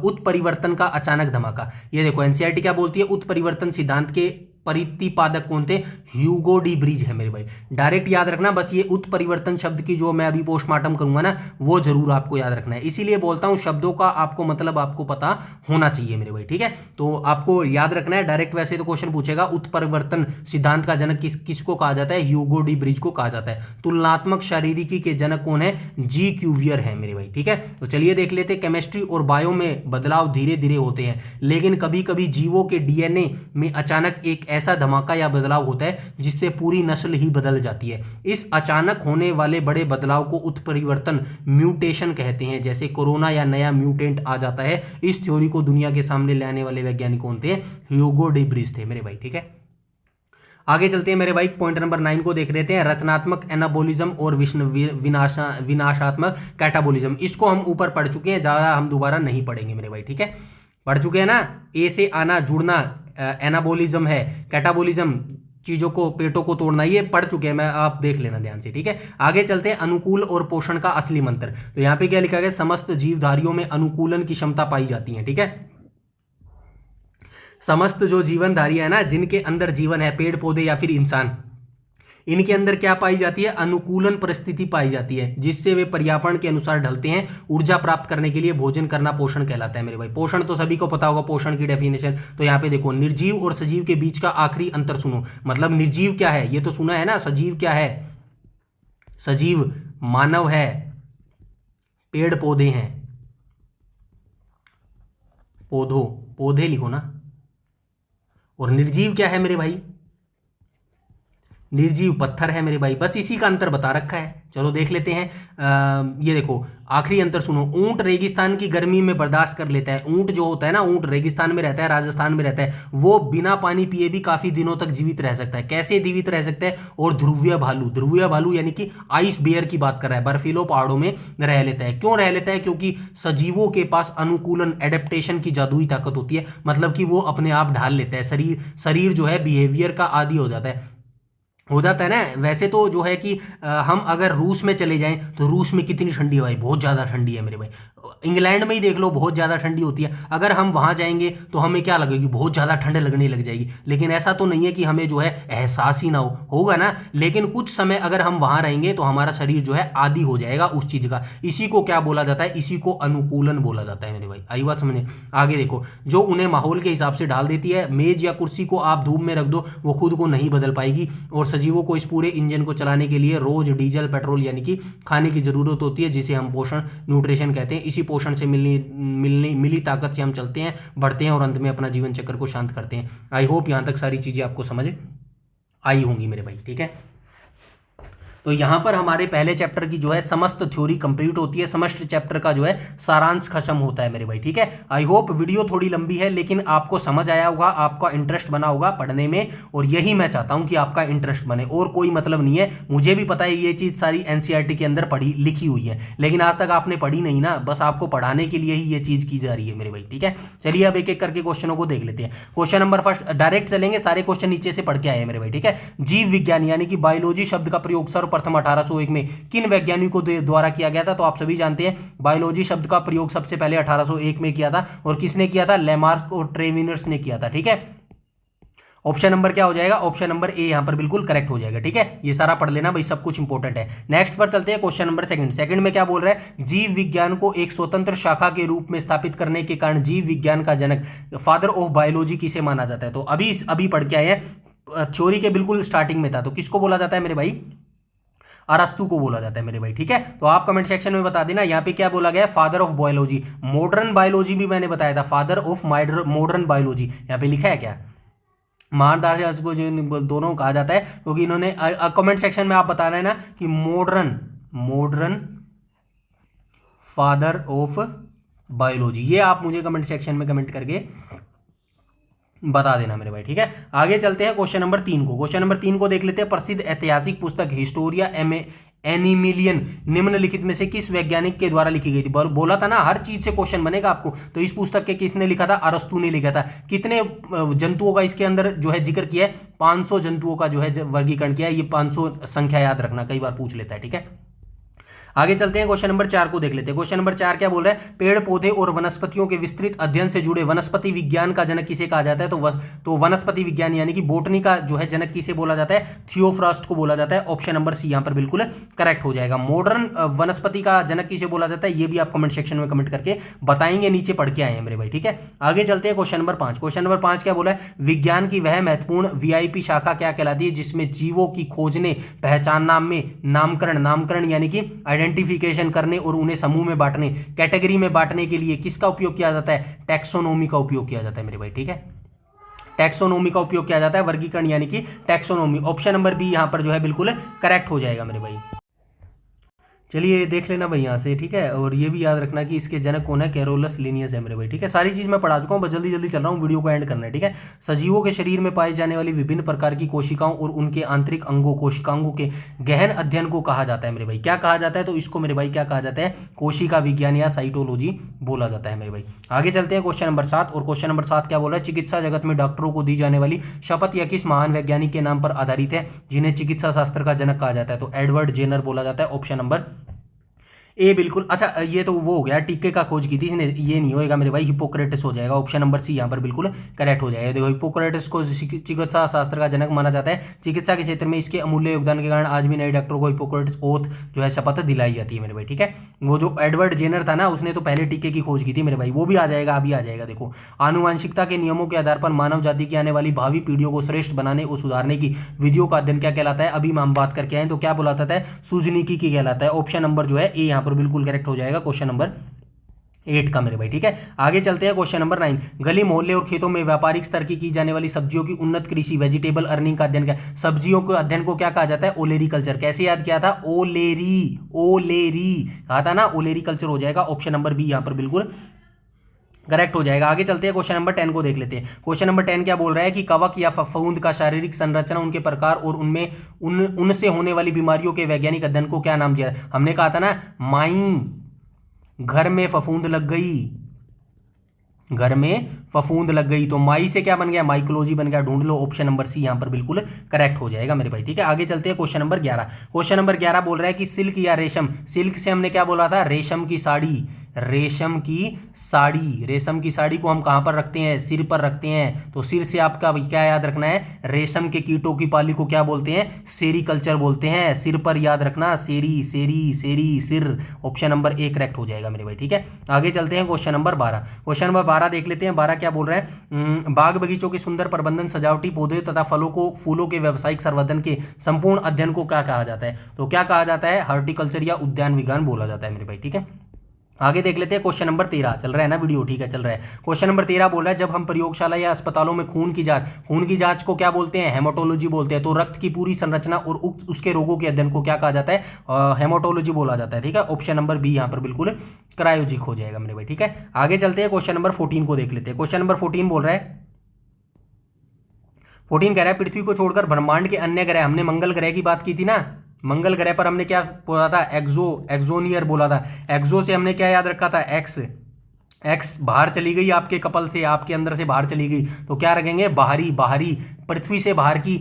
उत्परिवर्तन का अचानक धमाका। ये देखो एनसीईआरटी क्या बोलती है, उत्परिवर्तन सिद्धांत के प्रतिपादक कौन थे, ह्यूगो डी ब्रिज है मेरे भाई। डायरेक्ट याद रखना बस, ये उत्परिवर्तन शब्द की जो मैं अभी पोस्टमार्टम करूंगा ना, वो जरूर आपको याद रखना है। इसीलिए बोलता हूं शब्दों का आपको मतलब आपको पता होना चाहिए मेरे भाई, ठीक है। तो आपको याद रखना है, डायरेक्ट वैसे तो क्वेश्चन पूछेगा उत्परिवर्तन सिद्धांत का जनक किसको कहा जाता है, ह्यूगो डी ब्रिज को कहा जाता है। तुलनात्मक शारीरिकी के जनक कौन है, जी क्यूवियर है मेरे भाई, ठीक है। तो चलिए देख लेते हैं, केमिस्ट्री और बायो में बदलाव धीरे धीरे होते हैं, लेकिन कभी कभी जीवों के डीएनए में अचानक एक ऐसा धमाका या बदलाव होता है जिससे पूरी नस्ल ही बदल जाती है। इस अचानक होने वाले बड़े बदलाव को उत्परिवर्तन, म्यूटेशन कहते हैं। जैसे कोरोना या नया म्यूटेंट आ जाता है। इस थ्योरी को दुनिया के सामने लाने वाले वैज्ञानिक कौन थे, ह्यूगो डी ब्रिज थे मेरे भाई, ठीक है। आगे चलते हैं मेरे भाई, पॉइंट नंबर 9 को देख लेते हैं, रचनात्मक एनाबोलिज्म और विनाशात्मक कैटाबोलिज्म। इसको हम ऊपर पढ़ चुके हैं, ज्यादा हम दोबारा नहीं पढ़ेंगे मेरे भाई, ठीक है। पढ़ चुके हैं ना, ए से आना जुड़ना एनाबोलिज्म है, कैटाबोलिज्म चीजों को पेटों को तोड़ना, ये पढ़ चुके हैं मैं, आप देख लेना ध्यान से, ठीक है। आगे चलते हैं, अनुकूल और पोषण का असली मंत्र। तो यहाँ पे क्या लिखा गया, समस्त जीवधारियों में अनुकूलन की क्षमता पाई जाती है, ठीक है। समस्त जो जीवनधारियां है ना, जिनके अंदर जीवन है, पेड़ पौधे या फिर इंसान, इनके अंदर क्या पाई जाती है, अनुकूलन परिस्थिति पाई जाती है, जिससे वे पर्यावरण के अनुसार ढलते हैं। ऊर्जा प्राप्त करने के लिए भोजन करना पोषण कहलाता है मेरे भाई। पोषण तो सभी को पता होगा, पोषण की डेफिनेशन। तो यहाँ पे देखो, निर्जीव और सजीव के बीच का आखिरी अंतर सुनो। मतलब निर्जीव क्या है, ये तो सुना है ना, सजीव क्या है, सजीव मानव है, पेड़ पौधे हैं, पौधे लिखो ना। और निर्जीव क्या है मेरे भाई, निर्जीव पत्थर है मेरे भाई, बस इसी का अंतर बता रखा है। चलो देख लेते हैं। ये देखो आखिरी अंतर सुनो, ऊंट रेगिस्तान की गर्मी में बर्दाश्त कर लेता है। ऊंट जो होता है ना, ऊंट रेगिस्तान में रहता है, राजस्थान में रहता है, वो बिना पानी पिए भी काफी दिनों तक जीवित रह सकता है। कैसे जीवित रह सकता है? और ध्रुवीय भालू यानी कि आइस बेयर की बात कर रहा है, बर्फीलो पहाड़ों में रह लेता है। क्यों रह लेता है? क्योंकि सजीवों के पास अनुकूलन, एडेप्टेशन की जादुई ताकत होती है, मतलब कि वो अपने आप ढाल लेता है। शरीर जो है बिहेवियर का आदी हो जाता है ना। वैसे तो जो है कि हम अगर रूस में चले जाएं तो रूस में कितनी ठंडी है भाई, बहुत ज़्यादा ठंडी है मेरे भाई। इंग्लैंड में ही देख लो, बहुत ज़्यादा ठंडी होती है। अगर हम वहाँ जाएंगे तो हमें क्या लगेगी? बहुत ज़्यादा ठंड लगने लग जाएगी। लेकिन ऐसा तो नहीं है कि हमें जो है एहसास ही ना होगा ना। लेकिन कुछ समय अगर हम वहाँ रहेंगे तो हमारा शरीर जो है आदी हो जाएगा उस चीज़ का। इसी को क्या बोला जाता है? इसी को अनुकूलन बोला जाता है मेरे भाई। आई बात समझने? आगे देखो, जो उन्हें माहौल के हिसाब से ढाल देती है। मेज या कुर्सी को आप धूप में रख दो, वो खुद को नहीं बदल पाएगी। और सजीवों को इस पूरे इंजन को चलाने के लिए रोज डीजल, पेट्रोल यानी कि खाने की जरूरत होती है, जिसे हम पोषण, न्यूट्रिशन कहते हैं। इसी पोषण से मिली ताकत से हम चलते हैं, बढ़ते हैं और अंत में अपना जीवन चक्र को शांत करते हैं। आई होप यहां तक सारी चीजें आपको समझ आई होंगी मेरे भाई। ठीक है, तो यहाँ पर हमारे पहले चैप्टर की जो है समस्त थ्योरी कंप्लीट होती है, समस्त चैप्टर का जो है सारांश खत्म होता है मेरे भाई। ठीक है, आई होप वीडियो थोड़ी लंबी है लेकिन आपको समझ आया होगा, आपका इंटरेस्ट बना होगा पढ़ने में, और यही मैं चाहता हूँ कि आपका इंटरेस्ट बने, और कोई मतलब नहीं है। मुझे भी पता है ये चीज़ सारी एनसीईआरटी के अंदर पढ़ी लिखी हुई है, लेकिन आज तक आपने पढ़ी नहीं ना, बस आपको पढ़ाने के लिए ही ये चीज़ की जा रही है मेरे भाई। ठीक है, चलिए अब एक एक करके क्वेश्चनों को देख लेते हैं। क्वेश्चन नंबर फर्स्ट, डायरेक्ट चलेंगे, सारे क्वेश्चन नीचे से पढ़ के आए मेरे भाई। ठीक है, जीव विज्ञान यानी कि बायोलॉजी शब्द का प्रयोग सर्वप्रथम 1801 में किन वैज्ञानिकों द्वारा किया गया था? तो आप सभी जानते हैं बायोलॉजी शब्द का प्रयोग सबसे पहले 1801 में किया था, और किसने किया था? लेमार्क और ट्रेविनर्स ने किया था। ठीक है, ऑप्शन नंबर क्या हो जाएगा? ऑप्शन नंबर ए यहां पर बिल्कुल करेक्ट हो जाएगा। ठीक है, ये सारा पढ़ लेना भाई, सब कुछ इंपॉर्टेंट है। नेक्स्ट पर चलते हैं, क्वेश्चन नंबर सेकंड में क्या बोल रहा है? जीव विज्ञान को एक स्वतंत्र शाखा के रूप में स्थापित करने के कारण जीव विज्ञान का जनक, फादर ऑफ बायोलॉजी किसे माना जाता है? तो अभी पढ़ के आए हैं, थ्योरी के बिल्कुल स्टार्टिंग में था, तो किसको बोला जाता है मेरे भाई? अरस्तु को बोला जाता है मेरे भाई। ठीक है, तो आप कमेंट सेक्शन में बता देना यहाँ पे क्या बोला गया है? Father of biology. Modern biology भी मैंने बताया था, फादर ऑफ मॉडर्न बायोलॉजी यहाँ पे लिखा है क्या? महादास को जो दोनों कहा जाता है, क्योंकि इन्होंने कमेंट सेक्शन में आप बताना है ना कि मॉडर्न फादर ऑफ बायोलॉजी, ये आप मुझे कमेंट सेक्शन में कमेंट करके बता देना मेरे भाई। ठीक है, आगे चलते हैं क्वेश्चन नंबर 3 को। क्वेश्चन नंबर 3 को देख लेते हैं। प्रसिद्ध ऐतिहासिक पुस्तक हिस्टोरिया एनिमिलियन निम्नलिखित में से किस वैज्ञानिक के द्वारा लिखी गई थी? बोला था ना हर चीज से क्वेश्चन बनेगा आपको। तो इस पुस्तक के किसने लिखा था? अरस्तु ने लिखा था। कितने जंतुओं का इसके अंदर जो है जिक्र किया है? 500 जंतुओं का जो है वर्गीकरण किया है। ये 500 संख्या याद रखना, कई बार पूछ लेता है। ठीक है, आगे चलते हैं, क्वेश्चन नंबर 4 को देख लेते हैं। क्वेश्चन नंबर 4 क्या बोल रहा है? पेड़ पौधे और वनस्पतियों के विस्तृत अध्ययन से जुड़े वनस्पति विज्ञान का जनक किसे कहा जाता है? तो वनस्पति विज्ञान यानी कि बोटनी का जो है जनक किसे बोला जाता है? थियोफ्रास्ट को बोला जाता है। ऑप्शन नंबर सी यहाँ पर बिल्कुल करेक्ट हो जाएगा। मॉडर्न वनस्पति का जनक किसे बोला जाता है? ये भी आप कमेंट सेक्शन में कमेंट करके बताएंगे, नीचे पढ़ के आए हैं मेरे भाई। ठीक है, आगे चलते हैं क्वेश्चन नंबर 5। क्वेश्चन नंबर 5 क्या बोला है? विज्ञान की वह महत्वपूर्ण वीआईपी शाखा क्या कहलाती है जिसमें जीवों की खोजने, पहचानना में नामकरण यानी कि आइडेंटिफिकेशन करने और उन्हें समूह में बांटने, कैटेगरी में बांटने के लिए किसका उपयोग किया जाता है? टैक्सोनॉमी का उपयोग किया जाता है मेरे भाई। ठीक है, टैक्सोनॉमी का उपयोग किया जाता है, वर्गीकरण यानी कि टैक्सोनॉमी। ऑप्शन नंबर बी यहां पर जो है बिल्कुल करेक्ट हो जाएगा मेरे भाई। चलिए देख लेना भाई यहाँ से। ठीक है, और ये भी याद रखना कि इसके जनक कौन है? कैरोलस लिनियस है मेरे भाई। ठीक है, सारी चीज़ मैं पढ़ा चुका हूँ, बस जल्दी जल्दी चल रहा हूँ, वीडियो को एंड करना है। ठीक है, सजीवों के शरीर में पाई जाने वाली विभिन्न प्रकार की कोशिकाओं और उनके आंतरिक अंगों, कोशिकांगों के गहन अध्ययन को कहा जाता है मेरे भाई। क्या कहा जाता है? तो इसको मेरे भाई क्या कहा जाता है? कोशिका विज्ञान या साइटोलॉजी बोला जाता है मेरे भाई। आगे चलते हैं क्वेश्चन नंबर 7, और क्वेश्चन नंबर 7 क्या बोल रहा है? चिकित्सा जगत में डॉक्टरों को दी जाने वाली शपथ या किस महान वैज्ञानिक के नाम पर आधारित है जिन्हें चिकित्सा शास्त्र का जनक कहा जाता है? तो एडवर्ड जेनर बोला जाता है। ऑप्शन नंबर ए बिल्कुल। अच्छा, ये तो वो हो गया, टीके का खोज की थी इसने, ये नहीं होएगा मेरे भाई, हिपोक्रेटिस हो जाएगा। ऑप्शन नंबर सी यहाँ पर बिल्कुल करेक्ट हो जाएगा। देखो, हिपोक्रेटिस को चिकित्सा शास्त्र का जनक माना जाता है। चिकित्सा के क्षेत्र में इसके अमूल्य योगदान के कारण आज भी नए डॉक्टरों को हिपोक्रेटिस ओथ जो है शपथ दिलाई जाती है मेरे भाई। ठीक है, वो जो एडवर्ड जेनर था ना, उसने तो पहले टीके की खोज की थी मेरे भाई, वो भी आ जाएगा, अभी आ जाएगा। देखो, आनुवंशिकता के नियमों के आधार पर मानव जाति की आने वाली भावी पीढ़ियों को श्रेष्ठ बनाने और सुधारने की विधियों का अध्ययन क्या कहलाता है? अभी हम बात करके आए, तो क्या बुलाता है? सूजनिकी की कहलाता है। ऑप्शन नंबर जो है ए यहाँ पर बिल्कुल करेक्ट हो जाएगा, क्वेश्चन नंबर 8 का मेरे भाई, ठीक है। आगे चलते हैं क्वेश्चन नंबर 9। गली मोहल्ले और खेतों में व्यापारिक स्तर की जाने वाली सब्जियों की उन्नत कृषि वेजिटेबल अर्निंग का अध्ययन क्या? सब्जियों के अध्ययन को क्या कहा जाता है? ओलेरी कल्चर। कैसे याद किया था? ओलेरी, ओलेरी कहा था ना, ओलेरी कल्चर हो जाएगा। ऑप्शन नंबर बी यहाँ पर बिल्कुल करेक्ट हो जाएगा। आगे चलते हैं क्वेश्चन नंबर 10 को देख लेते हैं। क्वेश्चन नंबर 10 क्या बोल रहा है कि कवक या फफूंद का शारीरिक संरचना, उनके प्रकार और उनमें उनसे होने वाली बीमारियों के वैज्ञानिक अध्ययन को क्या नाम दिया? हमने कहा था ना, माई घर में फफूंद लग गई, घर में फफूंद लग गई, तो माई से क्या बन गया? माइकोलॉजी बन गया। ढूंढ लो, ऑप्शन नंबर सी यहां पर बिल्कुल करेक्ट हो जाएगा मेरे भाई, ठीक है। आगे चलते हैं क्वेश्चन नंबर 11। क्वेश्चन नंबर 11 बोल रहा है कि सिल्क या रेशम, सिल्क से हमने क्या बोला था? रेशम की साड़ी, रेशम की साड़ी, रेशम की साड़ी को हम कहां पर रखते हैं? सिर पर रखते हैं। तो सिर से आपका क्या याद रखना है? रेशम के कीटों की पाली को क्या बोलते हैं? सेरीकल्चर बोलते हैं। सिर पर याद रखना, सेरी सेरी सेरी सिर। ऑप्शन नंबर ए करेक्ट हो जाएगा मेरे भाई, ठीक है। आगे चलते हैं क्वेश्चन नंबर 12। क्वेश्चन नंबर 12 देख लेते हैं। 12 क्या बोल रहा है? बाग बगीचों के सुंदर प्रबंधन, सजावटी पौधे तथा फूलों के व्यावसायिक संवर्धन के संपूर्ण अध्ययन को क्या कहा जाता है? तो क्या कहा जाता है? हॉर्टिकल्चर या उद्यान विज्ञान बोला जाता है मेरे भाई, ठीक है। आगे देख लेते हैं क्वेश्चन नंबर 13। चल रहा है ना वीडियो? ठीक है, चल रहा है। क्वेश्चन नंबर 13 बोल रहा है जब हम प्रयोगशाला या अस्पतालों में खून की जांच को क्या बोलते हैं? हेमाटोलॉजी बोलते हैं। तो रक्त की पूरी संरचना और उसके रोगों के अध्ययन को क्या कहा जाता है? हेमाटोलॉजी बोला जाता है, ठीक है। ऑप्शन नंबर बी यहाँ पर बिल्कुल क्रायोजिक हो जाएगा मेरे भाई, ठीक है। आगे चलते हैं क्वेश्चन नंबर 14 को देख लेते हैं। क्वेश्चन नंबर 14 बोल रहा है, 14 कह रहा है पृथ्वी को छोड़कर ब्रह्मांड के अन्य ग्रह, हमने मंगल ग्रह की बात की थी ना, मंगल ग्रह पर हमने क्या बोला था? एक्सोनियर बोला था। एक्सो से हमने क्या याद रखा था? एक्स बाहर चली गई आपके कपल से, आपके अंदर से बाहर चली गई, तो क्या रखेंगे? बाहरी, बाहरी पृथ्वी से बाहर की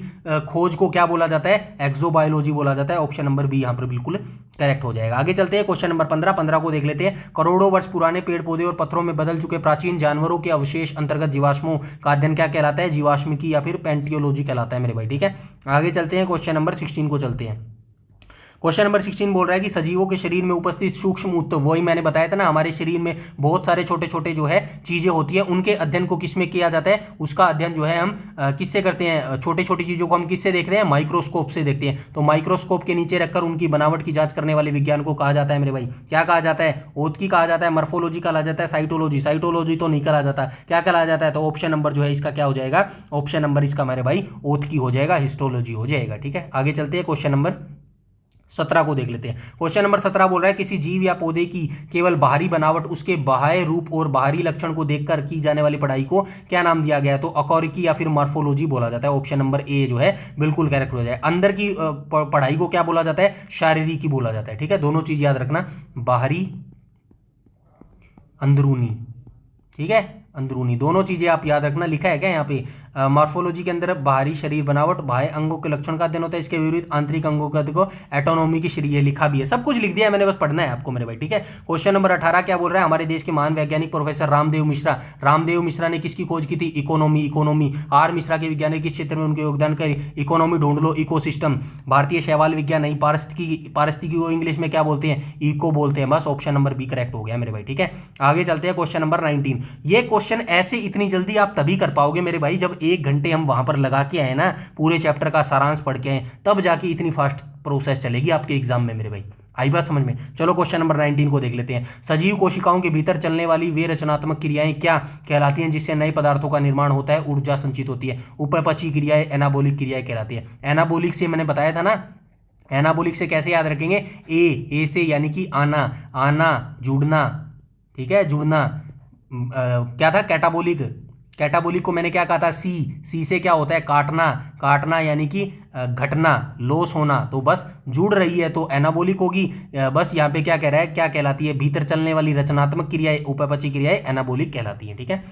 खोज को क्या बोला जाता है? एक्सोबायोलॉजी बोला जाता है। ऑप्शन नंबर बी यहाँ पर बिल्कुल करेक्ट हो जाएगा। आगे चलते हैं क्वेश्चन नंबर 15 को देख लेते हैं। करोड़ों वर्ष पुराने पेड़ पौधे और पत्थरों में बदल चुके प्राचीन जानवरों के अवशेष अंतर्गत जीवाश्मों का अध्ययन क्या कहलाता है? जीवाश्मिकी या फिर पेंटियोलॉजी कहलाता है मेरे भाई, ठीक है। आगे चलते हैं क्वेश्चन नंबर 16 को चलते हैं। क्वेश्चन नंबर 16 बोल रहा है कि सजीवों के शरीर में उपस्थित सूक्ष्म ऊतक, वही मैंने बताया था ना, हमारे शरीर में बहुत सारे छोटे छोटे जो है चीजें होती है, उनके अध्ययन को किसमें किया जाता है? उसका अध्ययन जो है हम किससे करते हैं? छोटी छोटी चीजों को हम किससे देखते हैं? माइक्रोस्कोप से देखते हैं। तो माइक्रोस्कोप के नीचे रखकर उनकी बनावट की जांच करने वाले विज्ञान को कहा जाता है मेरे भाई, क्या कहा जाता है? ओतकी कहा जाता है, मर्फोलॉजी कहा जाता है, साइटोलॉजी, साइटोलॉजी तो नहीं कहा जाता, क्या कहा जाता है? तो ऑप्शन नंबर जो है इसका क्या हो जाएगा? ऑप्शन नंबर इसका मेरे भाई ओतकी हो जाएगा, हिस्टोलॉजी हो जाएगा, ठीक है। आगे चलते हैं क्वेश्चन नंबर 17 को देख लेते हैं। क्वेश्चन नंबर 17 बोल रहा है किसी जीव या पौधे की केवल बाहरी बनावट, उसके बाह्य रूप और बाहरी लक्षण को देखकर की जाने वाली पढ़ाई को क्या नाम दिया गया? तो अकॉरिकी या फिर मॉर्फोलॉजी बोला जाता है। ऑप्शन नंबर ए जो है बिल्कुल करेक्ट हो जाए। अंदर की पढ़ाई को क्या बोला जाता है? शारीरिकी बोला जाता है, ठीक है। दोनों चीज याद रखना, बाहरी, अंदरूनी, ठीक है, अंदरूनी, दोनों चीजें आप याद रखना। लिखा है क्या यहाँ पे? मॉर्फोलॉजी के अंदर बाहरी शरीर बनावट, बाह्य अंगों के लक्षण का अध्ययन होता है, इसके विपरीत आंतरिक अंगों का देखो एटोनॉमी की शरीर, लिखा भी है, सब कुछ लिख दिया है मैंने, बस पढ़ना है आपको मेरे भाई, ठीक है। क्वेश्चन नंबर 18 क्या बोल रहा है? हमारे देश के महान वैज्ञानिक प्रोफेसर रामदेव मिश्रा ने किसकी खोज की थी? इकोनॉमी। आर मिश्रा के वैज्ञानिक किस क्षेत्र में उनके योगदान का? इकोनॉमी ढूंढ लो, इकोसिस्टम। भारतीय शैवाल विज्ञान नहीं, पारिस्थितिकी को इंग्लिश में क्या बोलते हैं? इको बोलते हैं। बस ऑप्शन नंबर बी करेक्ट हो गया मेरे भाई, ठीक है। आगे चलते हैं क्वेश्चन नंबर 19। ये क्वेश्चन ऐसे इतनी जल्दी आप तभी कर पाओगे मेरे भाई जब 1 घंटे हम वहां पर लगा के आए ना, पूरे चैप्टर का सारांश पढ़ के आए, तब जाके इतनी फास्ट प्रोसेस चलेगी आपके एग्जाम में मेरे भाई। आई बात समझ में? चलो क्वेश्चन नंबर 19 को देख लेते हैं। सजीव कोशिकाओं के भीतर चलने वाली वे रचनात्मक क्रियाएं क्या कहलाती हैं जिससे नए पदार्थों का निर्माण होता है, ऊर्जा संचित होती है? उपापचयी क्रियाएं, एनाबोलिक क्रियाएं कहलाती है। एनाबोलिक से मैंने बताया था ना, एनाबोलिक से कैसे याद रखेंगे? ए से यानी कि आना, जुड़ना, ठीक है, जुड़ना। क्या था? कैटाबोलिक को मैंने क्या कहा था? सी से क्या होता है? काटना यानी कि घटना, लॉस होना। तो बस जुड़ रही है तो एनाबोलिक होगी। बस यहाँ पे क्या कह रहा है, क्या कहलाती है? भीतर चलने वाली रचनात्मक क्रियाएं, उपापचयी क्रियाएं एनाबोलिक कहलाती है, ठीक है।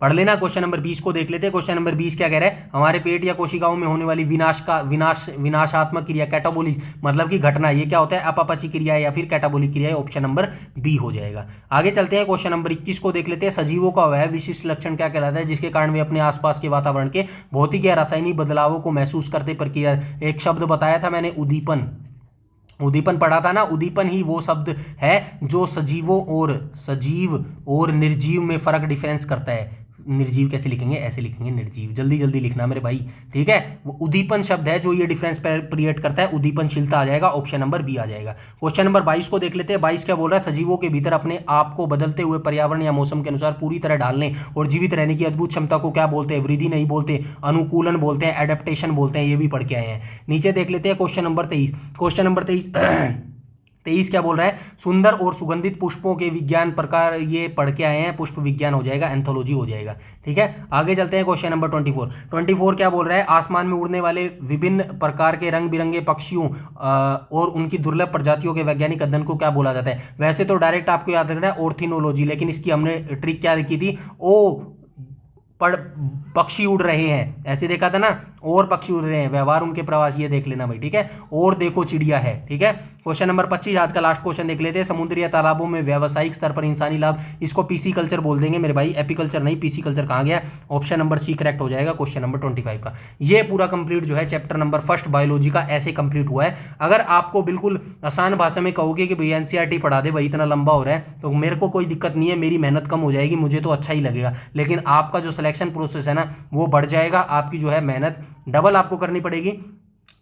पढ़ लेना। क्वेश्चन नंबर 20 को देख लेते हैं। क्वेश्चन नंबर 20 क्या कह रहा है? हमारे पेट या कोशिकाओं में होने वाली विनाशात्मक क्रिया, कैटाबोलिक मतलब की घटना, ये क्या होता है? अपपचयी क्रिया या फिर कैटाबोलिक क्रिया। ऑप्शन नंबर बी हो जाएगा। आगे चलते हैं क्वेश्चन नंबर 21 को देख लेते हैं। सजीवों का वह विशिष्ट लक्षण क्या कहलाता है जिसके कारण वे अपने आसपास के वातावरण के भौतिक या रासायनिक बदलावों को महसूस करते प्रक्रिया? एक शब्द बताया था मैंने, उद्दीपन पढ़ा था ना। उद्दीपन ही वो शब्द है जो सजीव और निर्जीव में फर्क डिफरेंस करता है। निर्जीव कैसे लिखेंगे, ऐसे लिखेंगे निर्जीव। जल्दी जल्दी लिखना मेरे भाई, ठीक है। वो उद्दीपन शब्द है जो ये डिफरेंस क्रिएट करता है, उद्दीपनशीलता आ जाएगा, ऑप्शन नंबर बी आ जाएगा। क्वेश्चन नंबर 22 को देख लेते हैं। 22 क्या बोल रहा है, सजीवों के भीतर अपने आप को बदलते हुए पर्यावरण या मौसम के अनुसार पूरी तरह ढालने और जीवित रहने की अद्भुत क्षमता को क्या बोलते हैं, वृद्धि नहीं बोलते, अनुकूलन बोलते हैं, एडेप्टेशन बोलते हैं। ये भी पढ़ के आए हैं। नीचे देख लेते हैं क्वेश्चन नंबर 23। क्वेश्चन नंबर 23 क्या बोल रहा है, सुंदर और सुगंधित पुष्पों के विज्ञान प्रकार, ये पढ़ के आए हैं, पुष्प विज्ञान हो जाएगा, एंथोलॉजी हो जाएगा, ठीक है। आगे चलते हैं क्वेश्चन नंबर 24 क्या बोल रहा है, आसमान में उड़ने वाले विभिन्न प्रकार के रंग बिरंगे पक्षियों और उनकी दुर्लभ प्रजातियों के वैज्ञानिक अध्ययन को क्या बोला जाता है। वैसे तो डायरेक्ट आपको याद रखना है ऑर्थिनोलॉजी, लेकिन इसकी हमने ट्रिक क्या की थी, पक्षी उड़ रहे हैं, ऐसे देखा था ना, और पक्षी उड़ रहे हैं, व्यवहार उनके प्रवास, ये देख लेना भाई, ठीक है। और देखो चिड़िया है, ठीक है। क्वेश्चन नंबर 25 आज का लास्ट क्वेश्चन देख लेते हैं। समुद्री या तालाबों में व्यावसायिक स्तर पर इंसानी लाभ, इसको पीसी कल्चर बोल देंगे मेरे भाई, एपीकल्चर नहीं, पीसी कल्चर कहाँ गया, ऑप्शन नंबर सी करेक्ट हो जाएगा क्वेश्चन नंबर 25 का। ये पूरा कंप्लीट जो है चैप्टर नंबर 1 बायोलॉजी का ऐसे कंप्लीट हुआ है। अगर आपको बिल्कुल आसान भाषा में कहोगे कि भैया एनसीईआरटी पढ़ा दे भाई, इतना लंबा हो रहा है, तो मेरे को कोई दिक्कत नहीं है, मेरी मेहनत कम हो जाएगी, मुझे तो अच्छा ही लगेगा, लेकिन आपका जो सिलेक्शन प्रोसेस है ना वो बढ़ जाएगा, आपकी जो है मेहनत डबल आपको करनी पड़ेगी।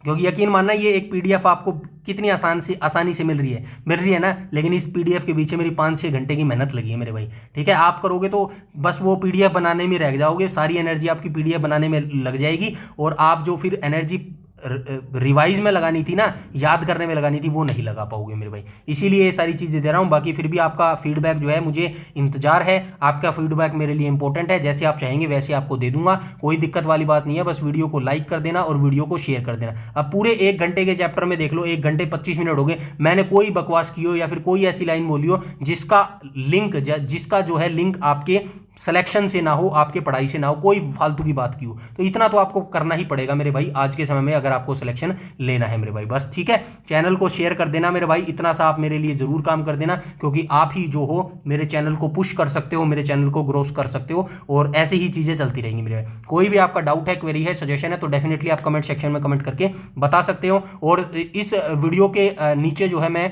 क्योंकि यकीन मानना ये एक पीडीएफ आपको कितनी आसानी से मिल रही है ना, लेकिन इस पीडीएफ के पीछे मेरी 5-6 घंटे की मेहनत लगी है मेरे भाई, ठीक है। आप करोगे तो बस वो पीडीएफ बनाने में रह जाओगे, सारी एनर्जी आपकी पीडीएफ बनाने में लग जाएगी, और आप जो फिर एनर्जी रिवाइज में लगानी थी ना, याद करने में लगानी थी, वो नहीं लगा पाओगे मेरे भाई। इसीलिए ये सारी चीज़ें दे रहा हूँ। बाकी फिर भी आपका फीडबैक जो है मुझे इंतजार है, आपका फीडबैक मेरे लिए इंपॉर्टेंट है, जैसे आप चाहेंगे वैसे आपको दे दूंगा, कोई दिक्कत वाली बात नहीं है। बस वीडियो को लाइक कर देना और वीडियो को शेयर कर देना। अब पूरे 1 घंटे के चैप्टर में देख लो, 1 घंटे 25 मिनट हो गए, मैंने कोई बकवास की हो या फिर कोई ऐसी लाइन बोली हो जिसका जो है लिंक आपके सिलेक्शन से ना हो, आपके पढ़ाई से ना हो, कोई फालतू की बात की हो, तो इतना तो आपको करना ही पड़ेगा मेरे भाई आज के समय में, अगर आपको सिलेक्शन लेना है मेरे भाई, बस ठीक है। चैनल को शेयर कर देना मेरे भाई, इतना सा आप मेरे लिए जरूर काम कर देना, क्योंकि आप ही जो हो मेरे चैनल को पुश कर सकते हो, मेरे चैनल को ग्रोस कर सकते हो, और ऐसे ही चीजें चलती रहेंगी मेरे भाई। कोई भी आपका डाउट है, क्वेरी है, सजेशन है, तो डेफिनेटली आप कमेंट सेक्शन में कमेंट करके बता सकते हो। और इस वीडियो के नीचे जो है मैं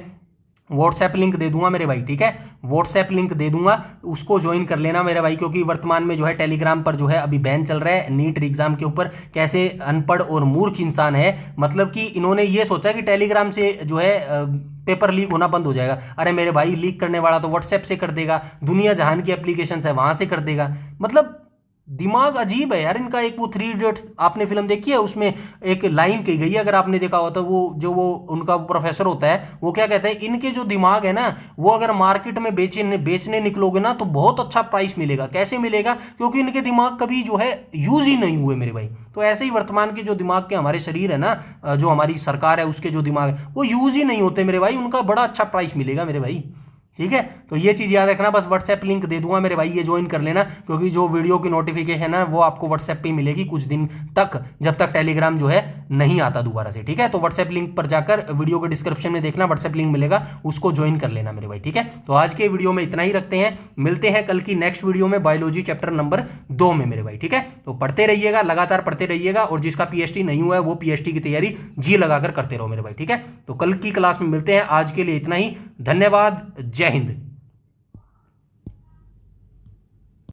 व्हाट्सएप लिंक दे दूंगा मेरे भाई, ठीक है, व्हाट्सएप लिंक दे दूंगा, उसको ज्वाइन कर लेना मेरे भाई, क्योंकि वर्तमान में जो है टेलीग्राम पर जो है अभी बैन चल रहा है नीट एग्जाम के ऊपर। कैसे अनपढ़ और मूर्ख इंसान है, मतलब कि इन्होंने ये सोचा कि टेलीग्राम से जो है पेपर लीक होना बंद हो जाएगा। अरे मेरे भाई, लीक करने वाला तो व्हाट्सएप से कर देगा, दुनिया जहान की एप्लीकेशन है वहां से कर देगा, मतलब दिमाग अजीब है यार इनका। एक वो 3 इडियट्स आपने फिल्म देखी है, उसमें एक लाइन कही गई है, अगर आपने देखा हो तो, वो उनका प्रोफेसर होता है, वो क्या कहता है, इनके जो दिमाग है ना, वो अगर मार्केट में बेचने निकलोगे ना तो बहुत अच्छा प्राइस मिलेगा। कैसे मिलेगा, क्योंकि इनके दिमाग कभी जो है यूज ही नहीं हुए मेरे भाई। तो ऐसे ही वर्तमान के जो दिमाग के हमारे शरीर है ना, जो हमारी सरकार है उसके जो दिमाग है वो यूज ही नहीं होते मेरे भाई, उनका बड़ा अच्छा प्राइस मिलेगा मेरे भाई, ठीक है। तो ये चीज़ याद रखना, बस व्हाट्सएप लिंक दे दूंगा मेरे भाई, ये ज्वाइन कर लेना, क्योंकि जो वीडियो की नोटिफिकेशन है वो आपको व्हाट्सएप पे मिलेगी कुछ दिन तक, जब तक टेलीग्राम जो है नहीं आता दोबारा से, ठीक है। तो व्हाट्सएप लिंक पर जाकर वीडियो के डिस्क्रिप्शन में देखना, व्हाट्सएप लिंक मिलेगा, उसको ज्वाइन कर लेना मेरे भाई, ठीक है। तो आज के वीडियो में इतना ही रखते हैं, मिलते हैं कल की नेक्स्ट वीडियो में बायोलॉजी चैप्टर नंबर 2 में मेरे भाई, ठीक है। तो पढ़ते रहिएगा, लगातार पढ़ते रहिएगा, और जिसका पीएचडी नहीं हुआ है वो पीएचडी की तैयारी जी लगाकर करते रहो मेरे भाई, ठीक है। तो कल की क्लास में मिलते हैं, आज के लिए इतना ही, धन्यवाद, जय हिंद।